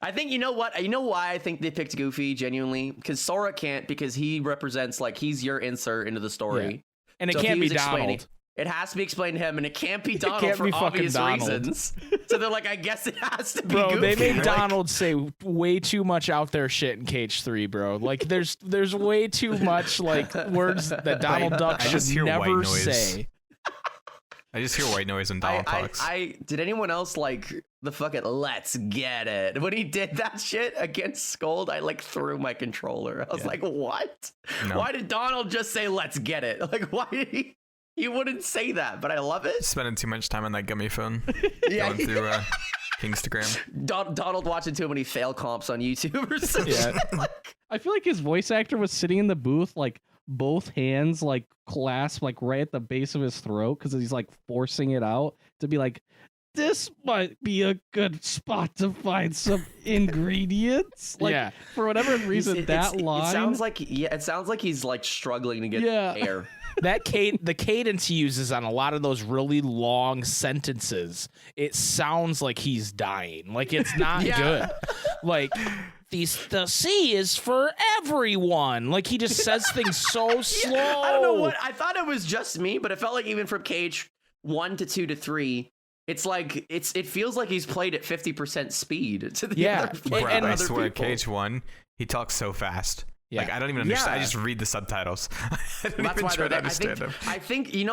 I think you know what? You know why I think they picked Goofy genuinely? Because Sora can't, because he represents like he's your insert into the story. Yeah. And it So if can't he be was explaining- Donald. It has to be explained to him, and it can't be Donald can't for be fucking obvious Donald. reasons. So they're like, I guess it has to be Bro, Goofy. they made Like, Donald say way too much out there shit in KH3, bro. Like there's way too much like words that Donald Duck I just should hear white never noise. say. I just hear white noise when Donald talks. Did anyone else like the fucking let's get it? When he did that shit against Scold, I like threw my controller. I was like, what? No. Why did Donald just say let's get it? Like, why did he wouldn't say that, but I love it. Spending too much time on that gummy phone. Yeah. Going through Instagram. Donald watching too many fail comps on YouTube or something. Yeah. I feel like his voice actor was sitting in the booth like both hands like clasped like right at the base of his throat because he's like forcing it out to be like, this might be a good spot to find some ingredients. Like, Yeah. for whatever reason, It line. sounds like it sounds like he's like struggling to get air. The cadence he uses on a lot of those really long sentences, it sounds like he's dying. Like it's not good. Like the sea is for everyone. Like he just says things so slow. I don't know what I thought it was just me, but it felt like even from KH1 to 2 to 3, it's like it feels like he's played at 50% speed to the other, Bro, and I other swear, people. KH1, he talks so fast. Yeah. Like I don't even understand. Yeah. I just read the subtitles. I don't That's even why try they're to there. understand them.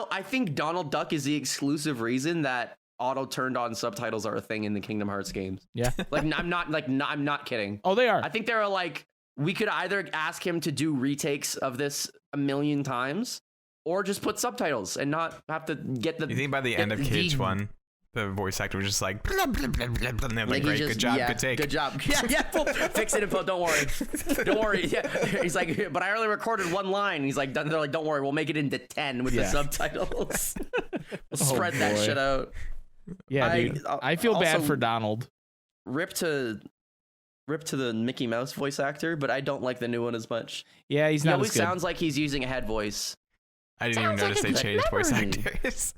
I think Donald Duck is the exclusive reason that auto turned on subtitles are a thing in the Kingdom Hearts games. Yeah. Like I'm not kidding. Oh, they are. I think there are like we could either ask him to do retakes of this a million times, or just put subtitles and not have to get the. You think by the end of KH1, the voice actor was just like, blah, blah, blah, blah, blah, and they're like, great, good job, good take. Good job. Yeah. Fix it, info. Don't worry. Yeah. He's like, but I only recorded one line. He's like, they're like, don't worry, we'll make it into 10 with the subtitles. We'll spread that boy. shit out. Yeah, dude. I feel bad also- for Donald. Rip to the Mickey Mouse voice actor, but I don't like the new one as much. Yeah, he's He not always as good. sounds like he's using a head voice. I didn't even Sounds notice like they a changed good voice memory. actors.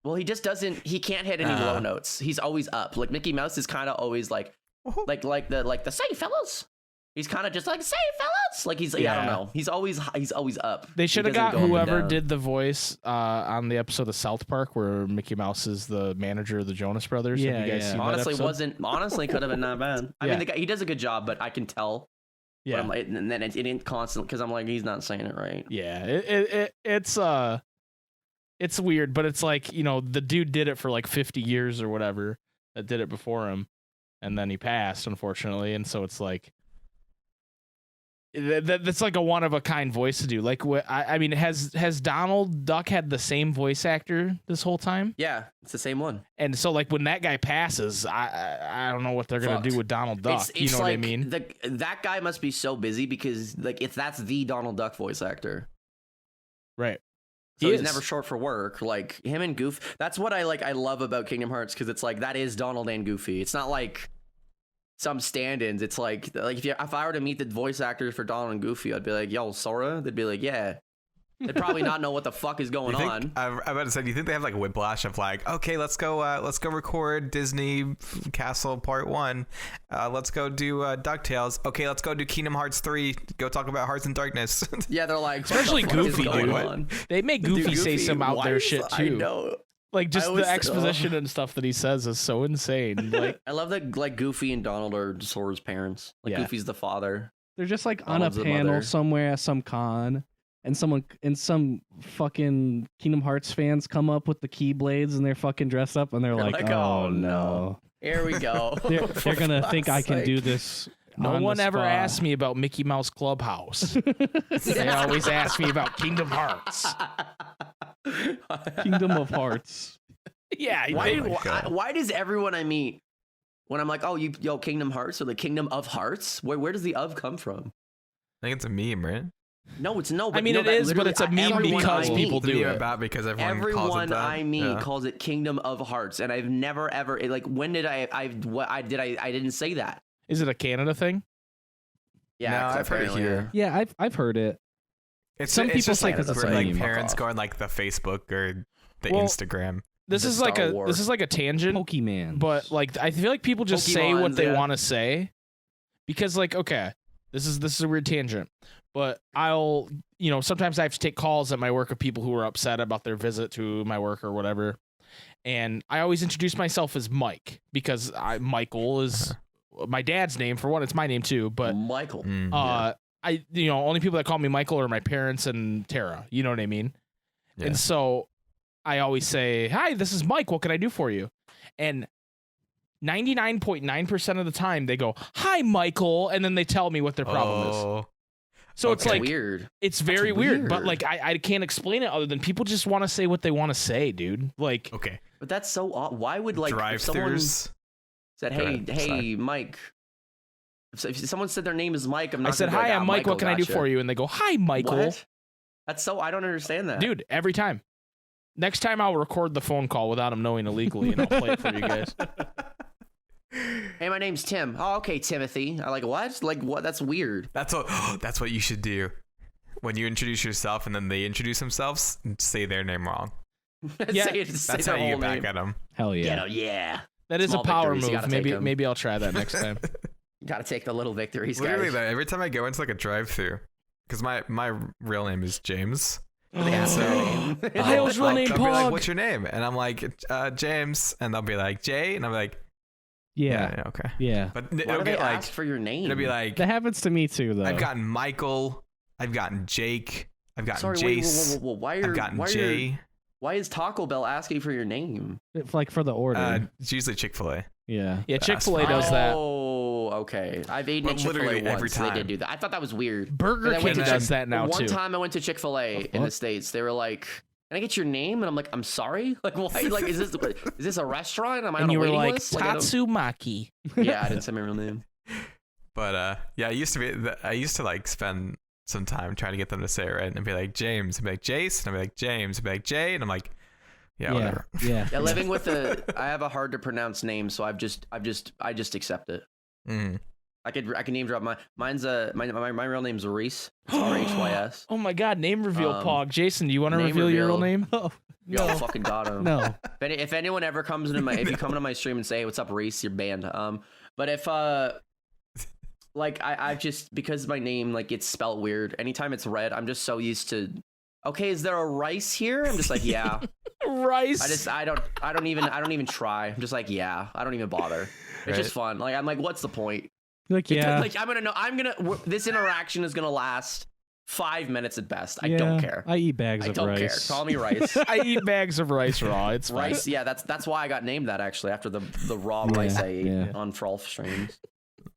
Well, he just doesn't. He can't hit any low notes. He's always up. Like Mickey Mouse is kind of always like the say fellas. He's kind of just like say fellas. Like he's I don't know. He's always up. They should He have doesn't got go up and whoever down. did the voice on the episode of South Park where Mickey Mouse is the manager of the Jonas Brothers. Have Yeah, you guys yeah. seen that episode? Honestly could have been not bad. I Yeah. mean, the guy, he does a good job, but I can tell. But Yeah, I'm like, and then it ain't constant because I'm like, he's not saying it right. yeah. It's weird, but it's like, you know, the dude did it for like 50 years or whatever that did it before him, and then he passed, unfortunately, and so it's like that's like a one of a kind voice to do. Like, I mean, has Donald Duck had the same voice actor this whole time? Yeah, it's the same one. And so, like, when that guy passes, I don't know what they're gonna Fucked. do with Donald Duck. You know what I mean? That guy must be so busy because like if that's the Donald Duck voice actor. Right. So He he's is. never short for work. Like him and Goof. That's what I like. I love about Kingdom Hearts because it's like that is Donald and Goofy. It's not like some stand-ins. It's like if I were to meet the voice actors for Donald and Goofy, I'd be like, "Yo, Sora." They'd be like, "Yeah." They'd probably not know what the fuck is going on. I'm about to say, do you think they have like a whiplash of like, okay, let's go record Disney Castle Part 1. Let's go do DuckTales. Okay, let's go do Kingdom Hearts 3. Go talk about Hearts and Darkness. Yeah, they're like, Especially what the fuck is Goofy, going dude. on? They make Dude, Goofy say some out why there is- shit I too. know. Like just the exposition and stuff that he says is so insane. Like I love that like Goofy and Donald are Sora's parents. Like Goofy's the father. They're just like Donald's on a the panel mother. somewhere at some con, and some fucking Kingdom Hearts fans come up with the Keyblades and they're fucking dressed up and they're like, oh no. Here we go. They're gonna think I can do this. No one ever asked me about Mickey Mouse Clubhouse. They always ask me about Kingdom Hearts. Kingdom of Hearts. Yeah. Why does everyone I meet when I'm like, oh, yo, Kingdom Hearts or the Kingdom of Hearts? Where does the of come from? I think it's a meme, right? No, it's no. But I mean, no, it that is, but it's a meme because people do it. About because everyone calls it Everyone that. I meet calls it Kingdom of Hearts, and I've never ever like. When did I didn't say that. Is it a Canada thing? Yeah, no, I've heard it here. Yeah, I've heard it. Some people just say it's it's a like meme. parents go on like the Facebook or the Instagram. This is like a tangent, Pokemon. but like I feel like people just say what they want to say because like okay, this is a weird tangent, but I'll sometimes I have to take calls at my work of people who are upset about their visit to my work or whatever, and I always introduce myself as Mike because Michael is my dad's name for one. It's my name too, but Michael. Only people that call me Michael are my parents and Tara. You know what I mean? Yeah. And so I always say, "Hi, this is Mike. What can I do for you?" And 99.9% of the time they go, "Hi, Michael," and then they tell me what their problem is. So it's like weird. It's very weird, but like I can't explain it other than people just want to say what they want to say, dude. Like okay, but that's so odd. Why would like if someone said, "Hey, Mike." If someone said their name is Mike, I said, "Hi, I'm Mike. Michael, what can I do for you?" And they go, "Hi, Michael." What? That's so I don't understand that, dude. Every time. Next time I'll record the phone call without him knowing illegally, and I'll play it for you guys. Hey, my name's Tim. Oh, okay, Timothy. I like what? Like what? That's weird. That's what you should do when you introduce yourself, and then they introduce themselves. Say their name wrong. Yeah, that's how you get back at them. Hell yeah, yeah. That is a power move. Maybe I'll try that next time. You gotta take the little victories, Literally, guys. Though, every time I go into like a drive-through, because my real name is James. Kyle's real name, Pog. Like, what's your name? And I'm like, James. And they'll be like, Jay. And I'm like, yeah, okay. Yeah. But it'll be like, ask for your name? It'll be like, that happens to me too, though. I've gotten Michael. I've gotten Jake. I've gotten Jace. I've gotten Jay. Why is Taco Bell asking for your name? It's like for the order. It's usually Chick-fil-A. Yeah. Yeah, Chick-fil-A does that. Oh, okay. I've eaten at Chick-fil-A once. They did do that. I thought that was weird. Burger King does that now, too. One time I went to Chick-fil-A in the States. They were like, "Can I get your name?" And I'm like, "I'm sorry? Like, why? Like, is this a restaurant? Am I on a waiting list?" And you were like, Tatsoomaki. Yeah, I didn't say my real name. But, yeah, I used to, like, spend some time trying to get them to say it right and be like, James. And be like, Jace. And I'd be like, James. And be like, Jay. And I'm like, yeah, whatever. Yeah. Living with I have a hard to pronounce name, so I just accept it. Mm. I can name drop my real name's Reese. It's RHYS. Oh my god, name reveal, Pog. Jason, do you want to reveal your real name? Oh, no. Yo, fucking got him. No. If anyone ever comes into if you come into my stream and say, "Hey, what's up, Reese?" You're banned. But if like I just because my name like it's spelled weird. Anytime it's read, I'm just so used to. Okay, is there a rice here? I'm just like, yeah. Rice. I don't even try. I'm just like, yeah. I don't even bother. It's just fun. Like I'm like, what's the point? Like, yeah. Like this interaction is gonna last 5 minutes at best. I don't care. I eat bags of rice. I don't care. Call me Rice. I eat bags of rice raw. It's fine. Rice. Yeah, that's why I got named that actually after the raw rice I ate on Frolf streams.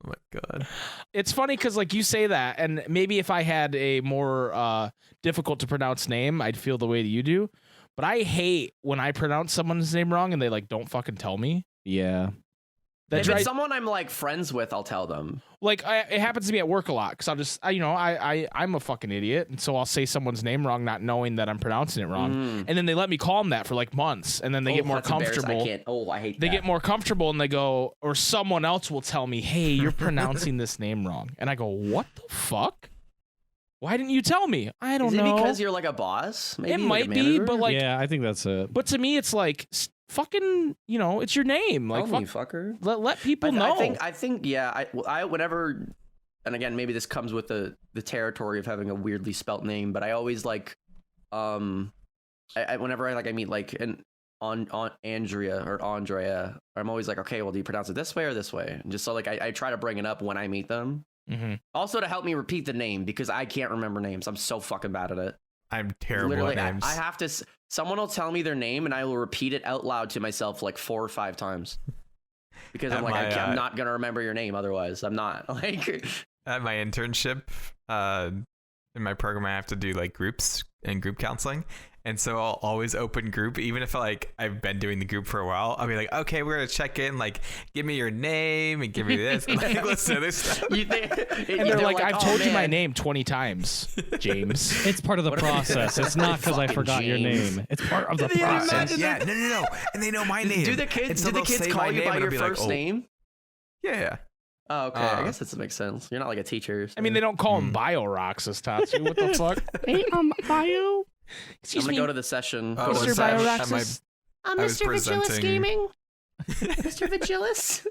Oh my god. It's funny because like you say that, and maybe if I had a more difficult to pronounce name, I'd feel the way that you do. But I hate when I pronounce someone's name wrong and they like don't fucking tell me. Yeah. If it's someone I'm like friends with, I'll tell them. Like it happens to me at work a lot because I'll just I'm a fucking idiot, and so I'll say someone's name wrong, not knowing that I'm pronouncing it wrong, and then they let me call them that for like months, and then they get more comfortable. I can't. I hate. They get more comfortable, and they go, or someone else will tell me, "Hey, you're pronouncing this name wrong," and I go, "What the fuck? Why didn't you tell me?" I don't know. Is it because you're like a boss? Maybe it might be, but like, yeah, I think that's it. But to me, it's like fucking, it's your name. Like, tell me, fucker. Let people know. I think, yeah. I whenever, and again, maybe this comes with the territory of having a weirdly spelt name, but I always like, whenever I meet like, and Andrea or Andrea. I'm always like, okay, well, do you pronounce it this way or this way? And just so like I try to bring it up when I meet them. Mm-hmm. Also to help me repeat the name because I can't remember names. I'm so fucking bad at it. I'm terrible Literally, at names. I have to. Someone will tell me their name and I will repeat it out loud to myself like 4 or 5 times because I'm like, I'm not gonna remember your name otherwise. I'm not like. At my internship, in my program, I have to do like groups and group counseling. And so I'll always open group, even if like I've been doing the group for a while. I'll be like, okay, we're gonna check in. Like, give me your name and give me this. And, like, listen to this stuff. And they're like, I've told you my name 20 times, James. It's part of the process. It's not because I forgot your name. It's part of the process. Yeah, no. And they know my name. Do the kids call you by your first name? Yeah. Oh, okay. I guess that makes sense. You're not like a teacher. So. I mean, they don't call him Bio-Roxas, Tatsu. What the fuck? Hey, Bio. Excuse me. Go to the session. Mr. Bio-Roxas. Mr. Vigilis Gaming. Mr. Vigilis.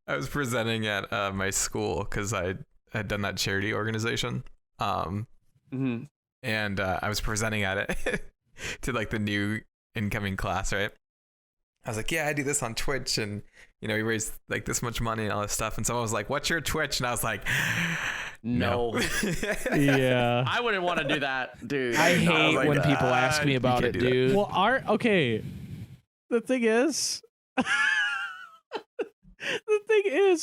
I was presenting at my school because I had done that charity organization. And I was presenting at it to like the new incoming class, right? I was like, yeah, I do this on Twitch, and we raised like this much money and all this stuff. And someone was like, what's your Twitch? And I was like, no. Yeah. I wouldn't want to do that, dude. I hate when people ask me about it, dude. Well, the thing is,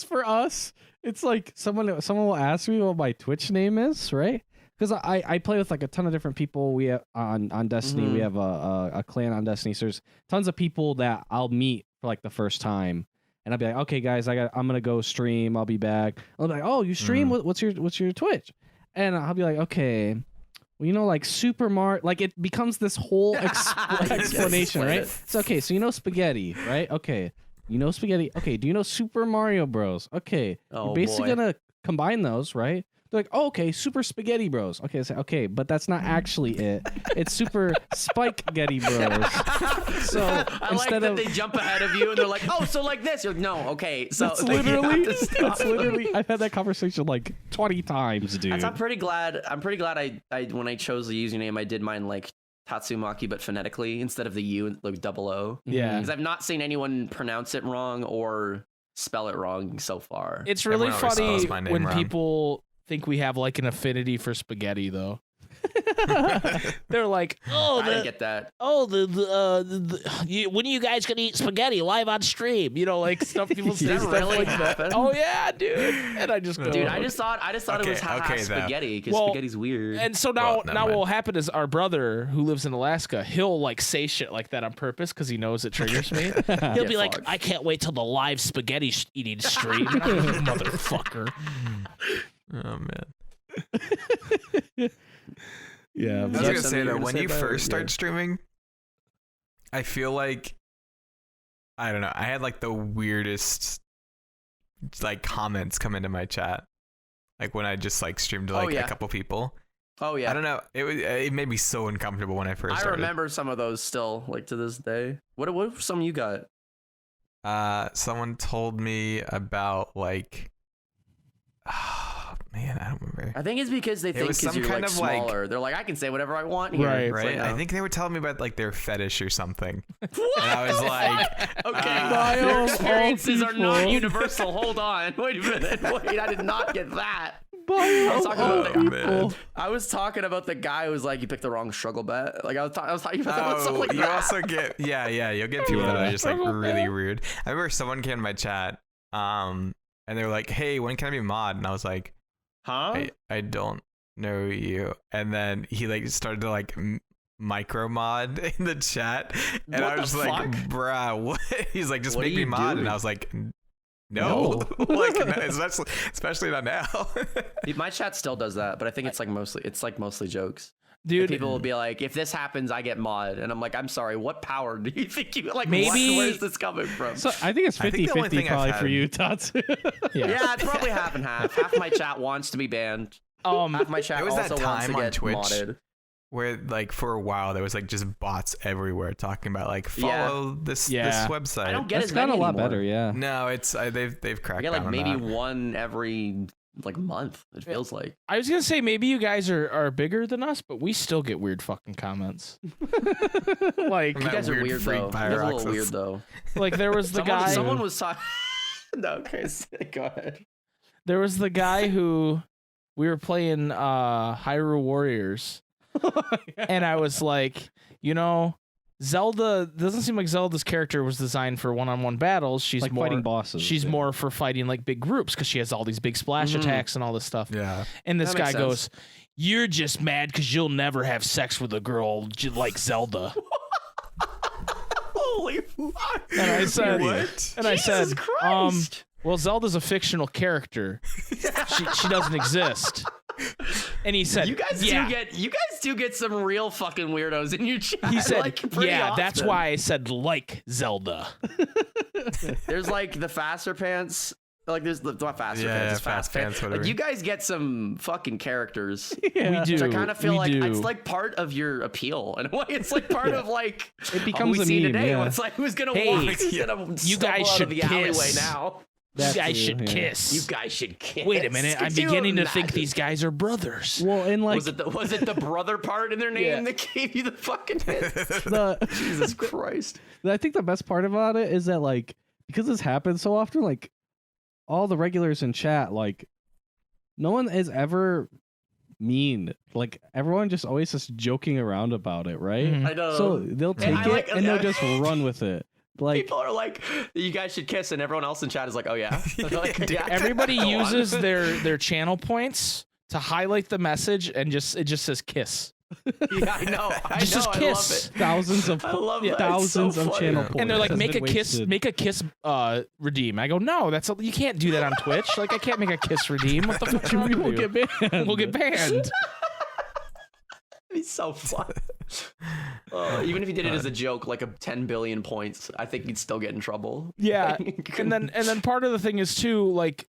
for us, it's like someone will ask me what my Twitch name is, right? Because I play with like a ton of different people. We have on Destiny. We have a clan on Destiny. So there's tons of people that I'll meet for like the first time, and I'll be like, okay, guys, I'm gonna go stream. I'll be back. I'll be like, oh, you stream? What's your Twitch? And I'll be like, okay, well, like Super Mario. Like it becomes this whole explanation, right? It's okay. So SpikeGhetti, right? Okay, SpikeGhetti. Okay, do you know Super Mario Bros? Okay, you're basically gonna combine those, right? They're like, oh, okay, Super Spaghetti Bros. Okay, okay, but that's not actually it. It's Super SpikeGhetti Bros. So I instead like that they jump ahead of you and they're like, oh, so like this. You're like, no, okay. So that's literally. I've had that conversation like 20 times, dude. I'm pretty glad. I when I chose the username, I did mine like Tatsoomaki, but phonetically instead of the U, like double O. Yeah, because I've not seen anyone pronounce it wrong or spell it wrong so far. It's really funny when people think we have like an affinity for spaghetti, though. They're like, oh, I didn't get that. Oh, when are you guys gonna eat spaghetti live on stream? Like stuff people say stuff really like happen? that. Oh yeah, dude. And I just go, dude, I just thought it was spaghetti because spaghetti's weird. And so now what will happen is our brother who lives in Alaska, he'll like say shit like that on purpose because he knows it triggers me. He'll be like, I can't wait till the live spaghetti eating stream. And I'm like, motherfucker. Oh man. Yeah, I was gonna say that when you first start streaming, I feel like I don't know. I had like the weirdest like comments come into my chat, like when I just like streamed to like a couple people. Oh yeah. I don't know. It made me so uncomfortable when I first started. I remember some of those still, like to this day. What some you got? Someone told me about like. Oh, man, I don't remember. I think it's because they think because you're like smaller. They're like, I can say whatever I want here. Right. Like, no. I think they were telling me about like their fetish or something. And I was like, okay, your experiences are not universal. Hold on. Wait a minute. Wait, I did not get that. I was talking about the guy who was like, you picked the wrong struggle bet. Like I was talking about something like you that. also get you'll get people that are just like really weird. I remember someone came to my chat, and they were like, hey, when can I be mod? And I was like, huh? I don't know you. And then he like started to like micro mod in the chat, and I was like, bruh, what? He's like, just make me mod, doing? And I was like, no. Like no, especially not now. My chat still does that, but I think it's like mostly jokes. Dude, like people will be like, if this happens, I get mod. And I'm like, I'm sorry, what power do you think you like? Maybe where's this coming from? So I think it's 50-50 probably for you, Tatsu. Yeah, it's probably half and half. Half of my chat wants to be banned. Half my chat also wants to get Twitch modded. Where like for a while there was like just bots everywhere talking about like follow this website. I don't get it's gotten a lot better. No, it's they've cracked I get like down maybe on that. one every month. It feels like. I was gonna say maybe you guys are bigger than us, but we still get weird fucking comments. Like you guys are weird though. You guys are a little weird though. Like there was the guy. Someone was talking. No, okay, go ahead. There was the guy who we were playing Hyrule Warriors, and I was like, Zelda doesn't seem like Zelda's character was designed for one-on-one battles. She's like more fighting bosses. She's more for fighting like big groups because she has all these big splash attacks and all this stuff. Yeah. And this guy goes, "You're just mad because you'll never have sex with a girl like Zelda." Holy fuck! And I said, "What?" And Jesus I said, Christ. Well, Zelda's a fictional character. She doesn't exist. And he said, you guys do get some real fucking weirdos in your chat. He said, often. That's why I said like Zelda. There's like the faster pants. Like there's the not faster pants, it's fast pants. Like you guys get some fucking characters. Yeah. We do. Which I kind of feel like it's like part of your appeal in a way. It's like part of like it becomes we a see meme, today. Yeah. It's like who's gonna walk? You guys should kiss. alleyway now. You guys should kiss. You guys should kiss. Wait a minute, I'm beginning to think these guys are brothers. Well, and like, was it the brother part in their name that gave you the fucking hit? Jesus Christ! I think the best part about it is that like because this happens so often, like all the regulars in chat, like no one is ever mean. Like everyone just always just joking around about it, right? Mm-hmm. I know. So they'll take it and they'll just run with it. Like people are like, you guys should kiss, and everyone else in chat is like, oh yeah. Like, yeah. Everybody uses their channel points to highlight the message, and it just says kiss. Yeah, I know. Just says kiss. Thousands of channel points. And they're like, make a kiss redeem. I go, no, you can't do that on Twitch. Like I can't make a kiss redeem. What the fuck? We'll get banned. We'll get banned. He's so fun. Even if you did it as a joke, like a 10 billion points, I think you'd still get in trouble. Yeah. and then part of the thing is too, like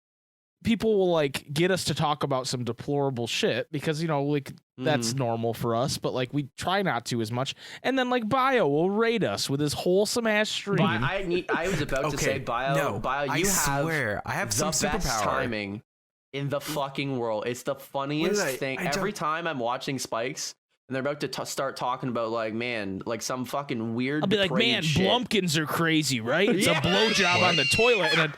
people will like get us to talk about some deplorable shit because like that's normal for us, but like we try not to as much. And then like Bio will rate us with his wholesome ass stream. I was about to say Bio. You I have some the best superpower. timing in the fucking world. It's the funniest thing. Every time I'm watching Spikes. And they're about to start talking about like, man, like some fucking weird. I'll be like, man, shit. Blumpkins are crazy, right? It's a blowjob on the toilet. And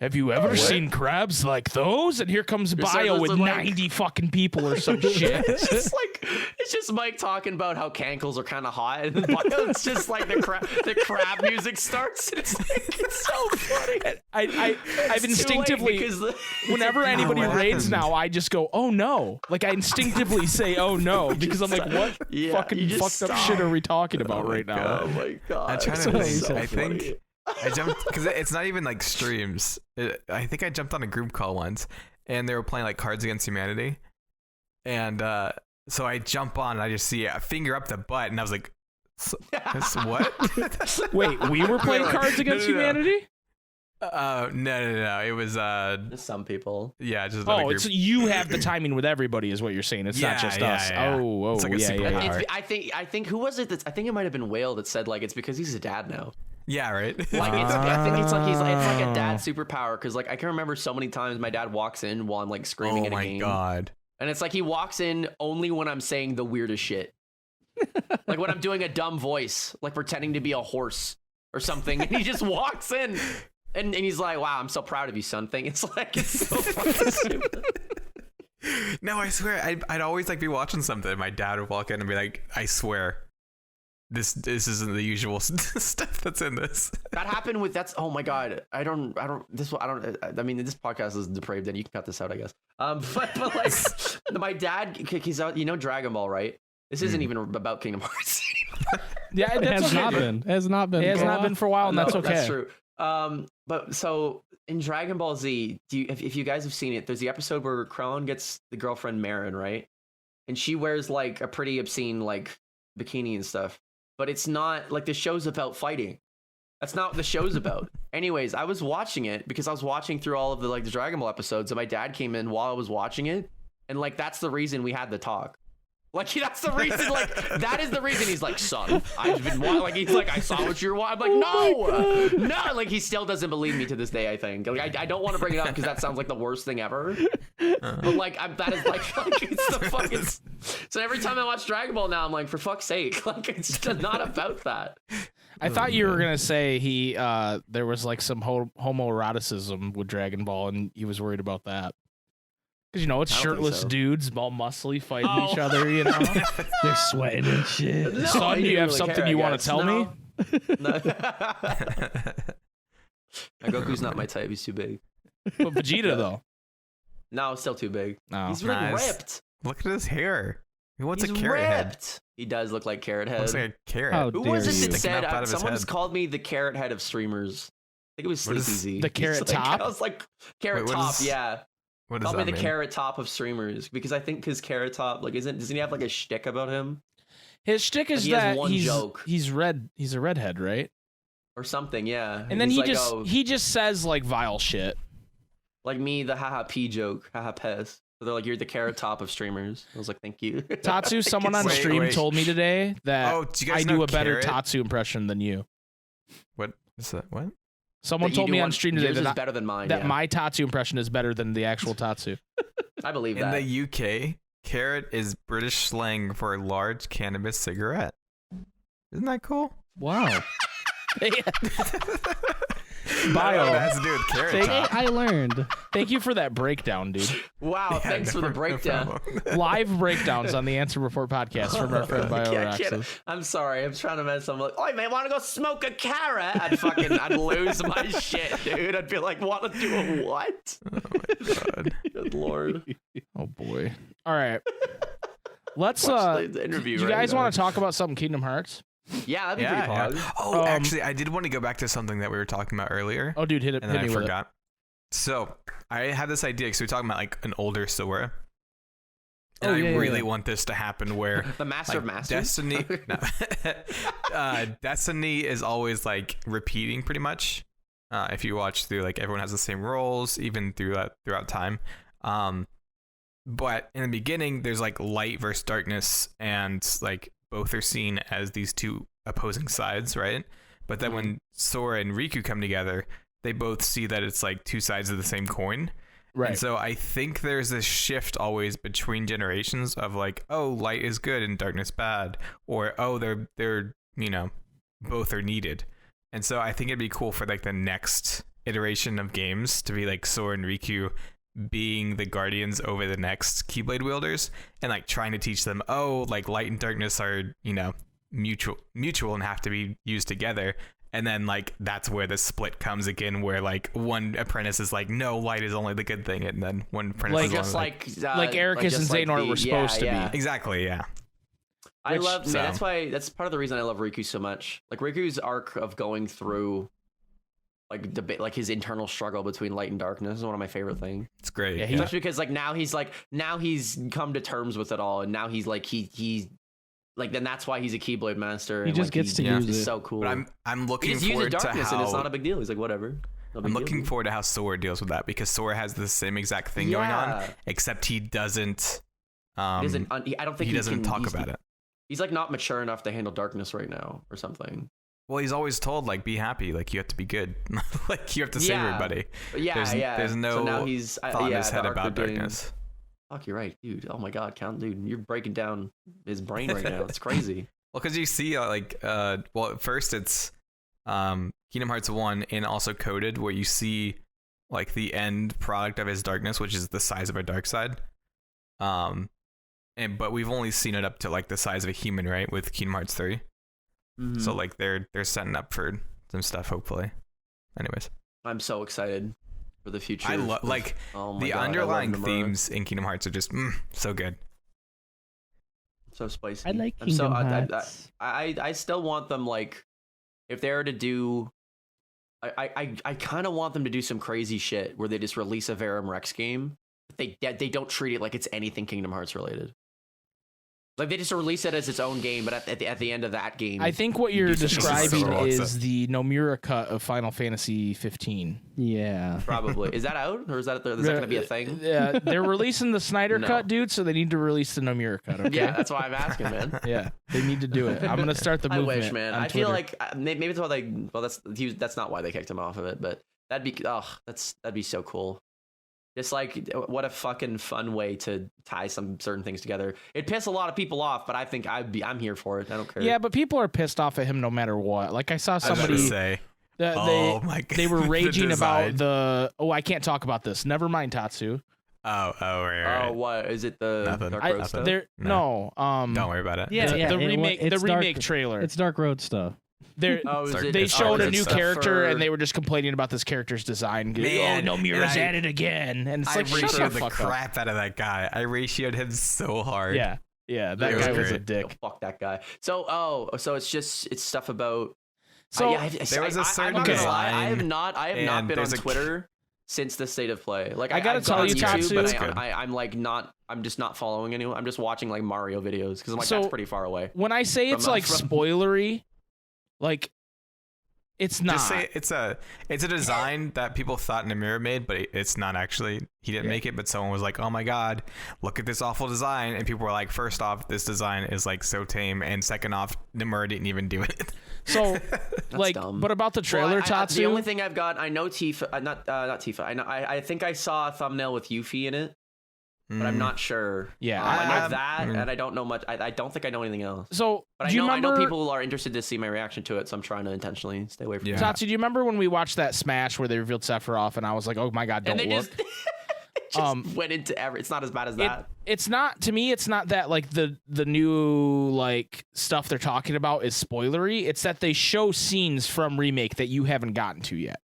have you ever seen crabs like those? And here comes Bio with 90 fucking people or some shit. It's just Mike talking about how cankles are kind of hot, and it's just like the crab music starts. And it's so funny. I've instinctively, whenever anybody raids now, I just go, oh no. Like I instinctively say, oh no, because I'm like, what fucking fucked up shit are we talking about right now? Oh my god! I'm trying to think. I think I jumped because it's not even like streams. I think I jumped on a group call once, and they were playing like Cards Against Humanity, and so I jump on and I just see a finger up the butt, and I was like, "What?" Wait, we were playing Cards Against Humanity? No. It was just some people. Yeah, just you have the timing with everybody, is what you're saying. It's not just us. Yeah. Oh, it's like yeah. I think who was it? I think it might have been Whale that said like it's because he's a dad now. Yeah, right. Like I think it's like a dad superpower because like I can remember so many times my dad walks in while I'm like screaming in a game. Oh my god! And it's like he walks in only when I'm saying the weirdest shit, like when I'm doing a dumb voice, like pretending to be a horse or something, and he just walks in and he's like, "Wow, I'm so proud of you, son." It's like it's so fucking stupid. No, I swear, I'd always like be watching something. And my dad would walk in and be like, "I swear." This isn't the usual stuff that's in this. That happened with oh my god. I mean, this podcast is depraved and you can cut this out, I guess. But like my dad, he's out, Dragon Ball, right? This isn't even about Kingdom Hearts anymore. Yeah, it has not been. It has not been for a while, and that's okay. That's true. But so in Dragon Ball Z, if you guys have seen it, there's the episode where Krillin gets the girlfriend Marin, right? And she wears like a pretty obscene like bikini and stuff. But it's not like the show's about fighting. That's not what the show's about. Anyways, I was watching it because I was watching through all of the Dragon Ball episodes, and my dad came in while I was watching it, and like that's the reason we had the talk. Like that's the reason. Like that is the reason he's like, son, I've been like he's like, I saw what you're watching. I'm like, no. Like he still doesn't believe me to this day. I think. Like I don't want to bring it up because that sounds like the worst thing ever. But like that is like it's the fucking. So every time I watch Dragon Ball now, I'm like, for fuck's sake, like it's not about that. I thought you were gonna say there was like some homoeroticism with Dragon Ball, and he was worried about that. Because, it's shirtless dudes, all muscly, fighting each other, They're sweating and shit. No, Son, do you have something you want to tell me? No. Goku's not my type. He's too big. But Vegeta, though. No, still too big. No. He's like ripped. Look at his hair. He wants He's a carrot ripped. head. He does look like Carrot Head. Looks like a carrot. How Who dare was it you. that Sticking up out said of his someone's head. called me the Carrot Head of streamers? I think it was What is- Sleepy. The Carrot Top? I was like Carrot Wait, what Top, is- yeah. What does Call me that the mean? Carrot Top of streamers because I think his Carrot Top doesn't he have like a shtick about him His shtick is He has that one joke. he's red. He's a redhead, right? or something? Yeah. And then He's he like, he just says like vile shit. like me, the haha p joke, haha pez. So they're like, you're the Carrot Top of streamers. I was like, thank you. Tatsu, someone on Wait, stream wait. told me today that Oh, do you guys I do know a better Carrot? Tatsu impression than you. What is that? What? Someone That you told do me on one- stream today yours is that, better than mine. that yeah. my Tatsu impression is better than the actual Tatsu. I believe In that. the UK, carrot is British slang for a large cannabis cigarette. Isn't that cool? Wow. Bio. That has to do with carrot Hey, top. I learned. Thank you for that breakdown, dude. Wow, Yeah, thanks for the no breakdown. problem. Live breakdowns on the Answer Report podcast from our friend Bio-Roxas. I'm sorry. I'm trying to mess. I'm like, oh man, want to go smoke a carrot? I'd lose my shit, dude. I'd be like, want to do a what? Oh my god. Good lord. Oh boy. All right. Let's Watch the interview. do you right guys now. want to talk about something Kingdom Hearts? Yeah, that'd be Yeah, pretty yeah. pog. Oh, Um, actually, I did want to go back to something that we were talking about earlier, Oh dude, hit and me then I with it. forgot. So I had this idea because we were talking about like an older Sora, and Oh, I yeah, yeah, really yeah. want this to happen where The Master like, of Masters. Destiny, no. Destiny is always like repeating pretty much. If you watch through, like everyone has the same roles, even throughout time. But in the beginning, there's like light versus darkness, and like both are seen as these two opposing sides, right? But then when Sora and Riku come together, they both see that it's like two sides of the same coin. Right. And so I think there's this shift always between generations of like, oh, light is good and darkness bad, or oh, they're both are needed. And so I think it'd be cool for like the next iteration of games to be like Sora and Riku being the guardians over the next Keyblade wielders and like trying to teach them, oh, like light and darkness are, mutual and have to be used together. And then like that's where the split comes again, where like one apprentice is like, no, light is only the good thing, and then one apprentice Like, is Just like like Ericus and Xehanort were supposed to be. exactly, yeah. I Which- love. so- That's part of the reason I love Riku so much. Like Riku's arc of going through, like debate, like his internal struggle between light and darkness is one of my favorite things. It's great. Yeah, he- Especially because now he's come to terms with it all, and now he's like he's like then that's why he's a Keyblade master. He and, just like, gets to yeah. use He's it. so cool. But I'm he looking just uses forward to darkness, and it's not how a big deal. He's like, whatever. No I'm big looking deal. forward to how Sora deals with that, because Sora has the same exact thing going on, Yeah. except he doesn't. I don't think he doesn't talk he's- about it. He's like not mature enough to handle darkness right now, or something. Well, he's always told like, be happy, like you have to be good, like you have to save Yeah. everybody. But yeah, There's no So now he's thought in his the head arc about they're doing- darkness. Fuck, you're right, dude. Oh my god, dude, you're breaking down his brain right now. It's crazy. Well, because you see, well, at first it's Kingdom Hearts 1 and also Coded, where you see like the end product of his darkness, which is the size of a dark side. But we've only seen it up to like the size of a human, right? With Kingdom Hearts 3. Mhm. So like they're setting up for some stuff, hopefully. Anyways, I'm so excited for the future. I love like Oh my the God, I love underlying Nomura. themes in Kingdom Hearts are just so good. So spicy. I like I'm so, Kingdom Hearts. I still want them, like, if they were to do, I kind of want them to do some crazy shit where they just release a Verum Rex game. But they don't treat it like it's anything Kingdom Hearts related. Like they just release it as its own game, but at the end of that game, I think what you're describing so is the Nomura cut of Final Fantasy 15. Yeah. probably is that out or is that going to be a thing? Yeah, they're releasing the Snyder cut, dude. So they need to release the Nomura cut. Okay? Yeah, that's why I'm asking, man. Yeah, they need to do it. I'm gonna start the I movement. wish, man. on I feel Twitter. like maybe that's why they. Well, that's not why they kicked him off of it, but that'd be so cool. Just like what a fucking fun way to tie some certain things together. It pissed a lot of people off, but I think I'm here for it. I don't care. Yeah, but people are pissed off at him no matter what. Like I saw somebody say. They were raging about the. Oh, I can't talk about this. Never mind, Tatsu. Right. Oh, what is it? The Nothing. Dark Road stuff? No. Don't worry about it. The remake trailer. It's Dark Road stuff. They showed a new character and they were just complaining about this character's design. Man, no, Nomura's at it again, and it's I like shut ratioed the the fuck crap up. out of that guy. I ratioed him so hard. Yeah, that guy was a dick. Oh, fuck that guy. So it's stuff about. So there was a certain I'm not gonna lie, design. I have not been on there's a Twitter since the state of play. Like I gotta tell you, Tatsu, but I'm just not following anyone. I'm just watching like Mario videos because I'm like that's pretty far away. When I say it's like spoilery, like. It's not. Just say it's a design that people thought Nomura made, but it's not actually. He didn't make it, but someone was like, "Oh my god, look at this awful design!" And people were like, first off, this design is like so tame, and second off, Nomura didn't even do it." So, like, dumb. but about the trailer, Tatsu. The only thing I've got, I know Tifa, not Tifa. I think I saw a thumbnail with Yuffie in it. But I'm not sure. Yeah, I know that, and I don't know much. I don't think I know anything else. So, but I know people are interested to see my reaction to it, so I'm trying to intentionally stay away from it. Tatsu, do you remember when we watched that Smash where they revealed Sephiroth, and I was like, "Oh my god, don't and they look." just went into It's not as bad as that. It's not, to me. It's not that like the new like stuff they're talking about is spoilery. It's that they show scenes from remake that you haven't gotten to yet.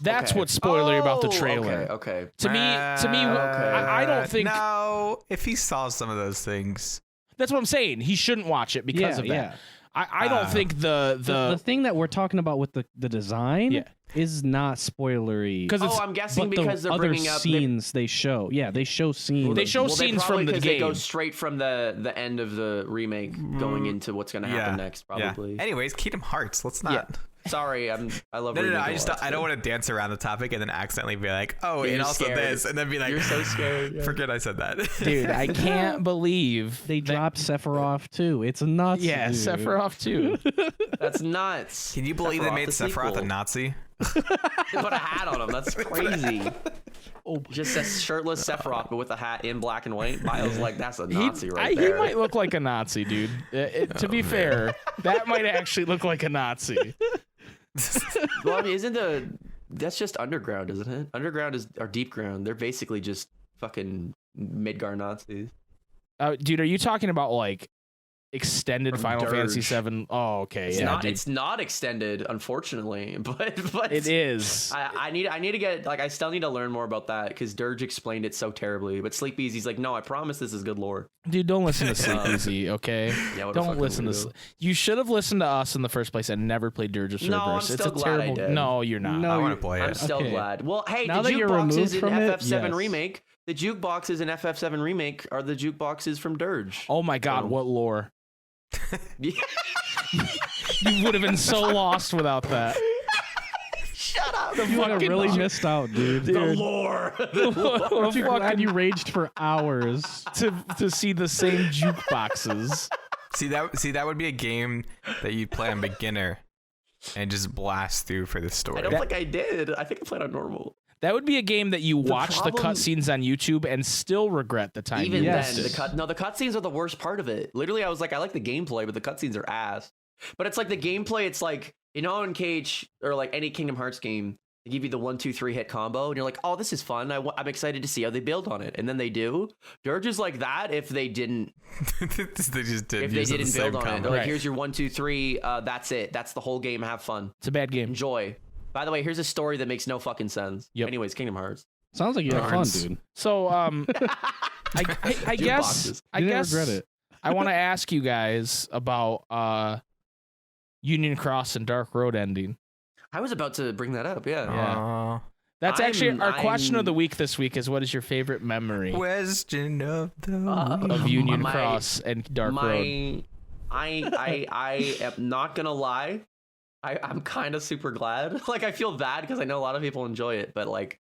That's what's spoilery about the trailer. Okay. To me, I don't think. No, if he saw some of those things, that's what I'm saying. He shouldn't watch it because of that. Yeah. I don't think the thing that we're talking about with the design is not spoilery. I'm guessing because they're other bringing up scenes they show. Yeah, they show scenes. They show scenes from the game. They go straight from the end of the remake going into what's going to happen next, probably. Yeah. Anyways, Kingdom Hearts. Let's not. Yeah. Sorry, I love. No. I don't want to dance around the topic and then accidentally be like, oh, and also scared. this, and then be like, you're so scared. Yeah. Forget I said that, dude. I can't believe they dropped Sephiroth too. It's nuts. Yeah, dude. Sephiroth too. That's nuts. Can you believe they made Sephiroth a Nazi? They put a hat on him. That's crazy. Just a shirtless Sephiroth, but with a hat in black and white. Bio's like, that's a Nazi right there. He might look like a Nazi, dude. To be fair, that might actually look like a Nazi. Well, I mean, that's just Underground, isn't it? Underground or Deep Ground. They're basically just fucking Midgar Nazis. Dude, are you talking about like extended Final Fantasy VII? Oh, okay. It's not extended, unfortunately, but it is. I need to get I still need to learn more about that because Dirge explained it so terribly. But Sleep Easy's like, no, I promise this is good lore. Dude, don't listen to Sleep Easy, okay? Yeah, don't listen to. You should have listened to us in the first place and never played Dirge of Cerberus. No, I'm still glad I did. No, you're not. No, I want to play it. I'm still glad. Well, hey, now the that you're jukeboxes in from FF7 it, remake. The jukeboxes in FF7 remake are the jukeboxes from Dirge. Oh my god, what lore? Yeah. You would have been so lost without that. Shut up. You would have really missed out, dude. The lore. Aren't you glad you raged for hours to see the same jukeboxes? See that would be a game that you play on beginner and just blast through for the story. I don't think I did. I think I played on normal. That would be a game that you watch the cutscenes on YouTube and still regret the time. Even you then, did. the cutscenes are the worst part of it. Literally, I was like, I like the gameplay, but the cutscenes are ass. But it's like the gameplay. It's like in Cage or like any Kingdom Hearts game, they give you the 1-2-3 hit combo, and you're like, oh, this is fun. I'm excited to see how they build on it, and then they do. Dirge is like that if they didn't. They just didn't. If they didn't build on it, they're like, Right. here's your 1-2-3. That's it. That's the whole game. Have fun. It's a bad game. Enjoy. By the way, here's a story that makes no fucking sense. Yep. Anyways, Kingdom Hearts. Sounds like you had fun, dude. So, I guess regret it. I want to ask you guys about Union Cross and Dark Road ending. I was about to bring that up. Yeah. Yeah. That's actually our question of the week this week is, what is your favorite memory Question of the week. of Union Cross and Dark Road? I am not gonna lie. I'm kind of super glad. Like, I feel bad because I know a lot of people enjoy it, but like,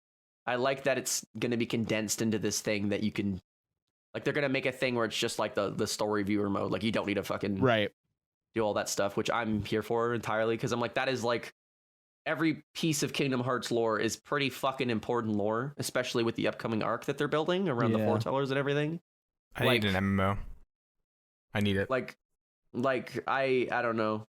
I like that it's gonna be condensed into this thing that you can, like, they're gonna make a thing where it's just like the story viewer mode. Like, you don't need to fucking do all that stuff, which I'm here for entirely, because I'm like, that is like, every piece of Kingdom Hearts lore is pretty fucking important lore, especially with the upcoming arc that they're building around the foretellers and everything. I need an MMO. I need it. Like I don't know.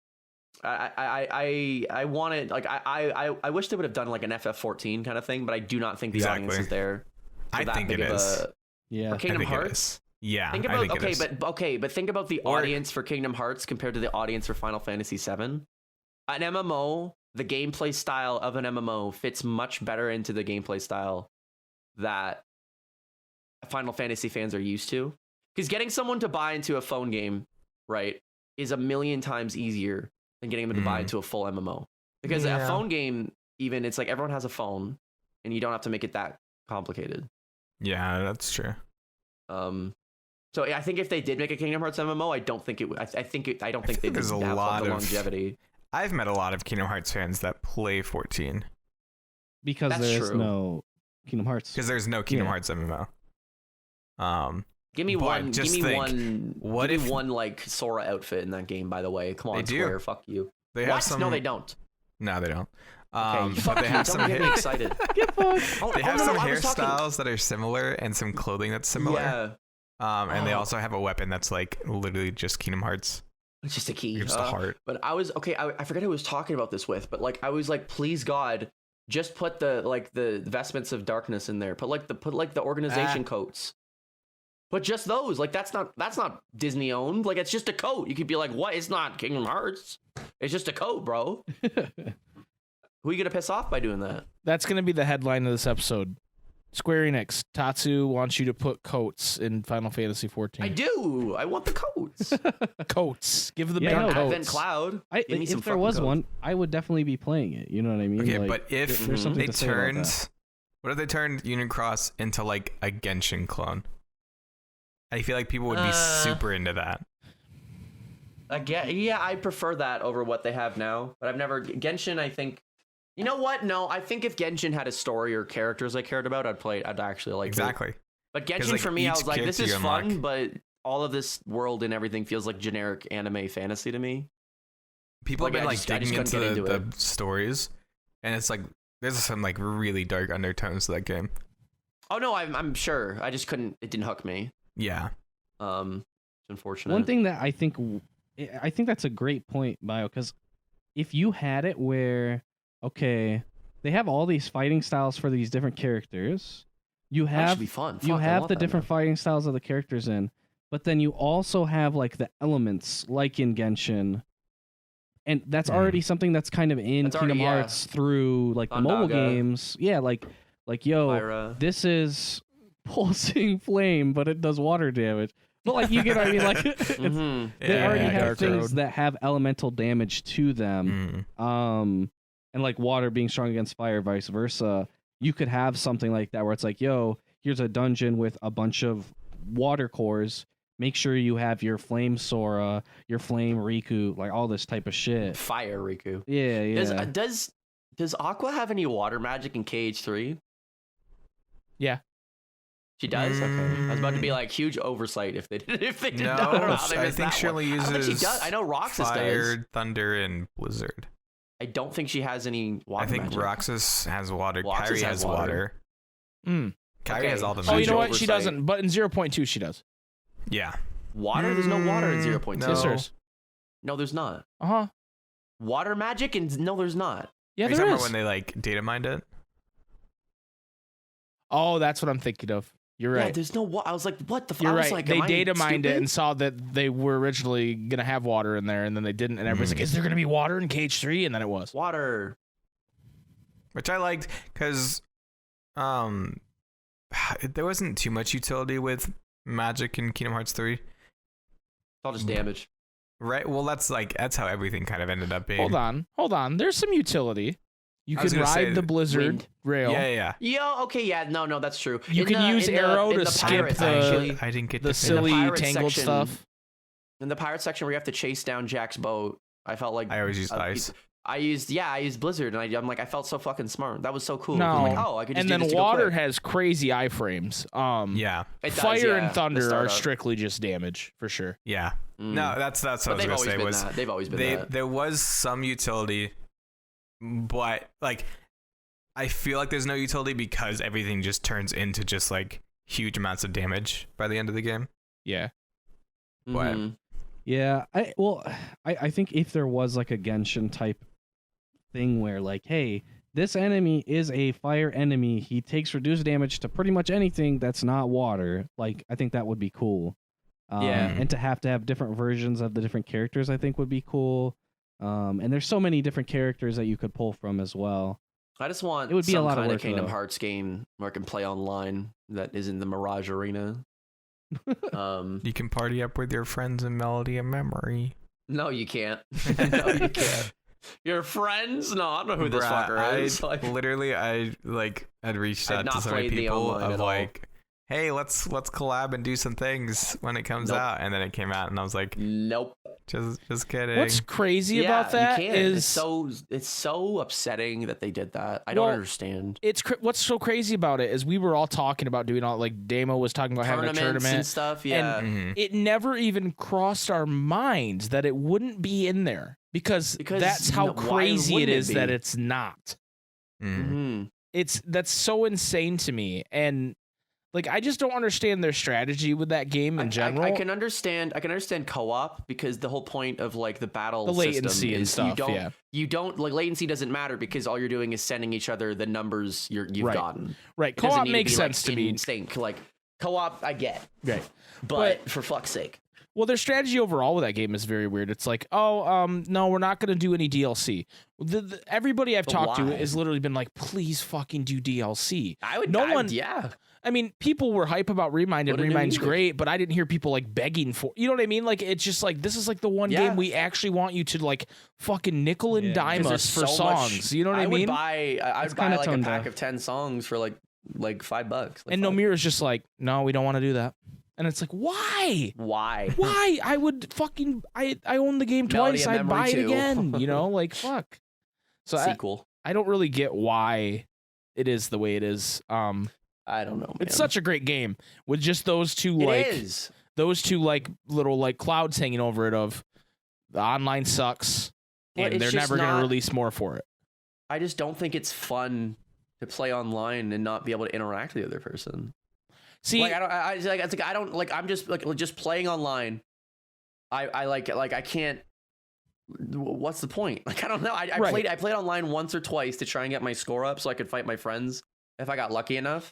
I want it. Like, I wish they would have done like an FF14 kind of thing, but I do not think the audience is there. I think it is. For Kingdom Hearts. Yeah. Think about but think about the audience for Kingdom Hearts compared to the audience for Final Fantasy VII. An MMO, the gameplay style of an MMO fits much better into the gameplay style that Final Fantasy fans are used to. Because getting someone to buy into a phone game, right, is a million times easier than getting them to buy into a full MMO. Because a phone game, even, it's like everyone has a phone, and you don't have to make it that complicated. Yeah, that's true. So I think if they did make a Kingdom Hearts MMO, I don't think it would. I don't think they'd have the longevity. I've met a lot of Kingdom Hearts fans that play 14 because there's no Kingdom Hearts. Because there's no Kingdom Hearts MMO. Give me one. Give me one like Sora outfit in that game. By the way, come on, Square, fuck you. They have some. No, they don't. No, they don't. Okay, but they have some. Don't get me excited. They have some hairstyles that are similar and some clothing that's similar. Yeah. And they also have a weapon that's like literally just Kingdom Hearts. It's just a key. Just a heart. But I was I forget who I was talking about this with, but like I was like, please God, just put the vestments of darkness in there. Put the organization coats. But just those, like that's not Disney owned. Like, it's just a coat. You could be like, what? It's not Kingdom Hearts. It's just a coat, bro. Who are you gonna piss off by doing that? That's gonna be the headline of this episode. Square Enix, Tatsu wants you to put coats in Final Fantasy 14. I do. I want the coats. Coats. Give the man coats. Advent Cloud. If there was one, I would definitely be playing it. You know what I mean? Okay, like, but if they turned, what if they turned Union Cross into like a Genshin clone? I feel like people would be super into that. Yeah, I prefer that over what they have now. But I've never Genshin. I think. You know what? No, I think if Genshin had a story or characters I cared about, I'd play it. I'd actually like it. But Genshin, like, for me, I was like, this is fun, but all of this world and everything feels like generic anime fantasy to me. People have been like digging into the stories, and it's like there's some like really dark undertones to that game. Oh no, I'm sure. I just couldn't. It didn't hook me. Yeah. It's unfortunate. One thing that I think that's a great point, Bio, because if you had it where, okay, they have all these fighting styles for these different characters. You have the different fighting styles of the characters in, but then you also have like the elements, like in Genshin, and that's already something that's kind of in Kingdom Hearts through like the mobile games. Yeah, like yo, Myra. This is pulsing flame, but it does water damage. But like, you get what I mean? Like, they already have things that have elemental damage to them. And like water being strong against fire, vice versa. You could have something like that where it's like, yo, here's a dungeon with a bunch of water cores. Make sure you have your flame Sora, your flame Riku, like all this type of shit. Fire Riku. Yeah. Does Aqua have any water magic in KH3? Yeah. She does? Okay. I was about to be like, huge oversight if they did. No, I don't know how they I think she only uses I know Roxas fire, does. Thunder, and Blizzard. I don't think she has any water magic. I think Roxas has water. Kairi has water. Kairi has all the magic. Oh, you know what? She doesn't. But in 0.2, she does. Yeah. Water? There's no water in 0.2. No. Yes, there's. No, there's not. Uh-huh. Water magic? And no, there's not. Yeah, there is. Are you talking about when they like data mined it? Oh, that's what I'm thinking of. You're right. Yeah, there's no I was like, what the fuck? You're I was right. like, they data mined it and saw that they were originally going to have water in there, and then they didn't. And everybody's like, is there going to be water in KH3? And then it was. Water. Which I liked because there wasn't too much utility with magic in Kingdom Hearts 3. It's all just damage. Right? Well, that's how everything kind of ended up being. Hold on. There's some utility. You can ride the Blizzard rail. Yeah. Yo, okay, yeah, no, that's true. You can use arrow to skip I didn't get the silly tangled stuff. In the pirate section where you have to chase down Jack's boat, I felt like I always used ice. I used Blizzard, and I'm like, I felt so fucking smart. That was so cool. No, I'm like, I could just and then water has crazy iframes. Fire and thunder are strictly just damage for sure. Yeah. No, that's what I was gonna say. They've always been that. There was some utility, but like, I feel like there's no utility because everything just turns into just like huge amounts of damage by the end of the game. Yeah. But yeah, I think if there was like a Genshin type thing where like, hey, this enemy is a fire enemy, he takes reduced damage to pretty much anything that's not water, like I think that would be cool. And to have different versions of the different characters I think would be cool. And there's so many different characters that you could pull from as well. I just want some kind of Kingdom Hearts game where I can play online that isn't the Mirage Arena. You can party up with your friends in Melody of Memory. No, you can't. No, you can't. Your friends? No, I don't know who this fucker is. Literally, I had reached out to so many people of like, hey, let's collab and do some things when it comes out, and then it came out, and I was like, nope, just kidding. What's crazy about that is it's so upsetting that they did that. I don't understand. What's so crazy about it is we were all talking about doing all like Damo was talking about having a tournament and stuff. Yeah, and it never even crossed our minds that it wouldn't be in there because that's how crazy it is that it's not. That's so insane to me, and like I just don't understand their strategy with that game in general. I can understand co-op because the whole point of like the battle the latency system and is stuff. You don't like latency doesn't matter because all you're doing is sending each other the numbers you've gotten. Right, co-op makes sense to me. In sync. Like co-op, I get. Right, but for fuck's sake. Well, their strategy overall with that game is very weird. It's like, no, we're not going to do any DLC. Everybody I've talked to has literally been like, please fucking do DLC. Yeah. I mean, people were hype about Remind, and Remind's great, but I didn't hear people like begging for. You know what I mean? Like, it's just like this is like the one game we actually want you to like fucking nickel and dime us for songs. You know what I mean? I'd buy like a pack of 10 songs for like $5. Like and Nomira's just like, no, we don't want to do that. And it's like, why? Why? I would fucking I own the game twice. I'd buy it again. You know, like fuck. So sequel. I don't really get why it is the way it is. I don't know, man. It's such a great game with just those two little like clouds hanging over it of the online sucks and they're never going to release more for it. I just don't think it's fun to play online and not be able to interact with the other person. See, like I'm just playing online. I can't. What's the point? Like I don't know. I played online once or twice to try and get my score up so I could fight my friends if I got lucky enough.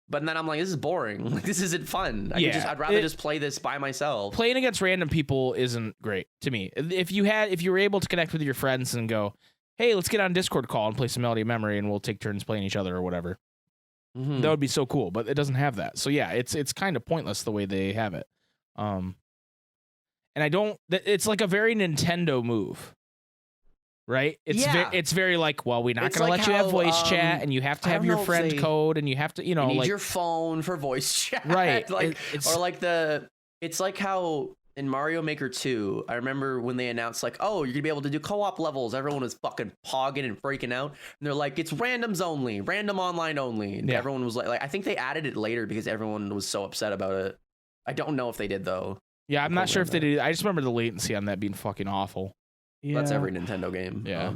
But then I'm like, this is boring. Like this isn't fun. I'd rather just play this by myself. Playing against random people isn't great to me. If you were able to connect with your friends and go, hey, let's get on Discord call and play some Melody of Memory and we'll take turns playing each other or whatever. That would be so cool, but it doesn't have that. So yeah, it's kind of pointless the way they have it. And I don't. It's like a very Nintendo move, right? It's very like, well, we're not going to let you have voice chat, and you have to have your friend code, and you have to, you know, you need like your phone for voice chat, right? Like it's like how. In Mario Maker 2, I remember when they announced like, oh, you're gonna be able to do co-op levels. Everyone was fucking pogging and freaking out. And they're like, it's randoms only, random online only. And everyone was like, I think they added it later because everyone was so upset about it. I don't know if they did though. Yeah, I'm not sure if they did. I just remember the latency on that being fucking awful. Yeah. That's every Nintendo game. Yeah.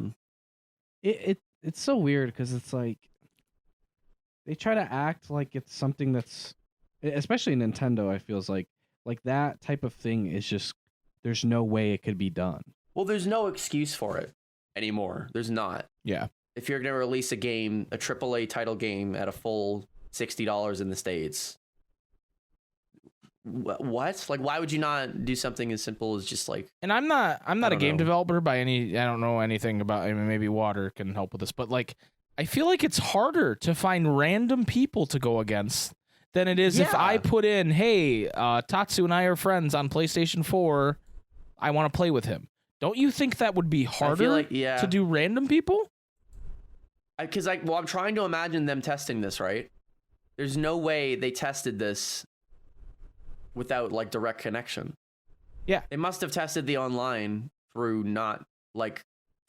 It's so weird because it's like they try to act like it's something that's, especially Nintendo, I feels like that type of thing is just, there's no way it could be done. Well, there's no excuse for it anymore. There's not. Yeah. If you're going to release a game, a AAA title game at a full $60 in the States, what? Like, why would you not do something as simple as just like... And I'm not a game developer by any... I don't know anything about... I mean, maybe Water can help with this, but like, I feel like it's harder to find random people to go against than it is if I put in, hey, Tatsu and I are friends on PlayStation 4. I want to play with him. Don't you think that would be harder to do random people? Because I'm trying to imagine them testing this, right? There's no way they tested this without like direct connection. Yeah. They must have tested the online through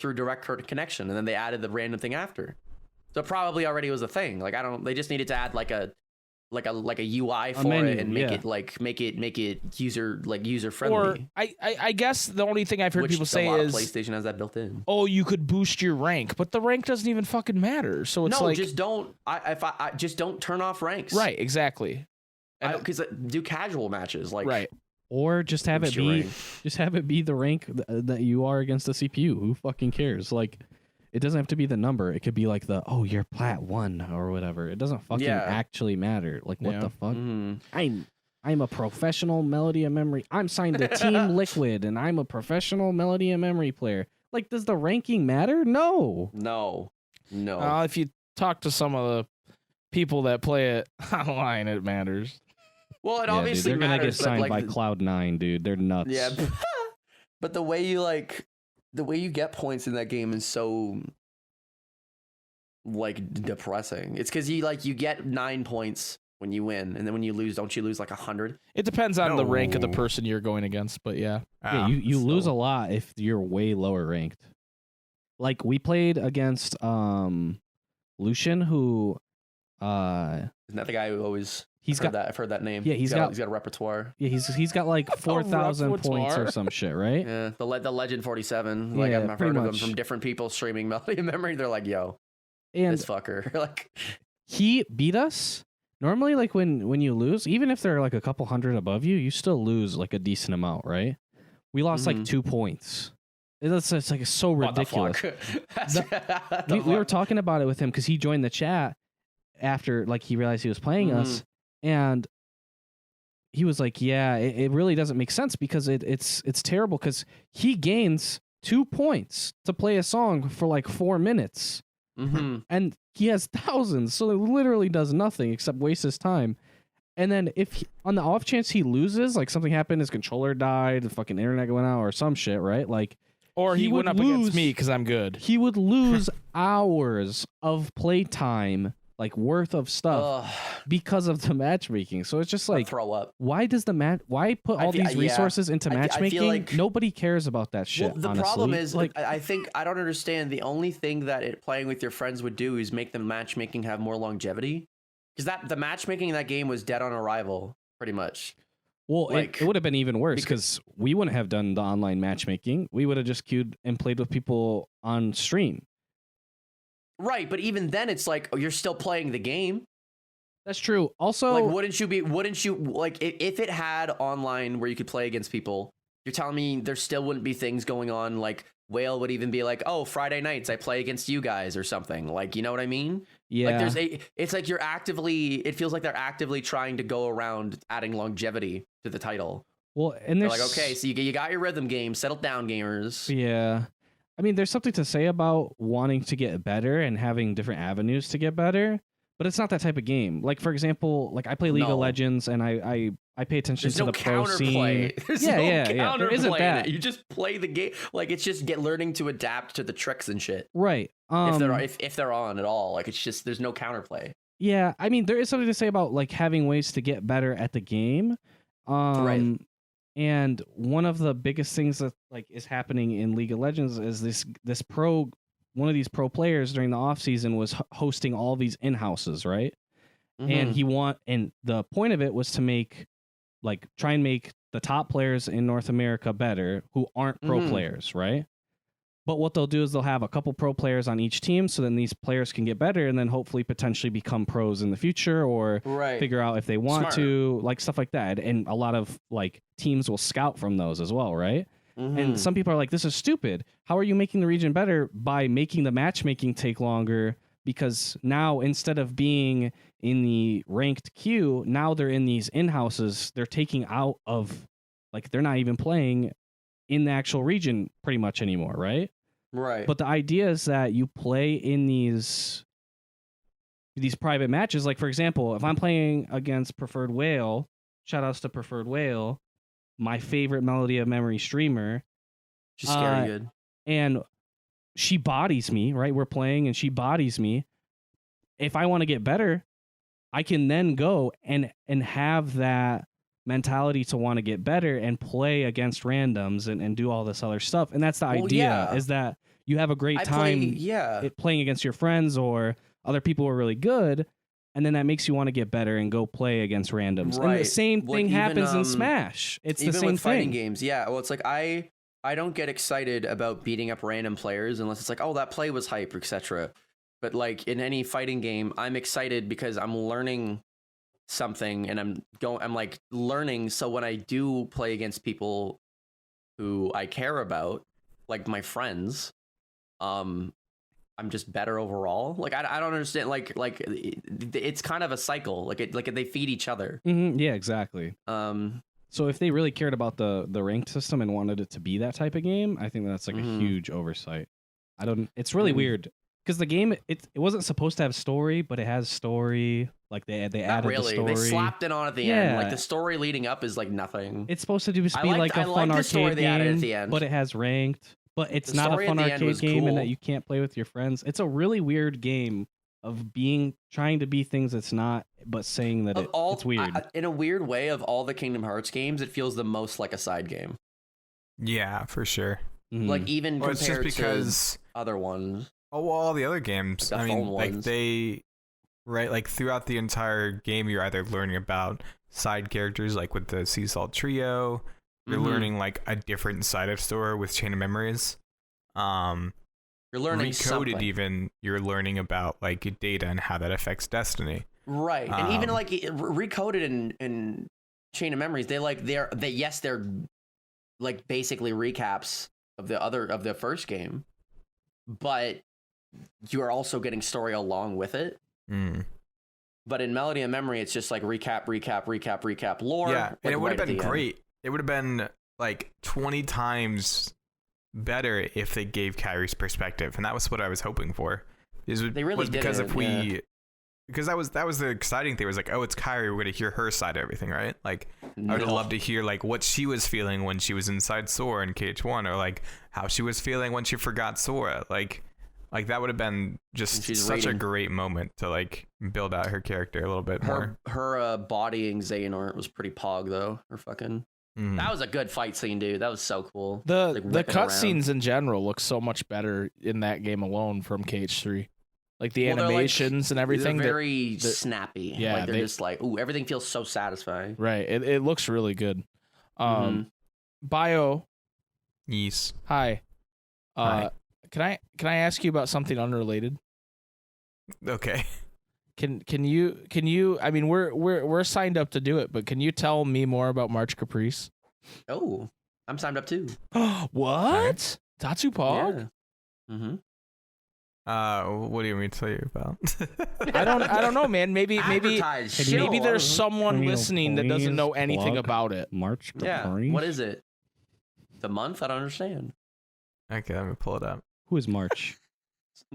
through direct connection, and then they added the random thing after. So it probably already was a thing. Like they just needed to add like a UI for menu, it and make it user friendly. Or I guess the only thing I've heard people say is PlayStation has that built in. Oh, you could boost your rank, but the rank doesn't even fucking matter. So it's just don't. I just don't turn off ranks. Right, exactly. Because do casual matches right. Or just have it be the rank that you are against the CPU. Who fucking cares? Like, it doesn't have to be the number. It could be like you're plat 1 or whatever. It doesn't fucking actually matter. Like, what the fuck? Mm-hmm. I'm a professional Melody and Memory. I'm signed to Team Liquid, and I'm a professional Melody and Memory player. Like, does the ranking matter? No. If you talk to some of the people that play it online, it matters. Well, it obviously dude, they're matters. They're gonna get signed by Cloud9, dude. They're nuts. Yeah, but the way you get points in that game is so depressing. It's because you get 9 points when you win, and then when you lose, don't you lose like 100? It depends on the rank of the person you're going against, but yeah. You lose a lot if you're way lower ranked. Like, we played against Lucian, who isn't that the guy who always I've heard that name. Yeah, he's got a repertoire. Yeah, he's got like 4,000 points or some shit, right? Yeah, the Legend 47. Like, Yeah, I've heard of them from different people streaming Melody and Memory. They're like, yo, this fucker. Like, he beat us. Normally, like when you lose, even if they're like a couple hundred above you, you still lose like a decent amount, right? We lost like 2 points. It's like so ridiculous. We were talking about it with him because he joined the chat after like he realized he was playing us, and he was like, "Yeah, it really doesn't make sense because it's terrible because he gains 2 points to play a song for like 4 minutes, and he has thousands, so it literally does nothing except waste his time." And then on the off chance he loses, like something happened, his controller died, the fucking internet went out or some shit, right? Like, or he went up against me because I'm good. He would lose hours of playtime, like worth of stuff, because of the matchmaking. So it's just like, throw up. Why does why put all these resources into matchmaking? Like, nobody cares about that shit. Well, the honestly. problem is, like, I don't understand. The only thing that playing with your friends would do is make the matchmaking have more longevity. Because the matchmaking in that game was dead on arrival, pretty much. Well, it would have been even worse because we wouldn't have done the online matchmaking. We would have just queued and played with people on stream. Right, but even then, it's like, you're still playing the game. That's true. Also, like, wouldn't you like, if it had online where you could play against people, you're telling me there still wouldn't be things going on, like Whale would even be like, oh, Friday nights I play against you guys or something. Like, you know what I mean? Yeah. Like, it's like it feels like they're actively trying to go around adding longevity to the title. Well, and they're like, okay, so you got your rhythm game, settle down, gamers. Yeah. I mean, there's something to say about wanting to get better and having different avenues to get better, but it's not that type of game. Like, for example, like I play League of Legends and I pay attention to the pro scene. There's no counterplay. There isn't that. You just play the game. Like, it's just learning to adapt to the tricks and shit. Right. If they're on at all, like, it's just there's no counterplay. Yeah, I mean, there is something to say about like having ways to get better at the game. Right. And one of the biggest things that like is happening in League of Legends is one of these pro players during the off season was hosting all these in-houses, right? And and the point of it was to try and make the top players in North America better who aren't pro players, right? But what they'll do is they'll have a couple pro players on each team, so then these players can get better and then hopefully potentially become pros in the future or figure out if they want to, like stuff like that. And a lot of like teams will scout from those as well, right? And some people are like, this is stupid. How are you making the region better by making the matchmaking take longer? Because now instead of being in the ranked queue, now they're in these in-houses. They're taking out of, like, they're not even playing in the actual region pretty much anymore, right? Right. But the idea is that you play in these private matches. Like, for example, if I'm playing against Preferred Whale, shout outs to Preferred Whale, my favorite Melody of Memory streamer. She's scary good. And she bodies me, right? We're playing and she bodies me. If I want to get better, I can then go and have that mentality to want to get better and play against randoms and do all this other stuff. And that's the idea, is that you have a great time playing against your friends or other people who are really good. And then that makes you want to get better and go play against randoms. Right. And the same thing happens in Smash. It's the same with fighting thing. Games. Yeah. Well, it's like I don't get excited about beating up random players unless it's like, oh, that play was hype, etc. But like in any fighting game, I'm excited because I'm learning something and I'm like learning. So when I do play against people who I care about, like my friends, I'm just better overall. Like I don't understand. Like it's kind of a cycle. Like they feed each other. Mm-hmm. Yeah, exactly. So if they really cared about the ranked system and wanted it to be that type of game, I think that's like a huge oversight. It's really weird because the game it wasn't supposed to have story, but it has story. Like they added the story. They slapped it on at the end. Like the story leading up is like nothing. It's supposed to just be like a fun arcade game, at the end. But it has ranked. But it's not a fun arcade game and that you can't play with your friends. It's a really weird game of trying to be things it's not, but saying that it's weird. In a weird way, of all the Kingdom Hearts games, it feels the most like a side game. Yeah, for sure. Mm-hmm. Like even compared to other ones. Oh, well, all the other games. I mean, like like throughout the entire game, you're either learning about side characters, like with the Sea Salt Trio. You're learning like a different side of story with Chain of Memories. You're learning Recoded something. even. You're learning about like data and how that affects Destiny. Right, and even like Recoded and Chain of Memories, they're like basically recaps of the first game, but you are also getting story along with it. But in Melody and Memory, it's just like recap lore. Yeah, and it would have been great. It would have been like 20 times better if they gave Kyrie's perspective, and that was what I was hoping for. They really did because because that was the exciting thing. It was like, oh, it's Kyrie, we're gonna hear her side of everything, right? Like I would have loved to hear like what she was feeling when she was inside Sora in KH1, or like how she was feeling when she forgot Sora. Like that would have been just such a great moment to like build out her character a little bit more. Her bodying Xehanort was pretty pog though. Her fucking that was a good fight scene, dude. That was so cool. The cutscenes in general look so much better in that game alone from KH3. Like the animations and everything. They're very snappy. Yeah, like they're just like, ooh, everything feels so satisfying. Right. It looks really good. Bio. Yes. Hi. Hi. Can I ask you about something unrelated? Okay. Can you I mean we're signed up to do it, but can you tell me more about March Caprice? Oh, I'm signed up too. What? Tatsu Pog? Yeah. What do you want me to tell you about? I don't know, man. Maybe there's someone listening that doesn't know anything about it. March Caprice? Yeah. What is it? The month? I don't understand. Okay, let me pull it up. Who is March?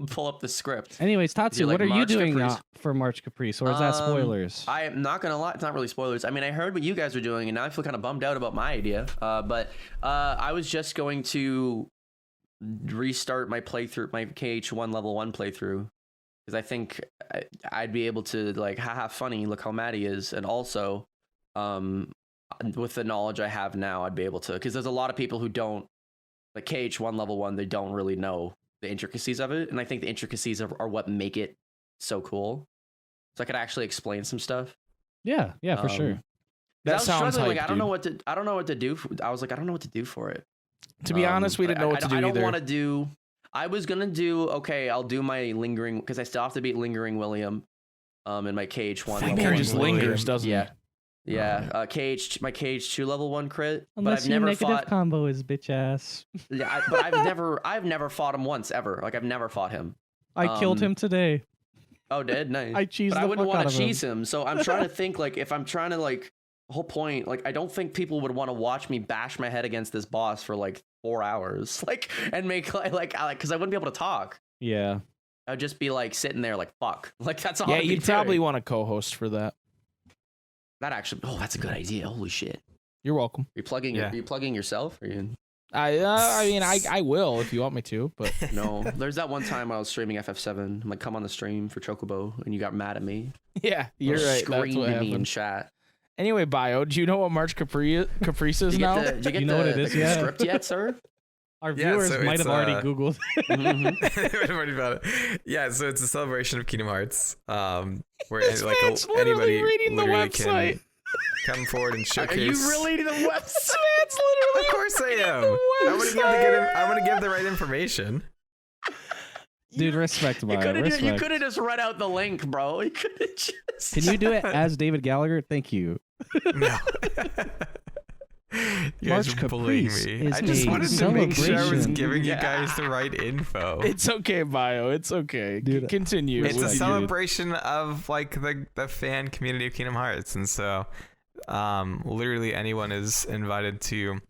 Pull up the script. Anyways, Tatsu, what are you doing for March Caprice? Or is that spoilers? I am not gonna lie, it's not really spoilers. I mean, I heard what you guys were doing, and now I feel kind of bummed out about my idea. But I was just going to restart my playthrough, my KH1 level 1 playthrough, because I think I'd be able to like, haha, funny, look how mad he is, and also, with the knowledge I have now, I'd be able to, because there's a lot of people who don't like KH1 level 1. They don't really know the intricacies of it, and I think the intricacies are what make it so cool. So I could actually explain some stuff. Yeah, for sure. That sounds like hype, I don't know what to do. I was like, I don't know what to do for it. To be honest, we didn't know what to do either. I don't want to do. I was gonna do okay. I'll do my lingering, because I still have to beat Lingering William, in my KH1. That man just lingers, doesn't he? Yeah. My KH2 level 1 crit. Unless but I've never fought combo his bitch ass. Yeah, but I've never fought him once ever. Like I've never fought him. I killed him today. Oh, did nice. I cheesed but the I wouldn't fuck want out to of him. cheese him. So I'm trying to think like if I'm trying to like the whole point. Like I don't think people would want to watch me bash my head against this boss for like 4 hours, like and make like because I wouldn't be able to talk. Yeah. I'd just be like sitting there like fuck. Like that's all. Yeah, you'd probably want a co-host for that. That actually, that's a good idea. Holy shit! You're welcome. Are you plugging yourself? Or you? I mean, I will if you want me to, but No, there's that one time I was streaming FF7. I'm like, come on the stream for Chocobo, and you got mad at me. yeah, you're right. That's what Screamed at me in happened. chat. Anyway, Bio, do you know what March Caprice is now? Did you get know what it is the yet? script yet, sir? Our viewers might have already Googled. I've already about it. Yeah, so it's a celebration of Kingdom Hearts. Where This like man's literally anybody reading the literally website. can come forward and Are showcase. you really the This website? man's literally. Of course I am. the I'm gonna give the right information. Dude, respect, Bio. You Respect. could have just read out the link, bro. You could have just. Can you do it as David Gallagher? Thank you. No. You guys March are bullying Caprice me. is I just a wanted to make sure I was celebration. giving you guys the right info. It's okay, Bio. It's okay. Dude, Continue. It's a What you did. celebration of like the fan community of Kingdom Hearts, and so literally anyone is invited to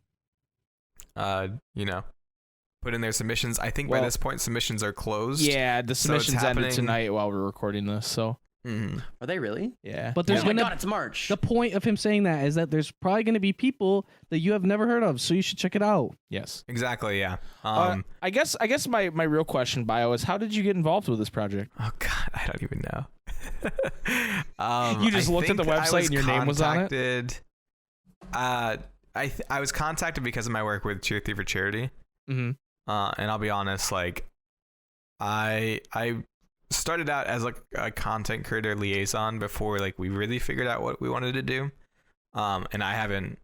put in their submissions. I think by this point submissions are closed. Yeah, the So it's submissions ended happening- tonight while we're recording this. So Are they really? yeah, But Oh there's my gonna god, it's March. the point of him saying that is that there's probably going to be people that you have never heard of, so you should check it out. yes. Exactly. Yeah. I guess my real question, Bio, is how did you get involved with this project? Oh God, I don't even know. You just I looked at the think I website and your name was on it? contacted- I was contacted because of my work with Cheer Thief for Charity. Mm-hmm. And I'll be honest, like I started out as like a content creator liaison before like we really figured out what we wanted to do. And I haven't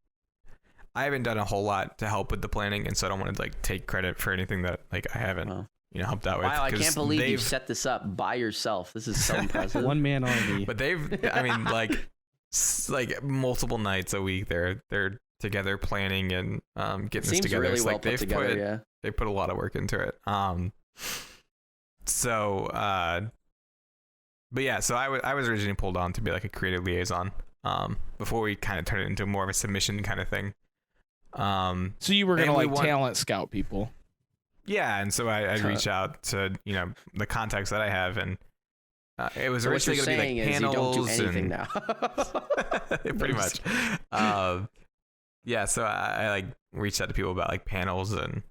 done a whole lot to help with the planning, and so I don't want to like take credit for anything that like I haven't helped out with. Wow, I 'cause can't believe you they've- set this up by yourself. This is so impressive. One man army. But I mean, like multiple nights a week, they're together planning and getting this Seems together. really It's well like put together. Yeah. they put a lot of work into it. But yeah, so I was originally pulled on to be like a creative liaison. Before we kind of turned it into more of a submission kind of thing. So you were gonna And we like want- talent scout people. Yeah, and so I'd reach out to the contacts that I have, and it was So what you're originally going to be saying like is you don't do panels anything and now. pretty much. Yeah, so I like reached out to people about like panels and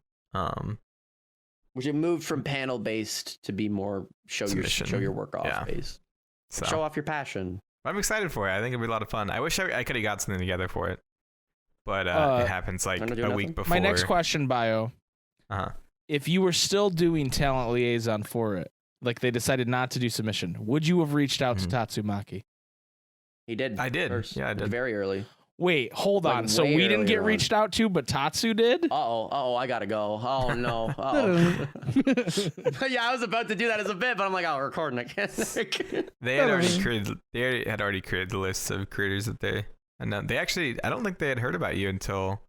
Which it moved from panel based to be more show Submission. your work off Yeah. based. so Show off your passion. I'm excited for it. I think it'll be a lot of fun. I wish I could have got something together for it, but it happens like Wanna do a nothing? week before. My next question, Bio, Uh-huh. if you were still doing talent liaison for it, like they decided not to do submission, would you have reached out to Tatsoomaki? He did. I did. First, Yeah, I did. Very early. Wait, hold Like, on. So way we didn't get earlier on. reached out to, but Tatsu did? Oh, I gotta go. Oh no. Yeah, I was about to do that as a bit, but I'm like, we're recording. I can't. They had already created the list of creators that they and they actually I don't think they had heard about you until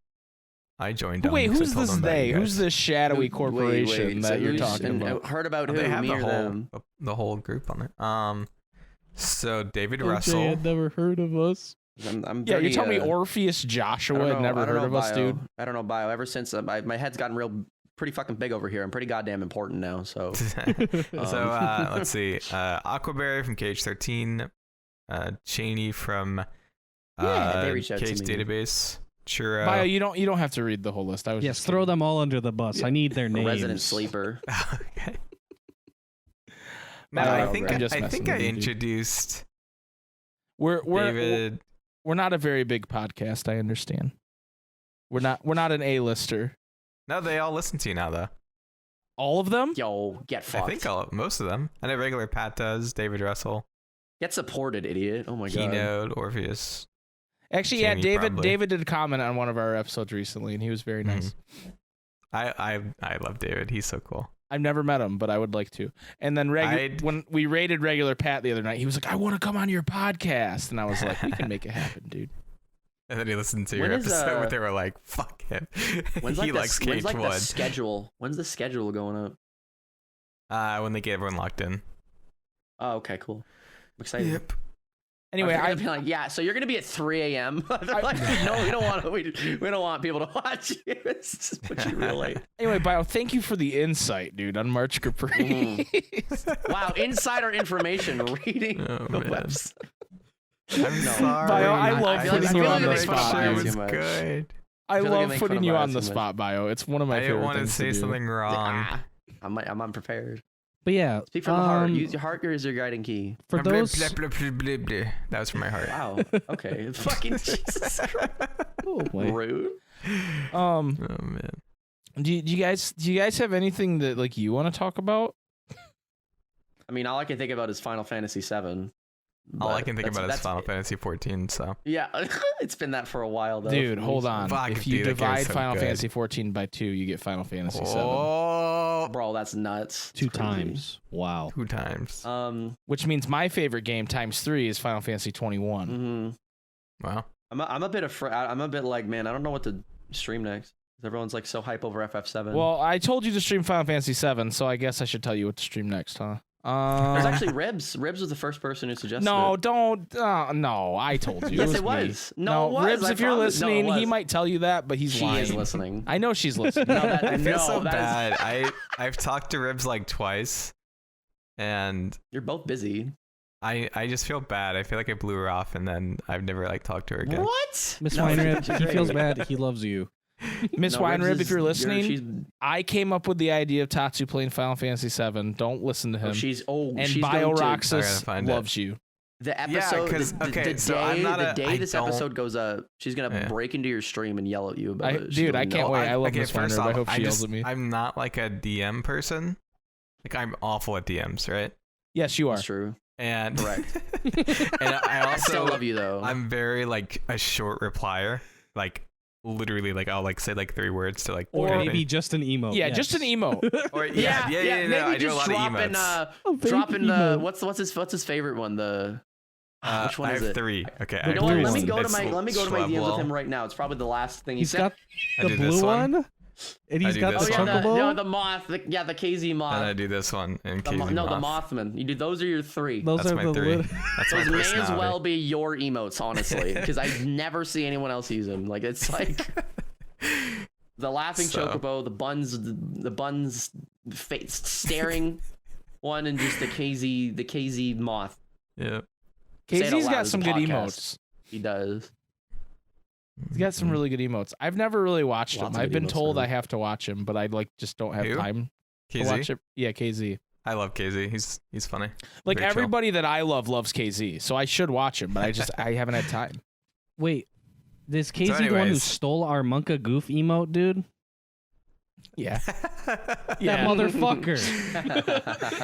I joined them. Wait, 'cause I who's told this them that they? you Who's guys- this shadowy corporation Wait, that so you're who's- talking and about? Heard about who? They have Me the or them? whole group on there. So David OJ Russell. had never heard of us. I'm Yeah, you're very, telling me I Orpheus don't Joshua know- had never I don't heard know of us, Bio. dude? I don't know Bio. Ever since my head's gotten pretty fucking big over here. I'm pretty goddamn important now. So Let's see. Aquaberry from KH13, Cheney from they reached out to KH me. Database, Churro. Bio, you don't have to read the whole list. I was Yes, just throw kidding. them all under the bus. I need their names. resident sleeper. Okay. No, Bio, I think I'm just I messing think I with you, dude. introduced We're David. we're not a very big podcast. I understand. We're not an A-lister. No, they all listen to you now, though. All of them? Yo, get fucked. I think most of them. I know regular Pat does. David Russell, Get supported, idiot. Oh my god. Keynote, Orpheus. Actually, Jamie, yeah. probably. David did comment on one of our episodes recently, and he was very nice. I love David. He's so cool. I've never met him, but I would like to. And then when we rated regular Pat the other night, he was like, "I want to come on your podcast," and I was like, "We can make it happen, dude." And then he listened to When your is, episode where they were like, "Fuck him." When's He like likes the, when's like the KH1. schedule? When's the schedule going up? When they get everyone locked in. Oh, okay, cool. I'm excited. Anyway, I'd be like, yeah. So you're gonna be at 3 a.m. Like, no, we don't want we don't want people to watch you. It's just put you real late. Anyway, Bio, thank you for the insight, dude, on March Capri. Wow, insider information. Reading Oh, the man. website. I'm sorry. Bio, I love I feel like- putting I you feel on like the it makes spot, fun of It you dude. was too much. good. I love putting you on the spot, Bio. It's one of my favorite things to do. I didn't want to say something wrong. I'm unprepared. But yeah, speak from the heart. Use your heart as your guiding key. For those, that was from my heart. Wow. Okay. Fucking Jesus Christ. Rude. Oh man. Do you guys have anything that like you want to talk about? I mean, all I can think about is Final Fantasy VII. All I can think about is Final Fantasy 14. So yeah, it's been that for a while though. Dude, hold on. Fuck, if you dude, divide so Final good. Fantasy 14 by 2, you get Final Fantasy 7. Oh, bro, that's nuts. Two times. Wow. 2 times. Which means my favorite game times 3 is Final Fantasy 21. Mm-hmm. Wow. I'm a bit afraid. I'm a bit like, man, I don't know what to stream next. Everyone's like so hype over FF7. Well, I told you to stream Final Fantasy 7, so I guess I should tell you what to stream next, huh? There's actually Ribs. Ribs was the first person who suggested no, it. don't. No, I told you. Yes, it was. Me. No, it was. Ribs, I if you're promise. listening, No, it he was. might tell you that, but he's lying. She is listening. I know she's listening. I feel so that bad. I've talked to Ribs like twice, and You're both busy. I just feel bad. I feel like I blew her off, and then I've never like talked to her again. What? Miss No, Weinrib, she's he great. feels bad. He loves you. Miss No, Ribs Weinrib, is- if you're listening, she's I came up with the idea of Tatsu playing Final Fantasy 7. Don't listen to him. she's and she's Bio-Roxas I gotta find it. loves you. the episode. 'cause- the okay, day, so I'm not the a- day I this don't- episode goes up, she's gonna break into your stream and yell at you about it. She's Dude, gonna I be can't no- wait. I love okay, Miss first Weinrib. off, I hope she yells at me. I'm not like a DM person. Like I'm awful at DMs, right? Yes, you are. That's true. And Correct. and I I still also love you though. I'm very like a short replier. Like literally, like I'll like say like 3 words to like Or type maybe in. just an emote. Yeah, yes. just an emote. Or Maybe I do a just lot of dropping, emotes. dropping the emote. what's his favorite one? The which one I is have it? 3. Okay, You I know what? have Let 3. me go to It's my DMs with Schleblel. him right now. It's probably the last thing he He's said. got I the do this blue one. one, and he's do got this the Oh yeah, chocobo. the moth. The KZ moth. And I do this one in The case the Mothman. You do. Those are your 3. Those That's are my the 3. lit- That's my Those may personality. as well be your emotes, honestly, because I never see anyone else use them. Like it's like the laughing So. chocobo, the buns face staring one, and just the KZ moth. Yeah. Say it out KZ's loud, got it's a some good podcast. emotes. He does. He's got some really good emotes. I've never really watched Lots him. of I've good been emotes, told man. I have to watch him, but I like just don't have Who? time to watch KZ. it. Yeah, KZ. I love KZ. He's funny. Like Very chill. everybody that I love loves KZ, so I should watch him, but I haven't had time. Wait, this KZ the one who anyways. stole our Monka Goof emote, dude? Yeah. That Yeah. motherfucker.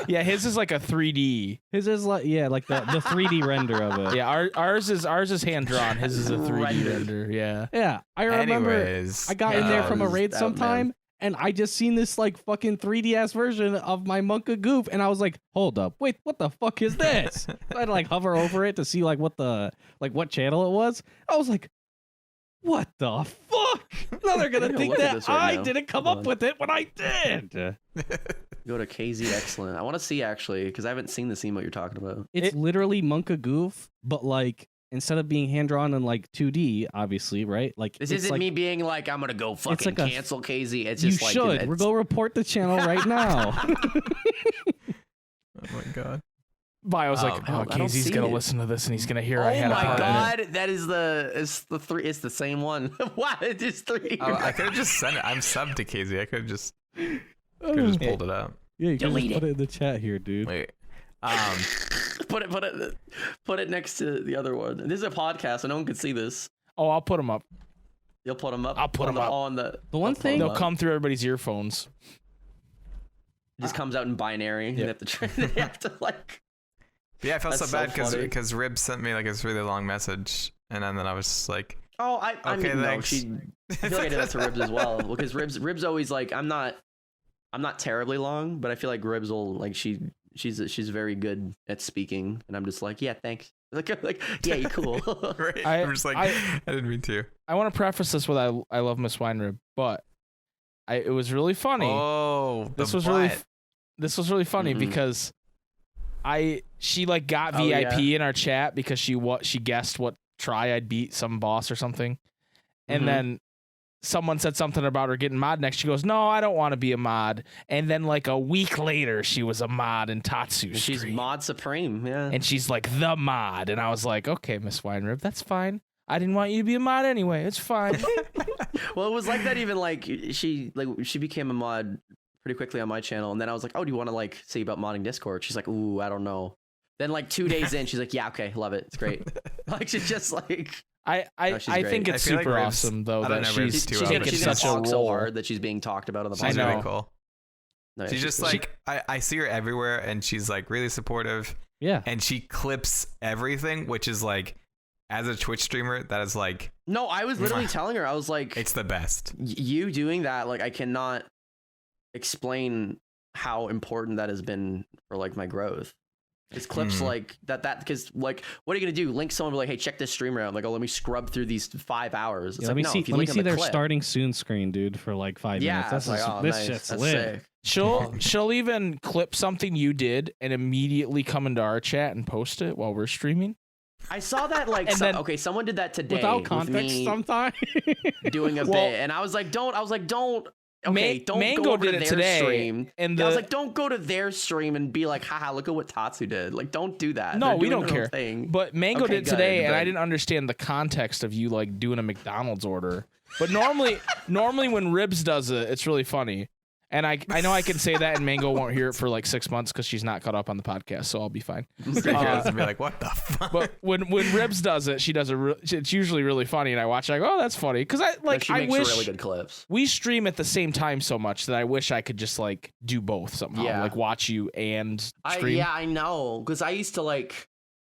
Yeah, his is like a 3D. His is like like the 3D render of it. Yeah, ours is hand drawn. His is a 3D Rendered. render. Yeah. Yeah, I remember Anyways, I got in there from a was raid out, sometime, man. and I just seen this like fucking 3D ass version of my Monka Goof, and I was like, hold up, wait, what the fuck is this? So I had to like hover over it to see like what channel it was. I was like, what the fuck? Now they're gonna I'm gonna think look at that this right I now. didn't come Hold up on. with it when I did. Go to KZ Excellent. I want to see actually because I haven't seen this emote you're talking about. It's literally Monka Goof, but like instead of being hand drawn in like 2D, obviously, right? Like This it's isn't like, me being like I'm gonna go fucking like a- cancel KZ. It's You just like should. it's, We'll go report the channel right now. Oh my god. Bio's like, I oh, don't KZ's see gonna it. listen to this and he's gonna hear Oh I had a my part in it. god, that is it's the same one. Why it's just 3? I could have just sent it. I'm subbed to KZ. I could have just pulled it out. Yeah, you can Delete just put it in the chat here, dude. Wait. put it next to the other one. This is a podcast, so no one can see this. Oh, I'll put them up. You'll put them up. I'll put 'em up. on the. The one I'll put thing- 'em They'll up. come through everybody's earphones. It just comes out in binary. Yep. They have to they have to like. Yeah, I felt so That's so bad funny. because Rib sent me like this really long message, and then I was just like, Oh, I Okay, mean, no, thanks. I feel like I did that to Ribs as well because Ribs always like I'm not terribly long, but I feel like Ribs will like she's very good at speaking, and I'm just like yeah, thanks. Like yeah, you're cool. right? I- I'm just like, I- I didn't mean to. I want to preface this with I love Miss Weinrib, but it was really funny. Oh, this the was really butt. this was really funny Mhm. because she like got Oh, VIP yeah. in our chat because she guessed what try I'd beat some boss or something, and Mhm. then someone said something about her getting mod next. She goes, "No, I don't want to be a mod." And then like a week later, she was a mod in Tatsu's She's stream. mod supreme, yeah. And she's like the mod, and I was like, "Okay, Miss Weinrib, that's fine. I didn't want you to be a mod anyway. It's fine." Well, it was like that. Even like she became a mod pretty quickly on my channel, and then I was like, oh, do you want to like see about modding Discord? She's like, ooh, I don't know. Then like 2 days in, she's like, yeah, okay, love it, it's great. Like she's just like. I think it's super like awesome though that she's taking such a role so hard that she's being talked about on the podcast. She's really cool. No, she's just like I see her everywhere, and she's like really supportive. Yeah, and she clips everything, which is like, as a Twitch streamer, that is like. No, I was literally telling her, I was like, it's the best. You doing that, like, I cannot explain how important that has been for like my growth. It's clips like that because like, what are you gonna do? Link someone, be like, hey, check this streamer out. I'm like, oh, let me scrub through these 5 hours. It's let like, me see their starting soon screen, dude, for like 5 minutes. That's like, oh, this nice. shit's That's lit. Sick. She'll even clip something you did and immediately come into our chat and post it while we're streaming. I saw that like someone did that today without context sometimes doing a bit, and I was like, don't. Okay, don't Mango go over did to it their today, stream. and I was like, don't go to their stream and be like, haha, look at what Tatsu did. Like, don't do that. No, we don't care. Thing. But Mango did today, and I didn't understand the context of you like doing a McDonald's order. But normally when Ribs does it, it's really funny. And I know I can say that, and Mango won't hear it for like 6 months because she's not caught up on the podcast, so I'll be fine. Be like, what the fuck? But when Ribs does it, she does it's usually really funny, and I watch it, I go, oh, that's funny, because she makes really good clips. We stream at the same time so much that I wish I could just like do both somehow, like watch you and stream. I know, because I used to like.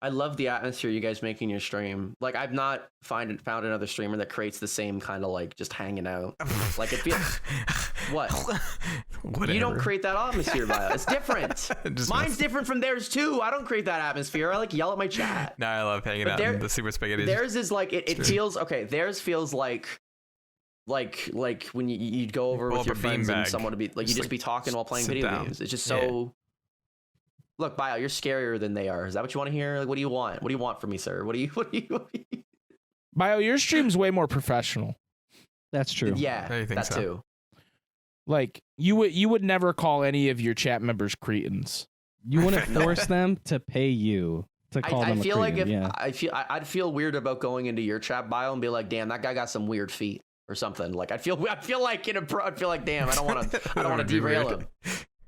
I love the atmosphere you guys make in your stream. Like, I've not found another streamer that creates the same kind of like just hanging out. Like, it feels what? Whatever. You don't create that atmosphere, Bio. It's different. Mine's different from theirs too. I don't create that atmosphere. I like yell at my chat. No, I love hanging out in the Super SpikeGhetti. Theirs is like it feels okay. Theirs feels like when you'd go over with your friends and someone to be like you just be talking while playing video games. It's just so. Yeah. Look, Bio, you're scarier than they are. Is that what you want to hear? Like, what do you want? What do you want from me, sir? What do you? Bio, your stream's way more professional. That's true. Yeah, that too. Like, you would never call any of your chat members cretins. You wouldn't force them to pay you to call them a cretin. I'd feel weird about going into your chat, Bio, and be like, damn, that guy got some weird feet or something. Like, I'd feel like damn, I don't want to derail him.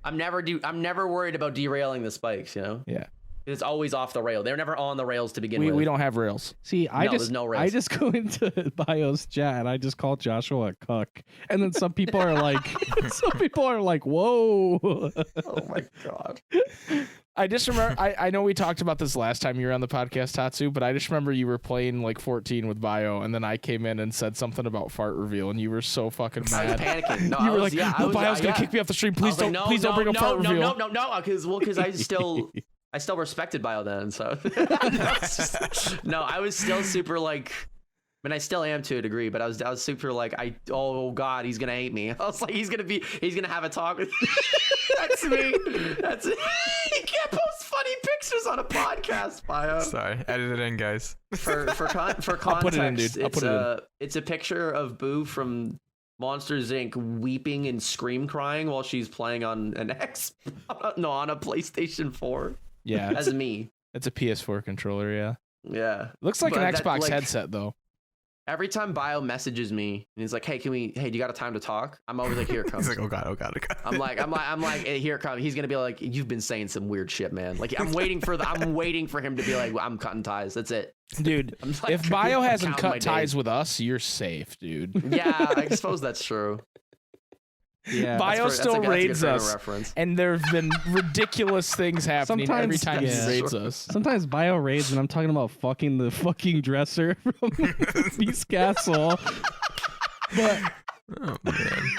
I'm never worried about derailing the spikes, you know? Yeah. It's always off the rail. They're never on the rails to begin with. We don't have rails. See, I just go into Bio's chat and I just call Joshua a cuck. And then some people are like whoa. Oh my God. I just remember, I know we talked about this last time you were on the podcast, Tatsu, but I just remember you were playing like 14 with Bio, and then I came in and said something about fart reveal, and you were so fucking mad. I was panicking. No, you were like, Bio's gonna kick me off the stream. Please don't bring up fart reveal. No, because I still respected Bio then, so no, I was still super like. I mean, I still am to a degree, but I was super like, oh God, he's gonna hate me. I was like, he's gonna have a talk with. That's me. That's it. You can't post funny pictures on a podcast, Bio. Sorry, edit it in, guys. For context, I'll put it in, dude. It's a picture of Boo from Monsters Inc. weeping and crying while she's playing on an on a PlayStation 4. Yeah, that's me. It's a PS4 controller. Yeah. Yeah. Looks like an Xbox headset though. Every time Bio messages me and he's like, "Hey, do you got a time to talk?" I'm always like, "Here it comes." He's like, "Oh God." I'm like, hey, "Here it comes." He's gonna be like, "You've been saying some weird shit, man." Like, I'm waiting for him to be like, "I'm cutting ties." That's it, dude. Like, if Bio hasn't cut ties with us, you're safe, dude. Yeah, I suppose that's true. Yeah, Bio still raids us, and there have been ridiculous things happening every time he raids us. Sometimes Bio raids, and I'm talking about fucking the fucking dresser from Beast Castle. But oh man.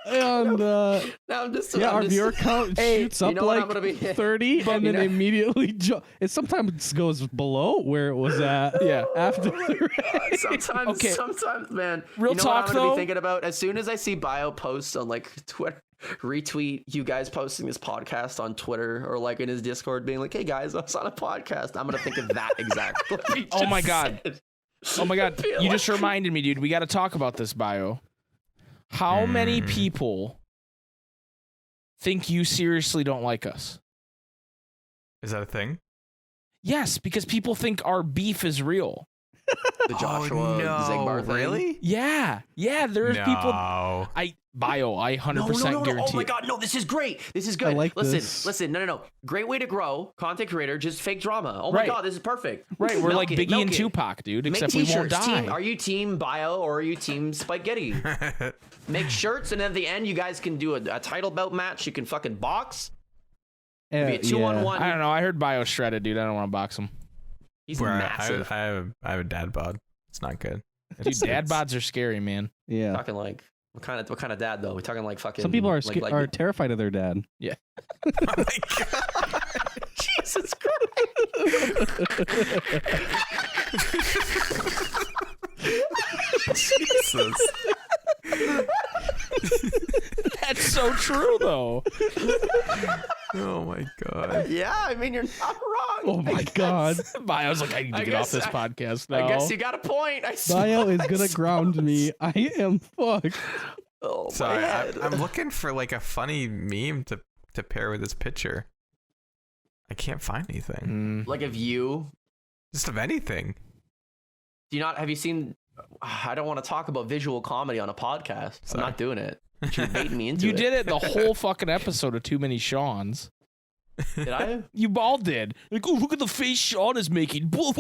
And now I'm just our viewer count shoots up like 30, and then immediately it sometimes goes below where it was at. Yeah, after the raid. Sometimes, man. Real talk, what I'm gonna be thinking about as soon as I see Bio posts on like Twitter, retweet you guys posting this podcast on Twitter or like in his Discord, being like, "Hey guys, I was on a podcast." I'm gonna think of that exactly. Oh my God! Oh my God! You just reminded me, dude. We got to talk about this, Bio. How many people think you seriously don't like us? Is that a thing? Yes, because people think our beef is real. The Joshua Zigbar thing. Really? Yeah. There's people. I 100% guarantee. Oh my god, no, this is great. This is good. like this. Listen, no. Great way to grow. Content creator, just fake drama. Oh my god, this is perfect. Right, we're like Biggie and Tupac, dude, except we won't die. Are you team Bio or are you team SpikeGhetti? Make shirts, and at the end, you guys can do a title bout match. You can fucking box. Be a 2-on-1. I don't know. I heard Bio shredded, dude. I don't want to box him. He's massive. I have a dad bod. It's not good. Dude, dad bods are scary, man. Yeah. Talking like what kind of dad though? We're talking like fucking. Some people are like terrified of their dad. Yeah. Oh my god. Jesus Christ. Jesus. That's so true, though. Oh my god. Yeah, I mean you're not wrong. Oh my god. Bio's like, I need to get off this podcast now. I guess you got a point. Bio is gonna ground me. I am fucked. Oh Sorry, my head. I'm looking for like a funny meme to pair with this picture. I can't find anything. Like of you. Just of anything. Do you not have you seen I don't want to talk about visual comedy on a podcast. Sorry. I'm not doing it. You're baiting me into it. You did it the whole fucking episode of Too Many Sean's. Did I? You all did. Like, oh, look at the face Sean is making. Well,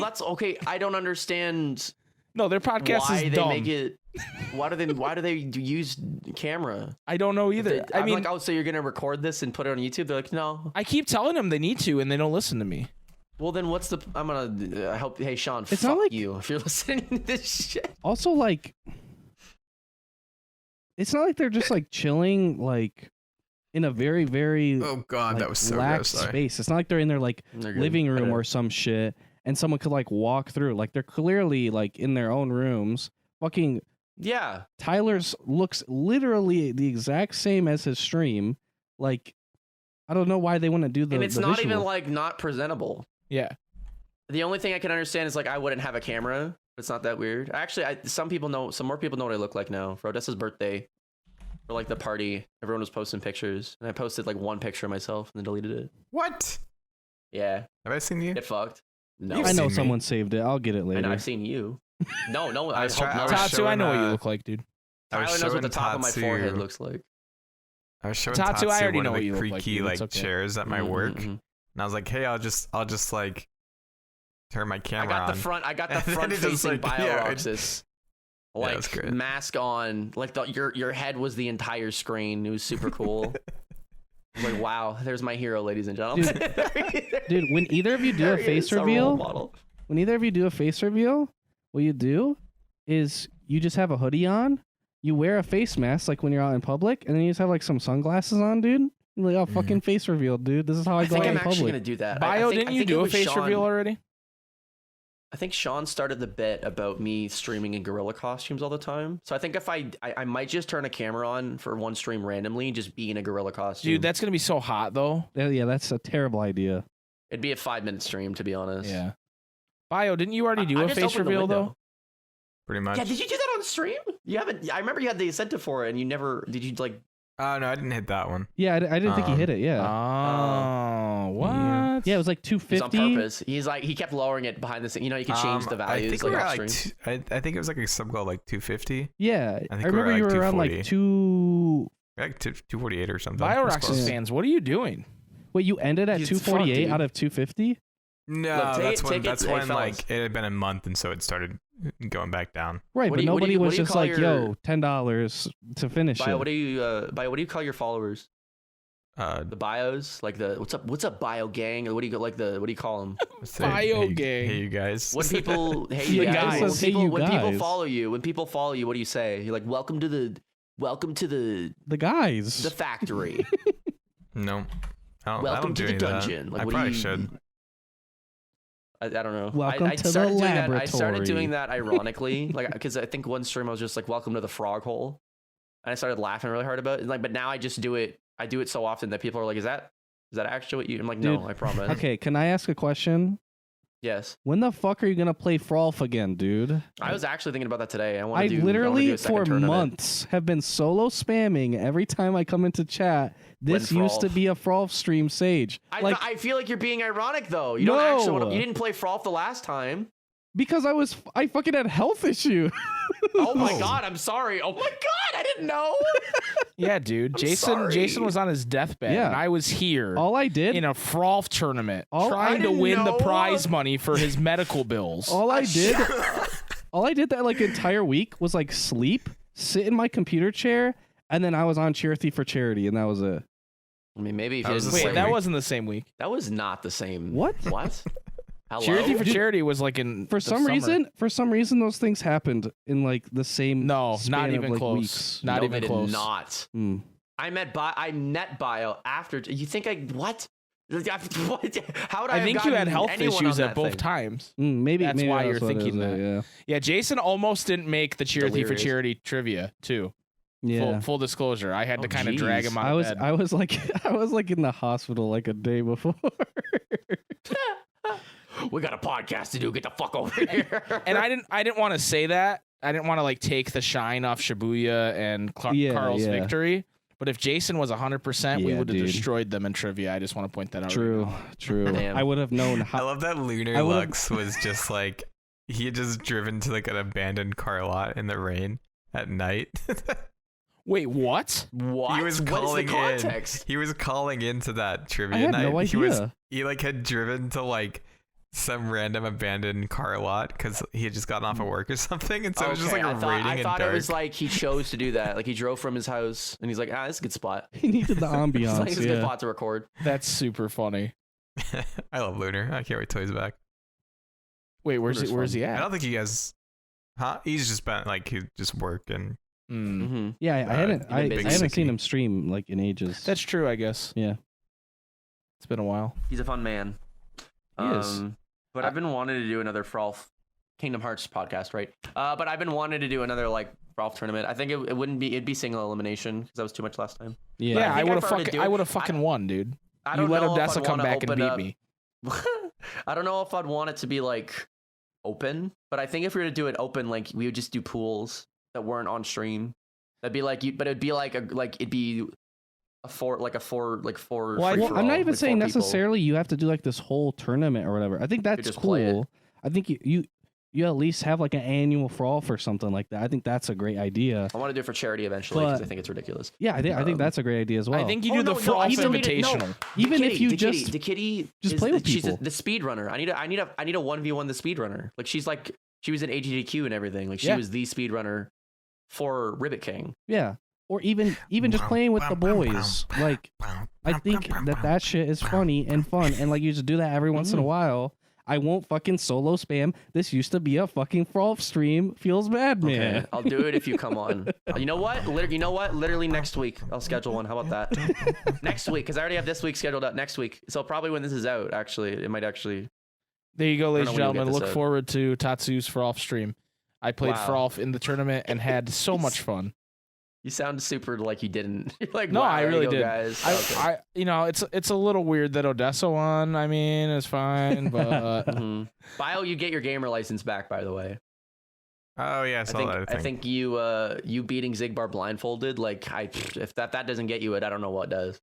that's okay. I don't understand No, their podcast why is they dumb. make it. Why do they use camera? I don't know either. I I'm mean, like, oh, so you're gonna record this and put it on YouTube? They're like, no. I keep telling them they need to, and they don't listen to me. Well, then what's the? I'm gonna help. Hey, Sean, It's fuck not like- you if you're listening to this shit. Also, like, it's not like they're just like chilling, like, in a very, very Oh god, like, that was so lax gross. Sorry. space. It's not like they're in their like They're good. living room Whatever. or some shit, and someone could like walk through. Like, they're clearly like in their own rooms. Fucking Yeah. Tyler's looks literally the exact same as his stream. Like, I don't know why they want to do the. And it's the not visual. even like not presentable. Yeah. The only thing I can understand is like I wouldn't have a camera. It's not that weird. Actually, some more people know what I look like now. For Odessa's birthday, for like the party, everyone was posting pictures, and I posted like one picture of myself and then deleted it. What? Yeah, Have I seen you? get fucked. No, You've I know seen me. someone saved it. I'll get it I later. know, I've seen you. No, I was hope try- I not. was Tatsu, I know what you showing, look like, dude. I was Tyler knows what the showing top of my Tatsu- forehead looks like. I was showing Tatsu, I Tatsu already one know of what the you look like, creaky dude. like It's okay. chairs at my work, Mhm. and I was like, hey, I'll just like turn my I camera got on. the front. I got the And then front it just, facing like, yeah, Bio-Roxas. Yeah, Like that's great. mask on, like your head was the entire screen. It was super cool. I was like, wow, there's my hero, ladies and gentlemen. Dude, when either of you do There a he face is, our role reveal, model. when either of you do a face reveal, what you do is you just have a hoodie on, you wear a face mask like when you're out in public, and then you just have like some sunglasses on, dude. You're like, oh, fucking face reveal, dude. This is how I I go think out I'm in actually public. gonna do that. Bio, I didn't you think it do a was face Sean- reveal already? I think Sean started the bit about me streaming in gorilla costumes all the time. So I think if I might just turn a camera on for one stream randomly and just be in a gorilla costume. Dude, that's gonna be so hot, though. Yeah, that's a terrible idea. It'd be a 5-minute stream, to be honest. Yeah. Bio, didn't you already do I a just face opened the reveal, window. though? Pretty much. Yeah, did you do that on stream? You haven't. I remember you had the incentive for it, and you never. Did you like? Oh no, I didn't hit that one. Yeah, I didn't think he hit it. Yeah, Oh, what? yeah, it was like It was 250. on purpose. He's like he kept lowering it behind the scene. You know, you can change the values. I think like we were off at, like stream. I think it was like a sub goal like 250. Yeah, I I think we were remember at, you like, were around like 240. 2. Like 248 or something. Bio-Roxas That's close. fans, what are you doing? Wait, you ended at He's 248 fucked, dude. out of 250? No, Look, that's when take it- hey, like fellas. it had been a month, and so it started going back down. Right, What but do you- what do nobody you- what was do you just call like, your- yo, $10 to finish Bio, it. what do you call your followers? The bios, like the what's up bio gang, or what do you call them? Let's say, Bio hey, gang. Hey, you guys. When people hey The you guy guys, says, "Hey, you when people guys." follow you, when people follow you, what do you say? You're like welcome to the The guys. the factory. No. I don't Welcome do to the any of that. dungeon. Like, I what do probably you- should. I don't know. Welcome I to the started doing that. I started laboratory. doing that ironically, like because I think one stream I was just like welcome to the frog hole, and I started laughing really hard about it. Like, but now I just do it. I do it so often that people are like, "Is that actually what you?" I'm like, "No, Dude, I promise." Okay, can I ask a question? Yes. When the fuck are you gonna play Frolf again, dude? I was actually thinking about that today. I want I to do. literally do a second for tournament. months have been solo spamming every time I come into chat. This When used to Frolf. be a Frolf stream, Sage. I like, feel like you're being ironic though. You don't No. actually. You didn't play Frolf the last time. Because I fucking had health issue. Oh my god, I'm sorry. Oh my god, I didn't know. Yeah, dude. Jason was on his deathbed, and I was here. All I did in a Frolf tournament, trying to win the prize money for his medical bills. All I did that like entire week was like sleep, sit in my computer chair, and then I was on Charity for Charity, and that was it. I mean, maybe if That you was didn't the say same That week. wasn't the same week. that was not the same. What? What? Hello? Charity for Charity was like in For the some summer. reason, those things happened in like the same. No, span not of, even like, close. weeks. Not No, even they close. did not. I met Bio after. You think I what? What? How would I? I have think you had gotten health anyone issues on at that both thing? times. Maybe That's maybe why you're what it thinking is, that. Yeah, Jason almost didn't make the Charity for Delirious. Charity trivia too. Yeah. Full disclosure, I had to Oh, kind of drag geez. him out of bed. I was like in the hospital like a day before. We got a podcast to do. Get the fuck over here. And I didn't want to say that. I didn't want to like take the shine off Shibuya and Carl's victory. But if Jason was 100%, we Yeah, would have dude. destroyed them in trivia. I just want to point that out. True. Damn. I would have known I how. love that Lunar Lux was just like he had just driven to like an abandoned car lot in the rain at night. Wait, what? What? He was What is calling the context? He was calling into that trivia I had night. no idea. He like had driven to like some random abandoned car lot because he had just gotten off of work or something, and so it was just like I raining I and thought dark. it was like he chose to do that. Like he drove from his house and he's like, this is a good spot. He needed the It's like ambiance. it's a good Yeah. spot to record. That's super funny. I love Lunar. I can't wait till he's back. Wait, where's he I at? don't think you guys. Huh? He's just been like he just work and Mm. Mm-hmm. Yeah, I haven't. been I busy. haven't seen him stream like in ages. That's true, I guess. Yeah. It's been a while. He's a fun man. He is. But I've been wanting to do another Frolf Kingdom Hearts podcast, right? But I've been wanting to do another like Frolf tournament. I think it wouldn't be. It'd be single elimination because that was too much last time. Yeah. Yeah, I think would if have I were to do it, I would have fucking won, dude. I You don't let know if Odessa I'd come wanna back and open beat up- me. I don't know if I'd want it to be like open, but I think if we were to do it open, like we would just do pools that weren't on stream. That'd be like but it'd be like it'd be a four. Well, free-for-all, I'm not even like saying 4 people. necessarily you have to do like this whole tournament or whatever. I think that's just play it. cool. I think you at least have like an annual Frolf or something like that. I think that's a great idea. I want to do it for charity eventually because But- I think it's ridiculous. Yeah, I think that's a great idea as well. I think you do the no, Frolf I still need it. No. Invitational. Even if you just Kitty play with she's people. the speed runner. I need a 1v1 the speed runner. Like she was in AGDQ and everything. Like she Yeah. was the speed runner for Ribbit King. Yeah. Or even just playing with the boys. Like I think that shit is funny and fun, and like you just do that every once in a while. I won't fucking solo spam. This used to be a fucking Frolf stream. Feels bad, man. Okay, I'll do it if you come on. You know what? Literally next week I'll schedule one. How about that? Next week, because I already have this week scheduled out next week. So probably when this is out, actually, it might actually. There you go, ladies and know when you'll gentlemen. get Look this out. forward to Tatsu's Frolf stream. I played Wow. Frolf in the tournament and had so much fun. You sound super like you didn't. You're like, No, wow, I there you really go, did. guys. Okay. I it's a little weird that Odessa won. I mean, it's fine, but Mhm. Bio, you get your gamer license back, by the way. oh yeah, I saw that. I think you beating Zigbar blindfolded, like if that doesn't get you it, I don't know what does.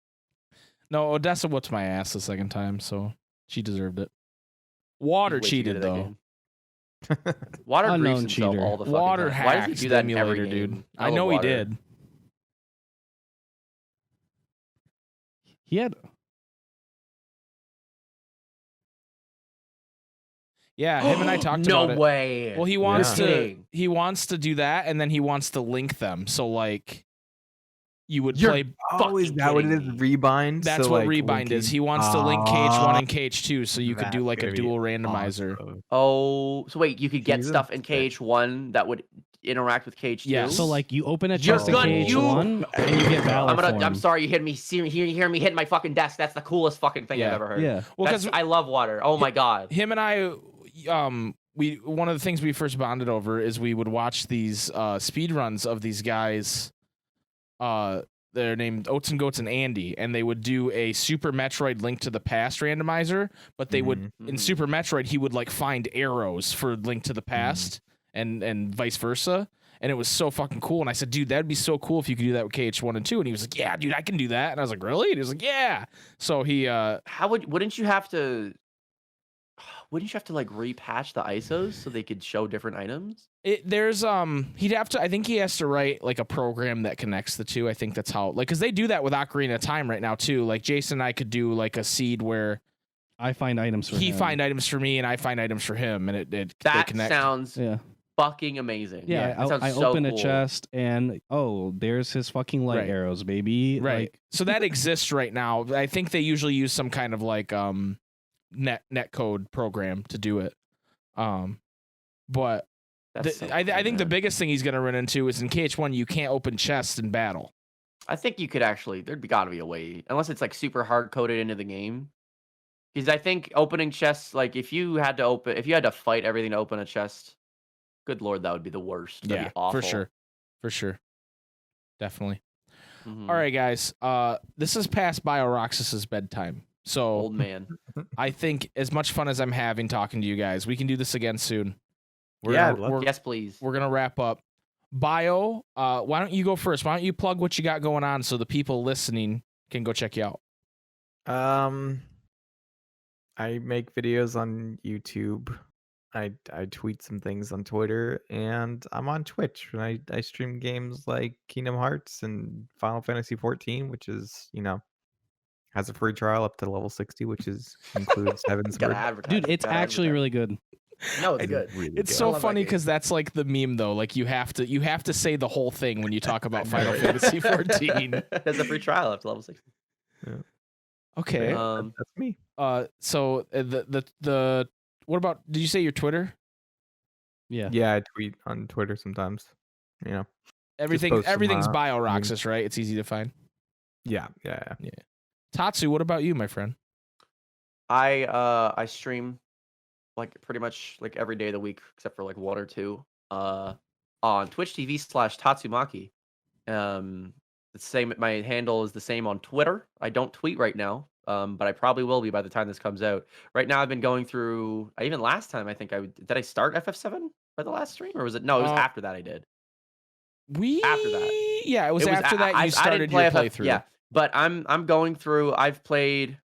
no, Odessa whooped my ass the second time, so she deserved it. Water He's way too cheated good at that though. game. Water Unknown griefs himself cheater. all the fucking Water time. Why does he hacked do the that in every emulator, game? dude. I love know he Water. did. He had Yeah, him and I talked about it. No way. Well, he wants You're to kidding. do that, and then he wants to link them. So like, you would You're- play. Oh, is that what it is? Rebind? That's So, what like, Rebind is. linking- He wants to link Cage 1 and Cage 2, so you could That's do like a gonna be dual randomizer. awesome. Oh, so wait, you could get Jesus. stuff in Cage 1 that would interact with Cage 2? Yeah, so like you open a You're chest in gonna- Cage you- 1 and you get Valor I'm form. sorry, you hear me hit my fucking desk. That's the coolest fucking thing I've Yeah. ever heard. Yeah. Well, That's- because I love water. Oh my god. him and I, one of the things we first bonded over is we would watch these speed runs of these guys. They're named Oats and Goats and Andy, and they would do a Super Metroid Link to the Past randomizer, but they would in Super Metroid he would like find arrows for Link to the Past and vice versa. And it was so fucking cool. And I said, dude, that'd be so cool if you could do that with KH1 and 2. And he was like, yeah, dude, I can do that. And I was like, really? And he was like, yeah. So he Wouldn't you have to Wouldn't you have to like repatch the ISOs so they could show different items? There's he'd have to. I think he has to write like a program that connects the two. I think that's how because they do that with Ocarina of Time right now too. Like Jason and I could do like a seed where I find items for he him. find items for me and I find items for him, and they That connect. sounds fucking amazing. Yeah, that sounds I so open cool. a chest and there's his fucking light arrows, baby. Right. Like, So that exists right now. I think they usually use some kind of like net code program to do it. But I think the biggest thing he's going to run into is in KH1 you can't open chests in battle. I think you could actually. There'd got to be a way, unless it's like super hard coded into the game. Because I think opening chests, like if you had to fight everything to open a chest, good lord, that would be the worst. That'd be awful. For sure, definitely. Mhm. All right, guys. This is past Bio-Roxas's bedtime, so Old man. I think as much fun as I'm having talking to you guys, we can do this again soon. Yes, please. We're gonna wrap up. Bio, why don't you go first? Why don't you plug what you got going on so the people listening can go check you out? I make videos on YouTube. I tweet some things on Twitter, and I'm on Twitch. And I stream games like Kingdom Hearts and Final Fantasy 14, which is, has a free trial up to level 60, which includes Heaven's Word. Dude, it's actually really good. No, it's good. It's so funny because that's like the meme though. Like you have to say the whole thing when you talk about Final Fantasy 14. There's a free trial up to level 60. Yeah. Okay. That's me. So the what about? Did you say your Twitter? Yeah. Yeah, I tweet on Twitter sometimes. Everything's some, Bio-Roxas, right? It's easy to find. Yeah. Tatsu, what about you, my friend? I stream like pretty much like every day of the week except for like 1 or 2 on Twitch TV/Tatsoomaki. The same. My handle is the same on Twitter. I don't tweet right now, but I probably will be by the time this comes out. Right now, I've been going through. Even last time, I think did I start FF7 by the last stream, or was it? No, it was after that. I did. After that. Yeah, it was after that you started your playthrough. Yeah, but I'm going through. I've played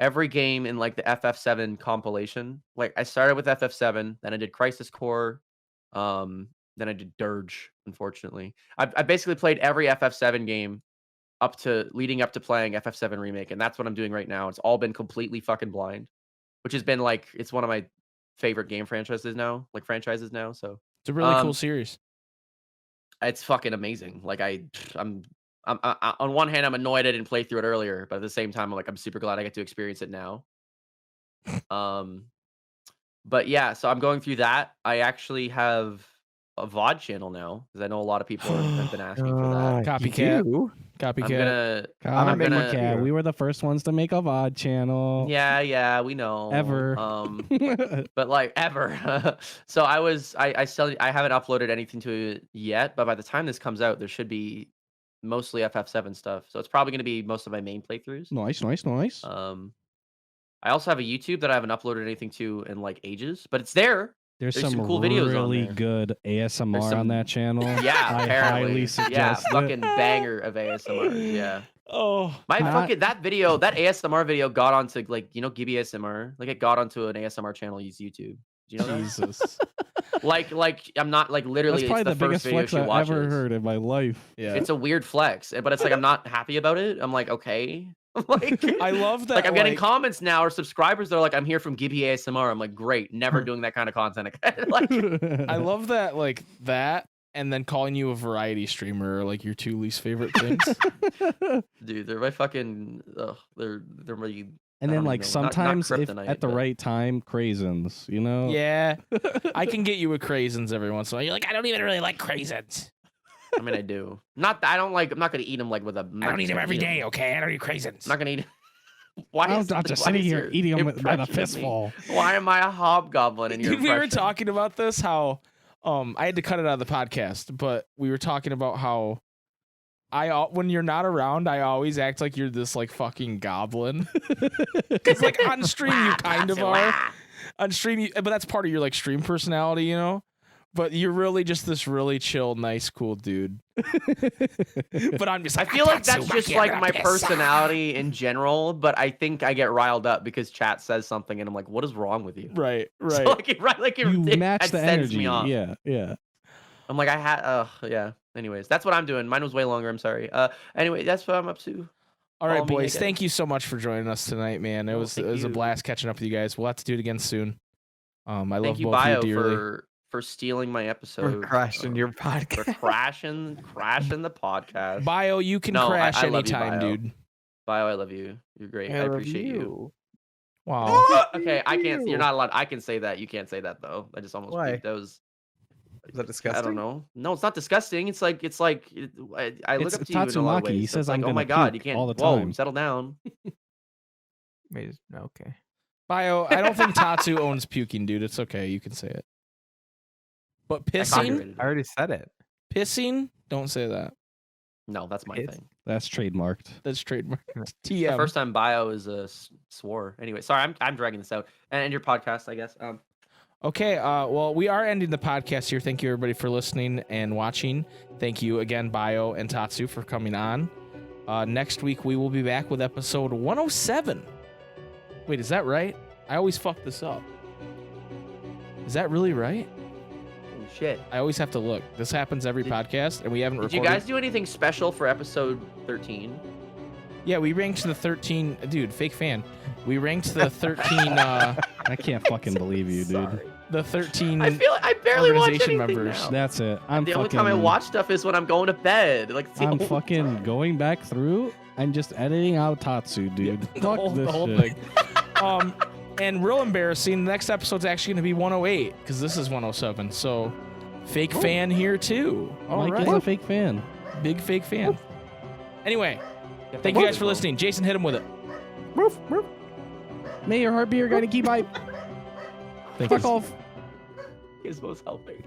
every game in like the FF7 compilation. Like I started with FF7, then I did Crisis Core, then I did Dirge. Unfortunately, I basically played every FF7 game leading up to playing FF7 Remake, and that's what I'm doing right now. It's all been completely fucking blind, which has been like it's one of my favorite game franchises now. So it's a really cool series. It's fucking amazing. Like I'm on one hand, I'm annoyed I didn't play through it earlier, but at the same time, I'm super glad I get to experience it now. But yeah, so I'm going through that. I actually have a VOD channel now because I know a lot of people have been asking for that. Copycat. I'm gonna. We were the first ones to make a VOD channel. Yeah, we know. Ever. But like ever. So I haven't uploaded anything to it yet, but by the time this comes out, there should be mostly FF7 stuff. So it's probably going to be most of my main playthroughs. Nice. I also have a YouTube that I haven't uploaded anything to in like ages, but it's there. There's some cool videos really on there. good ASMR on that channel. Yeah, I apparently. highly suggest Yeah, it. fucking banger of ASMR. Yeah. Oh, that ASMR video got onto like Gibby ASMR. Like it got onto an ASMR channel used YouTube. Do you know that? Jesus. like I'm not like literally. That's probably it's the the biggest first video flex she I've watches. ever heard in my life. Yeah. It's a weird flex, but it's like I'm not happy about it. I'm like okay. Like I love that. Like I'm getting comments now or subscribers that are like I'm here from Gibby ASMR. I'm like great, never doing that kind of content again. Like I love that like that and then calling you a variety streamer are like your two least favorite things. Dude, they're my fucking they're really. And then like sometimes not if kryptonite, at the but- right time, craisins, Yeah. I can get you with craisins every once in a while. You're like, I don't even really like craisins. I mean, I do. I don't like. I'm not gonna eat them like with a. I don't eat them every day, okay? I don't eat craisins. I'm not gonna eat. Why? I'm just sitting here eating them by the fistful. Why am I a hobgoblin in your We were impression? talking about this, how I had to cut it out of the podcast, but we were talking about how when you're not around, I always act like you're this like fucking goblin. Because like on stream you kind of are. On stream, but that's part of your like stream personality, But you're really just this really chill, nice, cool dude. But I'm just I feel like that's just like my personality in general, but I think I get riled up because chat says something and I'm like, what is wrong with you? Right. So You match the sends energy. me off. Yeah. I'm like, yeah. Anyways, that's what I'm doing. Mine was way longer. I'm sorry. Anyway, that's what I'm up to. All right, Follow me, I boys. guess. Thank you so much for joining us tonight, man. It was a blast catching up with you guys. We'll have to do it again soon. I love Thank you, both of Bio, you dearly. for stealing my episode. For crashing your For podcast. crashing the podcast. Bio, you can No, crash I love you, anytime, Bio. dude. Bio, I love you. You're great. I appreciate you. Wow. Okay, I can't. You're not allowed. I can say that. You can't say that though. I just almost. Why? That was. Is that disgusting? I don't know. No, it's not disgusting. It's like I look It's up to you in a lot of Tatsumaki. ways. He So says it's like, I'm oh my gonna god, you puke can't. all the Whoa, time. settle down. Okay. Bio, I don't think Tatsu owns puking, dude. It's okay. You can say it. But pissing? copyrighted I already said it. Pissing? Don't say that. No, that's my It's- thing. That's trademarked. That's trademark. The TM. first time Bio is swore. Anyway, sorry, I'm dragging this out. And your podcast, I guess. Okay, well, we are ending the podcast here. Thank you, everybody, for listening and watching. Thank you again, Bio and Tatsu, for coming on. Next week, we will be back with episode 107. Wait, is that right? I always fuck this up. Is that really right? Oh, shit. I always have to look. This happens every podcast, and we haven't Did recorded. you guys do anything special for episode 13? Yeah, we ranked the 13. Dude, fake fan. We ranked the 13. I can't fucking believe you, dude. Sorry. The 13 I feel like I barely watch organization anything members. now. That's it. I'm The only fucking. time I watch stuff is when I'm going to bed. Like it's the I'm only fucking time. going back through and just editing out Tatsu, dude. the Fuck whole, this the whole shit. thing. And real embarrassing, the next episode's actually going to be 108 because this is 107. So, fake fan here too. All Mike right, is a fake fan. big fake fan. Anyway, Yeah, thank you guys for listening. Jason, hit him with it. Roof, roof. May your heart be your guiding key pipe. Thank Fuck you. off. He's most helping.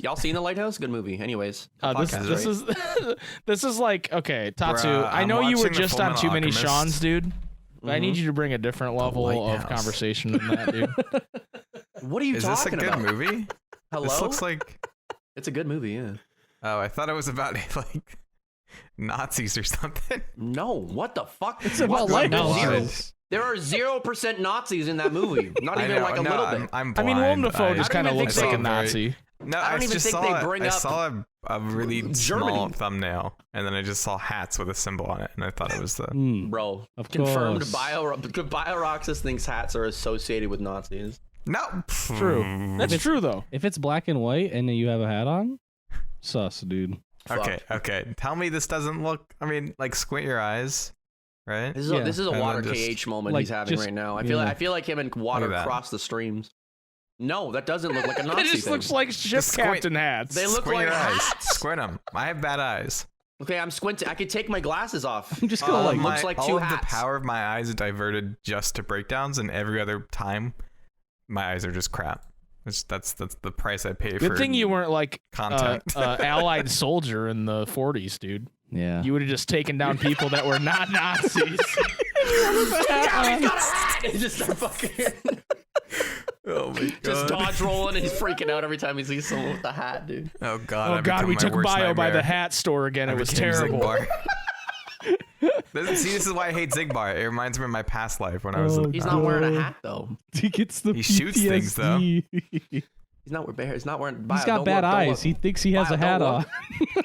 Y'all seen The Lighthouse? Good movie. Anyways, This is this is like, okay, Tatsu. Bruh, I I'm know you were watching The just on Fullmetal Too Many Alchemist. Sean's, dude. But I need you to bring a different level of Lighthouse. conversation than that, dude. What are you Is this a talking good about? movie? Hello? This looks like. It's a good movie, yeah. Oh, I thought it was about like Nazis or something. No, what the fuck? It's about What? lighthouses. There are 0% Nazis in that movie. Not I even know, like a no, little bit. I'm I mean, Willem blind. Dafoe just I don't kind of even looks think like a so. Very- Nazi. No, I don't even just think saw they bring I up saw a really small Germany. thumbnail, and then I just saw hats with a symbol on it, and I thought it was the. Bro, Of confirmed course. Bio-Roxas thinks hats are associated with Nazis. No, True. That's true, though. If it's black and white and you have a hat on, sus, dude. Okay, okay. Tell me this doesn't look. I mean, like squint your eyes, right? This is Yeah. a, this is a And water then just- KH moment like, he's having just- right now. yeah. I feel like him and water Look at that. cross the streams. No, that doesn't look like a Nazi It just thing. looks like ship Just squint. captain hats. They look Squint like your eyes. hats. Squint them. I have bad eyes. Okay, I'm squinting. I could take my glasses off. I'm just gonna, like, looks like all two of hats. the power of my eyes diverted just to breakdowns, and every other time, my eyes are just crap. That's the price I pay for. Good thing you weren't like content. allied soldier in the 40s, dude. Yeah. You would have just taken down people that were not Nazis. He just start fucking Oh my god. just dodge rolling, and he's freaking out every time he sees someone with a hat, dude. Oh god. Oh I God, become we my took worst Bio by nightmare. the hat store again. I It was became terrible. Zigbar. See, this is why I hate Zigbar. It reminds me of my past life when I was. Oh, He's not wearing a hat though. He gets the He shoots things, though. PTSD. He's not wearing. He's got bad eyes. He thinks he has a hat on.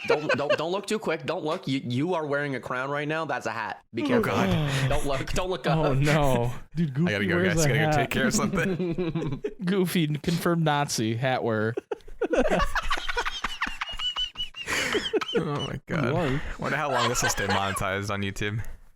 Don't look too quick. Don't look. You are wearing a crown right now. That's a hat. Be careful. Oh God. Don't look up. Oh no, dude! Goofy I gotta go, guys. I gotta go take care of something. Goofy confirmed Nazi hat wearer. Oh my God. I wonder how long this will stay monetized on YouTube.